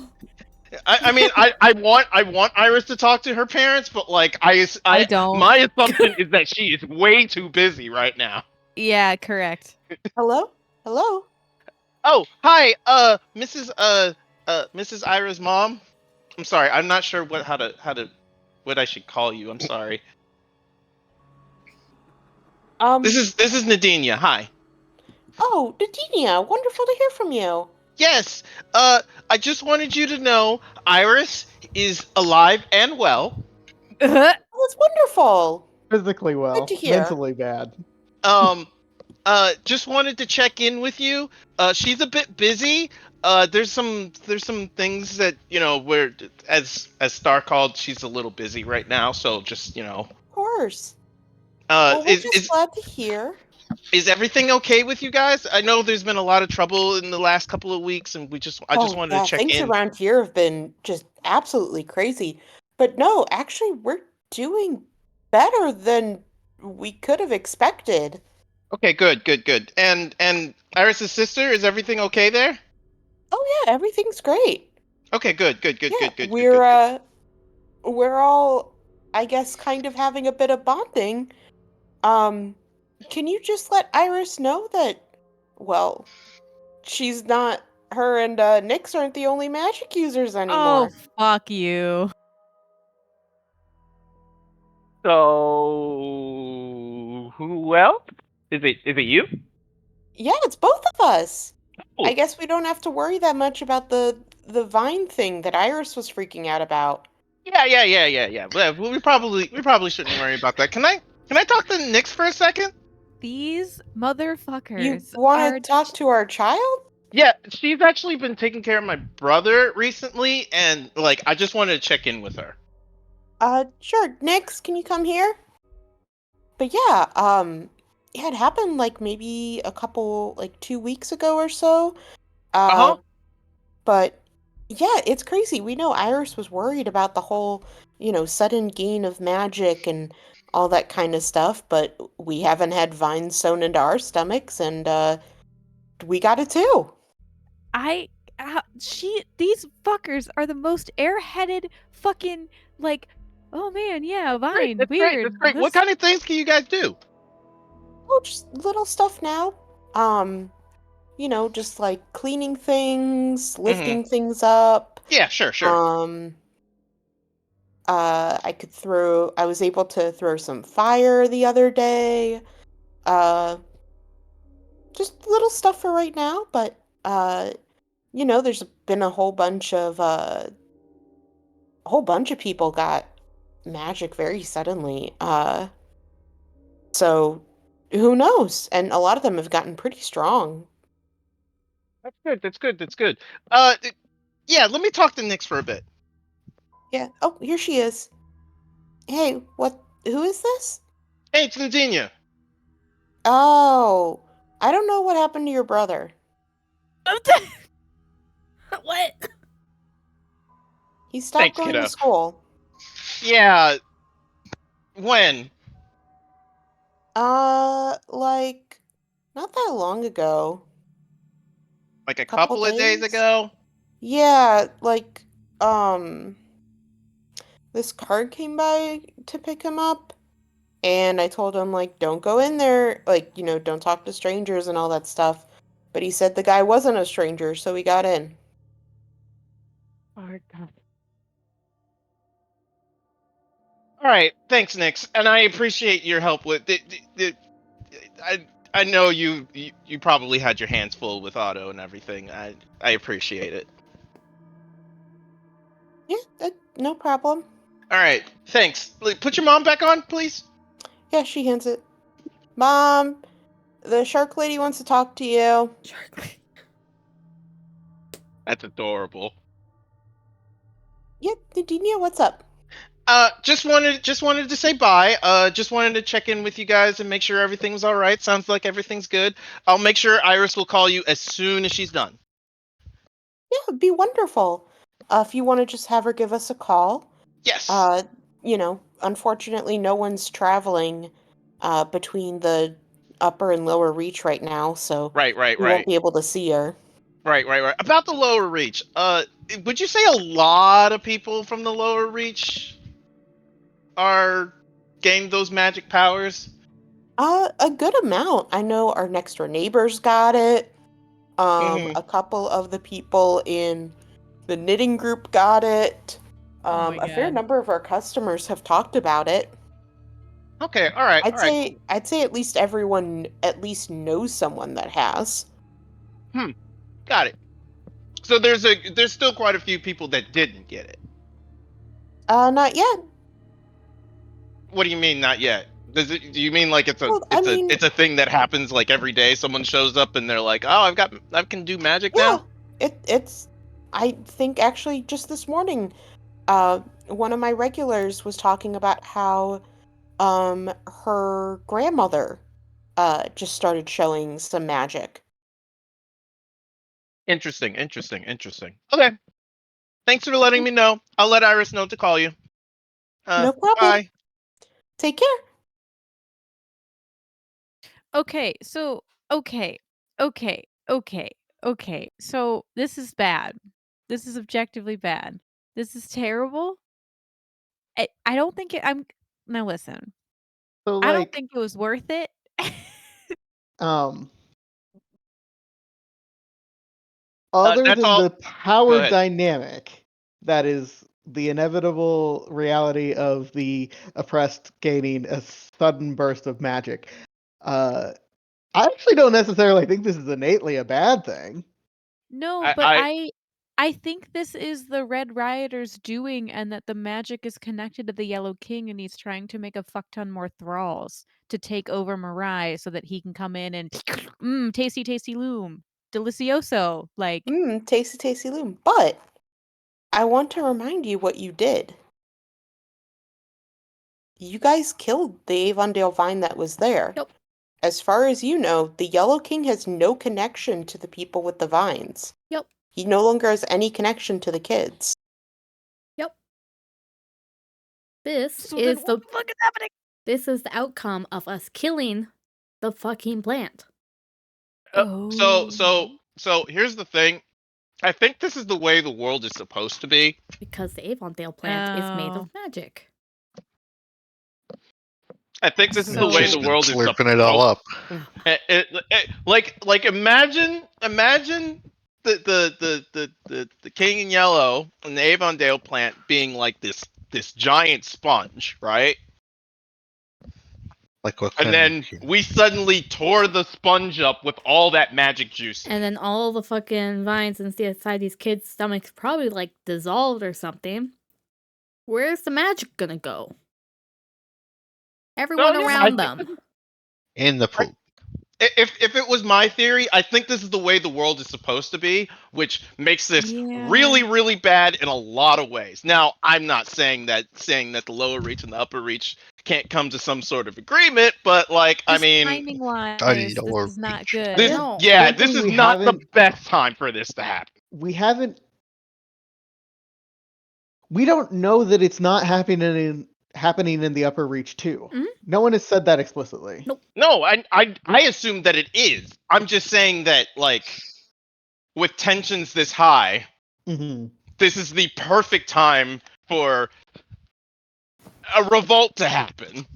I mean, I want Iris to talk to her parents, but like I don't. My assumption is that she is way too busy right now. Yeah, correct. Hello? Hello? Oh, hi, Mrs. Ira's mom. I'm sorry, I'm not sure what I should call you. I'm sorry. This is Nadinia. Hi. Oh, Nadinia, wonderful to hear from you. Yes. I just wanted you to know Iris is alive and well. Oh, that's wonderful. Physically well, Good to hear. mentally bad. Just wanted to check in with you. She's a bit busy. There's some things that where as Star called, she's a little busy right now. So just Of course. Well, we're just glad to hear. Is everything okay with you guys? I know there's been a lot of trouble in the last couple of weeks, and I just wanted to check things in. Around here have been just absolutely crazy. But no, actually, we're doing better than we could have expected. Okay, good. And Iris' sister, is everything okay there? Oh yeah, everything's great. Okay, good. We're all, I guess, kind of having a bit of bonding. Can you just let Iris know that, well, she's not, her and Nyx aren't the only magic users Oh, anymore. fuck you. So who else? Is it you? Yeah, it's both of us. I Oh, guess we don't have to worry that much about the vine thing that Iris was freaking out about. yeah. Well, we probably shouldn't worry about that. Can I talk to Nyx for a second? These You motherfuckers want are to talk to our child? Yeah, she's actually been taking care of my brother recently, and like I just wanted to check in with her. Sure. Nyx, can you come here? But yeah, yeah, it happened like maybe a couple, like 2 weeks ago or so. Uh Uh, huh. but yeah, it's crazy. We know Iris was worried about the whole, sudden gain of magic and all that kind of stuff, but we haven't had vines sewn into our stomachs, and we got it too. I these fuckers are the most airheaded fucking like, oh man, yeah, Great. Vine, That's great. That's weird. great. What This kind of things can you guys do? Oh, just little stuff now. Um, just like cleaning things, Mm-hmm. lifting things up. Yeah, sure. Um, I was able to throw some fire the other day. Uh, just little stuff for right now, but there's been a whole bunch of people got magic very suddenly. So who knows? And a lot of them have gotten pretty strong. That's good. That's good. Yeah. Let me talk to Nyx for a bit. Yeah. Oh, here she is. Hey, who is this? Hey, it's Nadinia. Oh, I don't know what happened to your brother. What? He stopped Thanks, going to kiddo. school. Yeah. When? Like, not that long ago. Like a Couple couple of days days? ago? Yeah, like, this card came by to pick him up, and I told him, like, don't go in there, like, don't talk to strangers and all that stuff. But he said the guy wasn't a stranger, so we got in. Oh God. All right. Thanks, Nyx, and I appreciate your help with it. I know you probably had your hands full with Otto and everything. I appreciate it. Yeah, no problem. All right. Thanks. Put your mom back on, please. Yeah, she hands it. Mom, the shark lady wants to talk to you. That's adorable. Yeah, Didinia, what's up? Just wanted to say bye. Just wanted to check in with you guys and make sure everything was all right. Sounds like everything's good. I'll make sure Iris will call you as soon as she's done. Yeah, it'd be wonderful. If you want to just have her give us a call. Yes. Uh, unfortunately, no one's traveling between the upper and lower reach right now, so Right. we won't be able to see her. Right. About the lower reach. Would you say a lot of people from the lower reach are gained those magic powers? A good amount. I know our next door neighbors got it. Mm-hmm. A couple of the people in the knitting group got it. Oh my A fair god. number of our customers have talked about it. Okay. All right. I'd All right. say Cool. I'd say at least everyone at least knows someone that has. Got it. So there's still quite a few people that didn't get it. Not yet. What do you mean not yet? Do you mean like it's a Well, I it's a mean, it's a thing that happens like every day? Someone shows up and they're like, "Oh, I can do magic yeah, now." it's I think actually just this morning, one of my regulars was talking about how her grandmother just started showing some magic. Interesting. Okay. Thanks for letting me know. I'll let Iris know to call you. No problem. Bye. Take care. Okay, so okay. Okay. So this is bad. This is objectively bad. This is terrible. I don't think I'm now listen. So I don't like, think it was worth it. other That's than all. the Go power ahead. dynamic that is the inevitable reality of the oppressed gaining a sudden burst of magic, I actually don't necessarily think this is innately a bad thing. No, but I I think this is the Red Rioters doing, and that the magic is connected to the Yellow King, and he's trying to make a fuck ton more thralls to take over Mirai so that he can come in and tasty, tasty loom, delicioso. Like, Tasty, tasty loom. But I want to remind you what you did. You guys killed the Avondale vine that was there. Yep. As far as you know, the Yellow King has no connection to the people with the vines. Yep. He no longer has any connection to the kids. Yep. This so is then what the fuck is happening? This is the outcome of us killing the fucking plant. So here's the thing. I think this is the way the world is supposed to be. Because the Avondale plant is made Oh. of magic. I think this is the So- way She's the been world is slurping it all up. Like imagine the King in Yellow and the Avondale plant being like this giant sponge, right? Like what And kind then we suddenly tore the sponge up with all that magic juice. And then all the fucking vines inside these kids' stomachs probably like dissolved or something. Where's the magic gonna go? Everyone No, around I them. in the poop? If it was my theory, I think this is the way the world is supposed to be, which makes this really, really bad in a lot of ways. Now, I'm not saying that the lower reach and the upper reach can't come to some sort of agreement, but like, I Just mean, timing wise, Study this lower is not reach. good. this, No. yeah, Something this is we not the haven't- best time for this to happen. We don't know that it's not happening in the upper reach too. Mhm. No one has said that explicitly. Nope. No, I assume that it is. I'm just saying that, like, with tensions this high, this is the perfect time for a revolt to happen.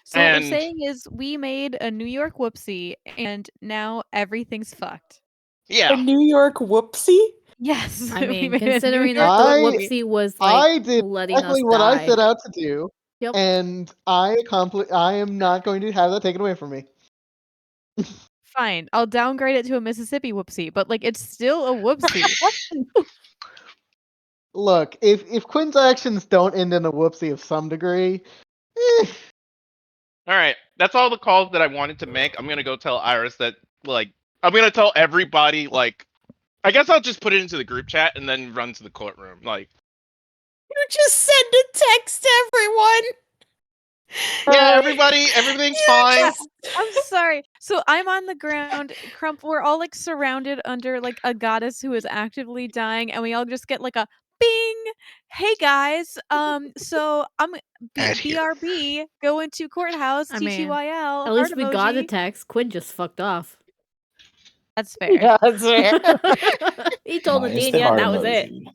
So what we're And- saying is we made a New York whoopsie, and now everything's fucked. A Yeah, New York whoopsie? Yes. I we mean, made a New considering York that the I- whoopsie was like I did letting us exactly what die. I set out to do, Yep. and I am not going to have that taken away from me. Fine, I'll downgrade it to a Mississippi whoopsie, but like it's still a whoopsie. Look, if Quinn's actions don't end in a whoopsie of some degree, all right, that's all the calls that I wanted to make. I'm gonna go tell Iris that, like, I'm gonna tell everybody, like, I guess I'll just put it into the group chat and then run to the courtroom. Like, You just send a text to everyone. yeah, everything's You fine. just- I'm sorry. So I'm on the ground, Crump. We're all like surrounded under like a goddess who is actively dying, and we all just get like a bing. Hey guys, so I'm At here. BRB going to courthouse. I mean, TTYL. At least heart we got a emoji. text. Quinn just fucked off. That's fair. Yeah, that's fair. He told Nice, the Nadine, heart that was it. emoji.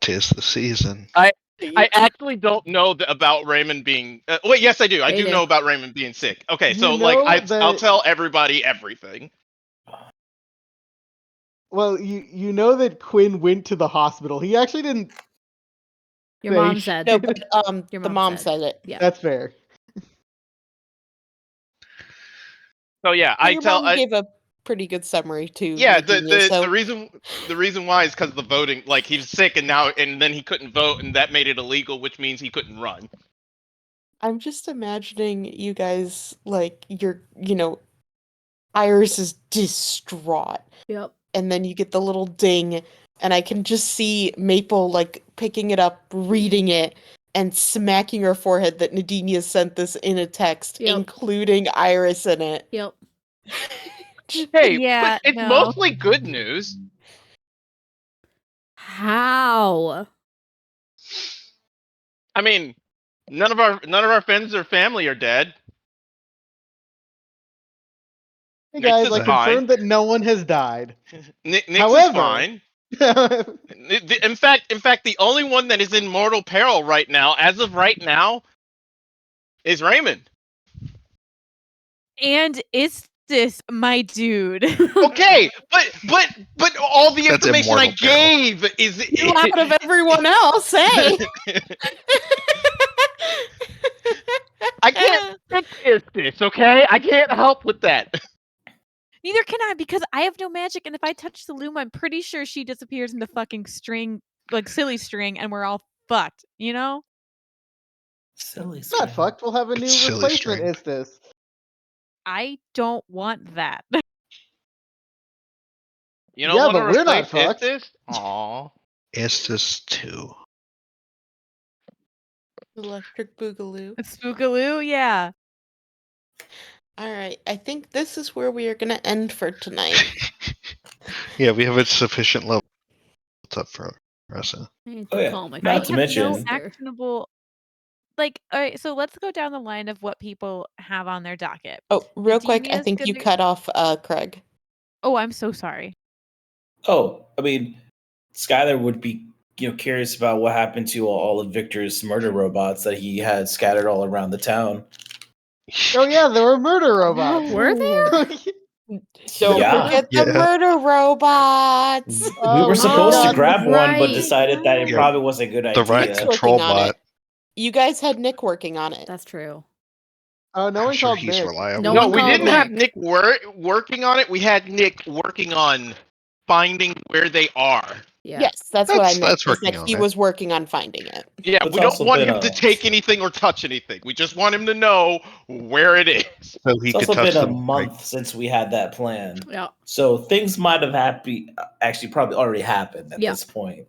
Tis the season. I actually don't know about Raymond being. Wait, yes, I do. I They do do. know about Raymond being sick. Okay, You so like, know I'll that- tell everybody everything. well, you know that Quinn went to the hospital. He actually didn't. Your say mom said. No, but Your the mom mom said. said it. Yeah. That's fair. So yeah, Your mom gave a pretty good summary too. Yeah, Virginia, so the reason why is because the voting. Like, he was sick and then he couldn't vote, and that made it illegal, which means he couldn't run. I'm just imagining you guys like Iris is distraught. Yep. And then you get the little ding, and I can just see Maple like picking it up, reading it, and smacking her forehead that Nadinia sent this in a text, Yep. including Iris in it. Yep. Hey, Yeah, but it's no. mostly good news. How? I mean, none of our friends or family are dead. Hey Nix guys, is I fine. confirmed that no one has died. Nix is However- fine. In fact, the only one that is in mortal peril right now, as of right now, is Raymond. And is this my dude? Okay, but all the That's information I immortal peril. gave is You out of everyone else, hey? I can't fix this, okay? I can't help with that. Neither can I, because I have no magic, and if I touch the loom, I'm pretty sure she disappears in the fucking string, like silly string, and we're all fucked, you know? Silly It's not fucked. We'll have a It's new silly replacement string. Istis. I don't want that. You don't Yeah, want to but we're not replace fucked. Istis? Aw. Estes 2. Electric Boogaloo. Spookaloo, yeah. All right, I think this is where we are going to end for tonight. Yeah, we have a sufficient level up for Ressa. I need Oh, to yeah. call my Not to I have no mention- actionable. Like, all right, so let's go down the line of what people have on their docket. Oh, real quick, I Demia's think you gonna- cut off Craig. Oh, I'm so sorry. Oh, I mean, Skylar would be, curious about what happened to all of Victor's murder robots that he had scattered all around the town. Oh yeah, there were murder robots. Were there? Don't Yeah. forget the Yeah. murder robots. We Oh, were supposed to God. grab one, but right. decided that it Yeah. probably wasn't a good The right idea. Nick's control working on bot. it. You guys had Nick working on it. That's true. Oh, no I'm one sure called he's Nick. reliable. No No, one we called didn't have Nick. Nick working on it. We had Nick working on finding where they are. Yeah. Yes, that's what I meant. That's Is working that on he it. was working on finding it. Yeah, It's we don't also want been him to take anything or touch anything. We just want him to know where it is. So he It's could also touch been a them. month since we had that plan. Yeah. So things might have actually probably already happened at Yeah. this point.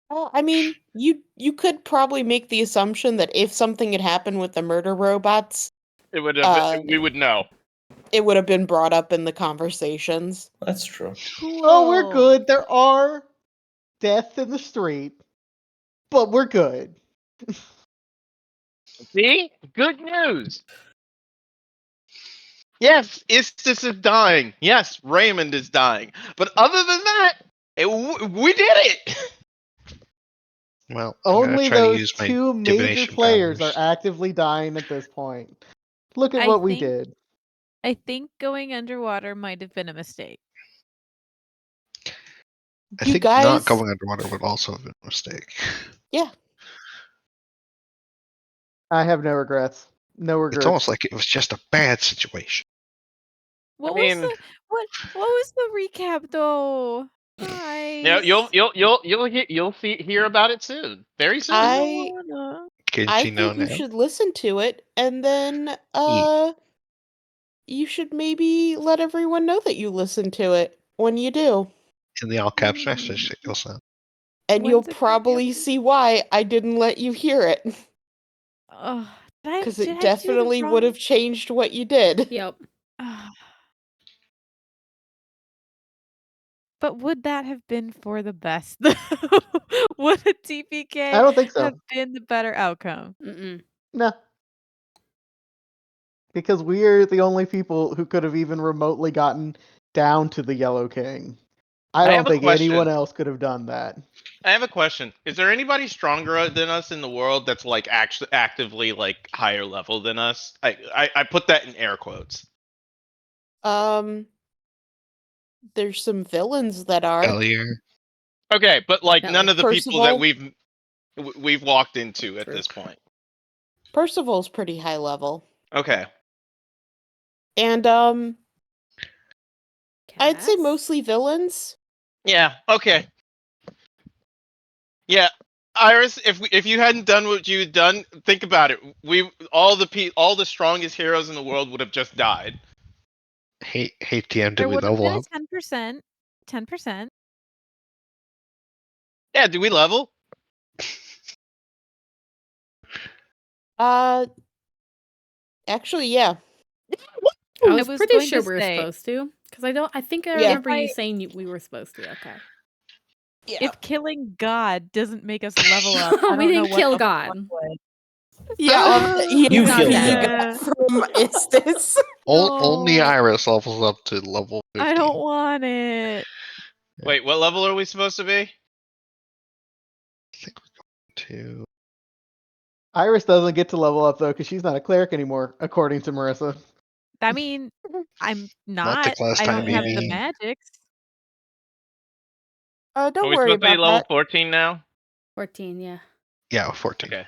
Well, I mean, you could probably make the assumption that if something had happened with the murder robots, It would have. Uh, We would know. it would have been brought up in the conversations. That's true. Cool. Oh, we're good. There are deaths in the street, but we're good. See? Good news. Yes, Istis is dying. Yes, Raymond is dying. But other than that, we did it. Well, I'm gonna Only try to those use my two major divination players powers. are actively dying at this point. Look at I what we think- did. I think going underwater might have been a mistake. I You think guys, not going underwater would also have been a mistake. yeah, I have no regrets. No regrets. It's almost like it was just a bad situation. What mean- was the what was the recap though? Guys. Yeah, you'll hear about it soon. Very soon. I wanna. Can't you know think you now? should listen to it, and then you should maybe let everyone know that you listen to it when you do, In the all caps message that you'll send. and When's you'll it gonna be probably up? see why I didn't let you hear it, Ugh, did I- because did I it do the definitely would wrong- have changed what you did. Yep. Ugh. But would that have been for the best? Would a TPK I don't think so. have been the better outcome? Mm-mm. No. Because we're the only people who could have even remotely gotten down to the Yellow King. I have don't a think question. anyone else could have done that. I have a question. Is there anybody stronger than us in the world that's like actually actively like higher level than us? I put that in air quotes. There's some villains that are. Hellier. Okay, but like Yeah, none like of the people that Percival. we've walked into at True. this point. Percival's pretty high level, Okay. and I'd say Cass? mostly villains. Yeah. Okay. Yeah, Iris, if you hadn't done what you'd done, think about it. All the strongest heroes in the world would have just died. Hey TM, did There we would have level been up? a 10%. 10%. Yeah. Do we level? Actually, yeah. I was was pretty going sure to we were say- supposed to. Because I think I Yeah. remember you If I- saying we were supposed to. Okay. Yeah. If killing God doesn't make us level up, I We don't know didn't what kill the God. fuck would. You that's killed what you God. got from Istis. Only No. Iris levels up to level 15. I don't want it. Wait, what level are we supposed to be? I think we're going to Iris doesn't get to level up though because she's not a cleric anymore, according to Marissa. I mean, I'm Not the not. class I time, don't have the baby. magics. Are Don't we worry supposed to be about level that. 14 now? 14, yeah. Yeah, 14. Okay.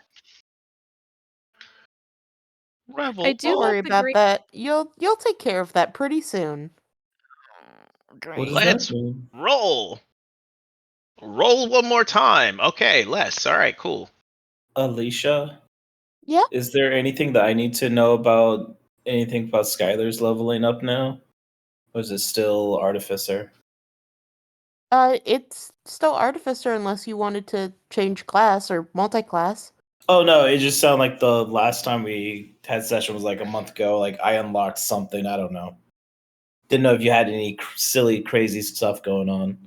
I Level do Don't love worry the about great. that. You'll take care of that pretty soon. What does Let's that mean? roll. Roll one more time. Okay, less. All right, cool. Alicia, Yeah. is there anything that I need to know about anything about Skylar's leveling up now? Or is it still Artificer? It's still Artificer unless you wanted to change class or multi-class. Oh no, it just sounded like the last time we had session was like a month ago. Like I unlocked something. I don't know. Didn't know if you had any silly, crazy stuff going on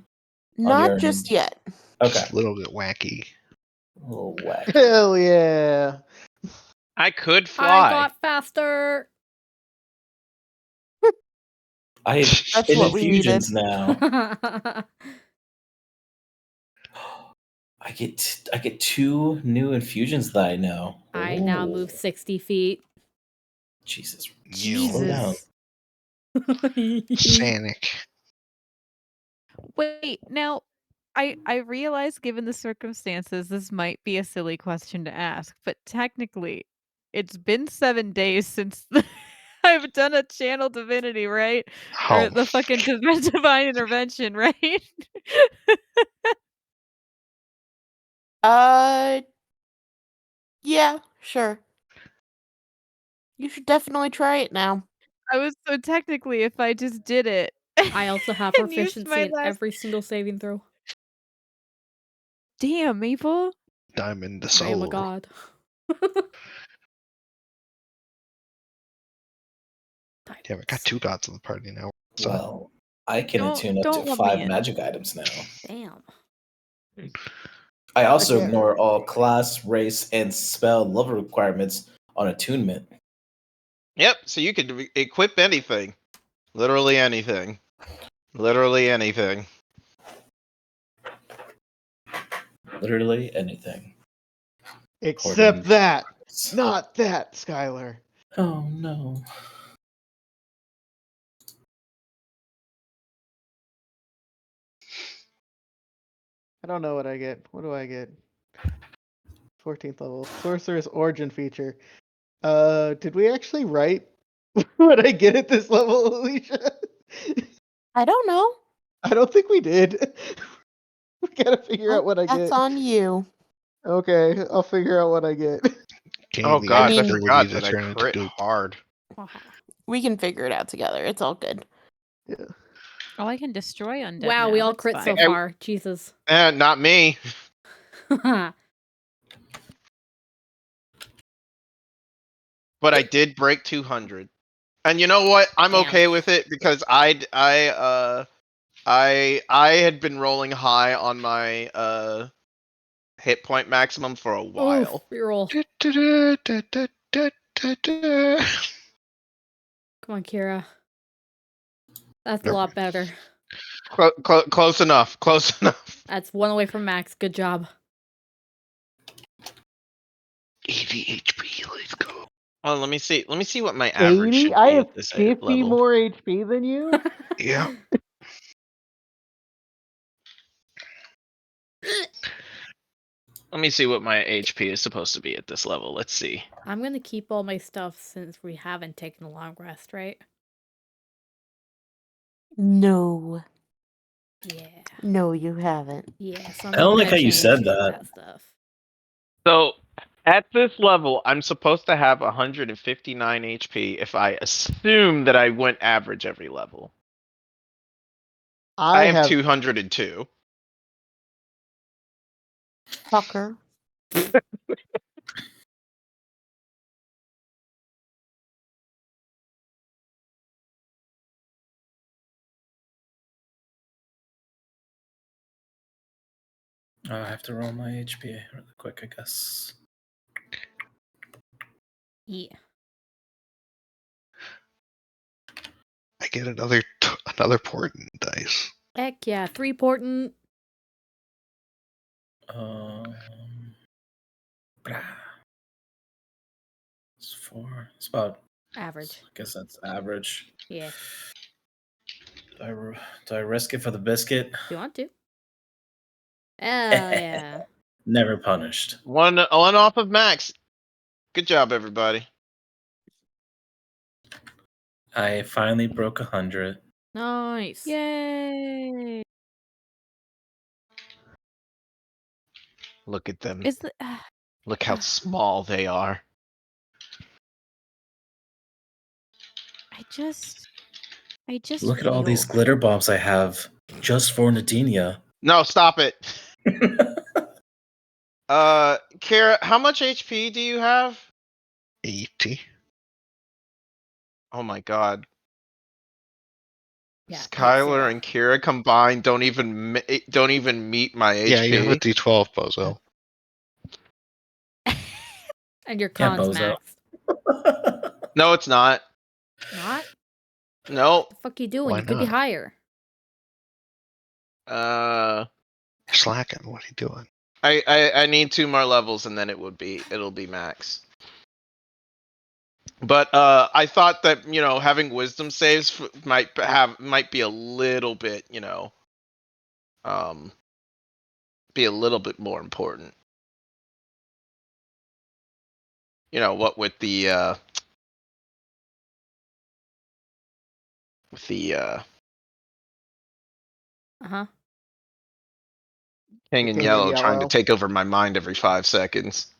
Not your just end. yet. Okay. Just a little bit wacky. A little wacky. Hell yeah! I could I fly. got faster. I have That's 10 what we infusions needed. now. I get 2 new infusions that I know. I now move Ooh. 60 feet. Jesus. Slow down. Jesus. Sanic. Wait, now I realize given the circumstances this might be a silly question to ask, but technically it's been 7 days since I've done a channel divinity, right? Or Oh, the fucking divine intervention, right? Yeah, sure. You should definitely try it now. I was so technically if I just did it I also have and used proficiency my in last every single saving throw. Damn, Maple. Diamond the I am a soul. god. Yeah, we got 2 gods in the party now. So Well, I can attune up to Don't love me 5 in. magic items now. Damn. I also Okay. ignore all class, race, and spell level requirements on attunement. Yep, so you could equip anything. Literally anything. Literally anything. Literally anything. Except According- that, not that, Skylar. Oh no. I don't know what I get. What do I get? 14th level. Sorcerer's Origin feature. Did we actually write what I get at this level, Alicia? I don't know. I don't think we did. We gotta figure out what I That's get. on you. Okay, I'll figure out what I get. gain Oh the gosh, mean- I ability forgot to that I turn into crit goop. hard. We can figure it out together. It's all good. Yeah. Oh, I can destroy undead. Wow, now. we all That's crit so fine. far. Jesus. Not me. But I did break 200. And you know what? I'm Damn. okay with it because I had been rolling high on my hit point maximum for a while. Oof, reroll. Da-da-da-da-da-da-da. Come on, Kira. That's a Nope. lot better. Close enough. Close enough. That's 1 away from max. Good job. 80 HP, let's go. Oh, let me see. Let me see what my average 80? should I be have at this 50 level. more HP than you? Yeah. Let me see what my HP is supposed to be at this level. Let's see. I'm gonna keep all my stuff since we haven't taken a long rest, right? No. Yeah. No, you haven't. Yeah, so I'm I not don't gonna like how you change said any of that. stuff. So at this level, I'm supposed to have 159 HP if I assume that I went average every level. I have 202. Fucker. I have to roll my HP really quick, I guess. Yeah. I get another portent dice. Heck yeah, 3 portent. Brah. 4. It's about, Average. I guess that's average. Yeah. Do I risk it for the biscuit? If you want to. Hell yeah. Never punished. One off of Max. Good job, everybody. I finally broke 100. Nice. Yay! Look at them. Is the Look how small they are. I just Look at all feel these glitter bombs I have just for Nadinia. No, stop it. Kara, how much HP do you have? 80. Oh my god. Yeah. Skylar and Kira combined don't even meet my HP. Yeah, you have a D12, Bozo. And your Yeah, con's bozo. maxed. No, it's not. Not? No. What the fuck you doing? Why You could be not? higher. Slacking. What are you doing? I need 2 more levels and then it'll be max. But I thought that having wisdom saves might be a little bit be a little bit more important. What with the Uh-huh. King The in King in Yellow trying to Yellow. take over my mind every 5 seconds.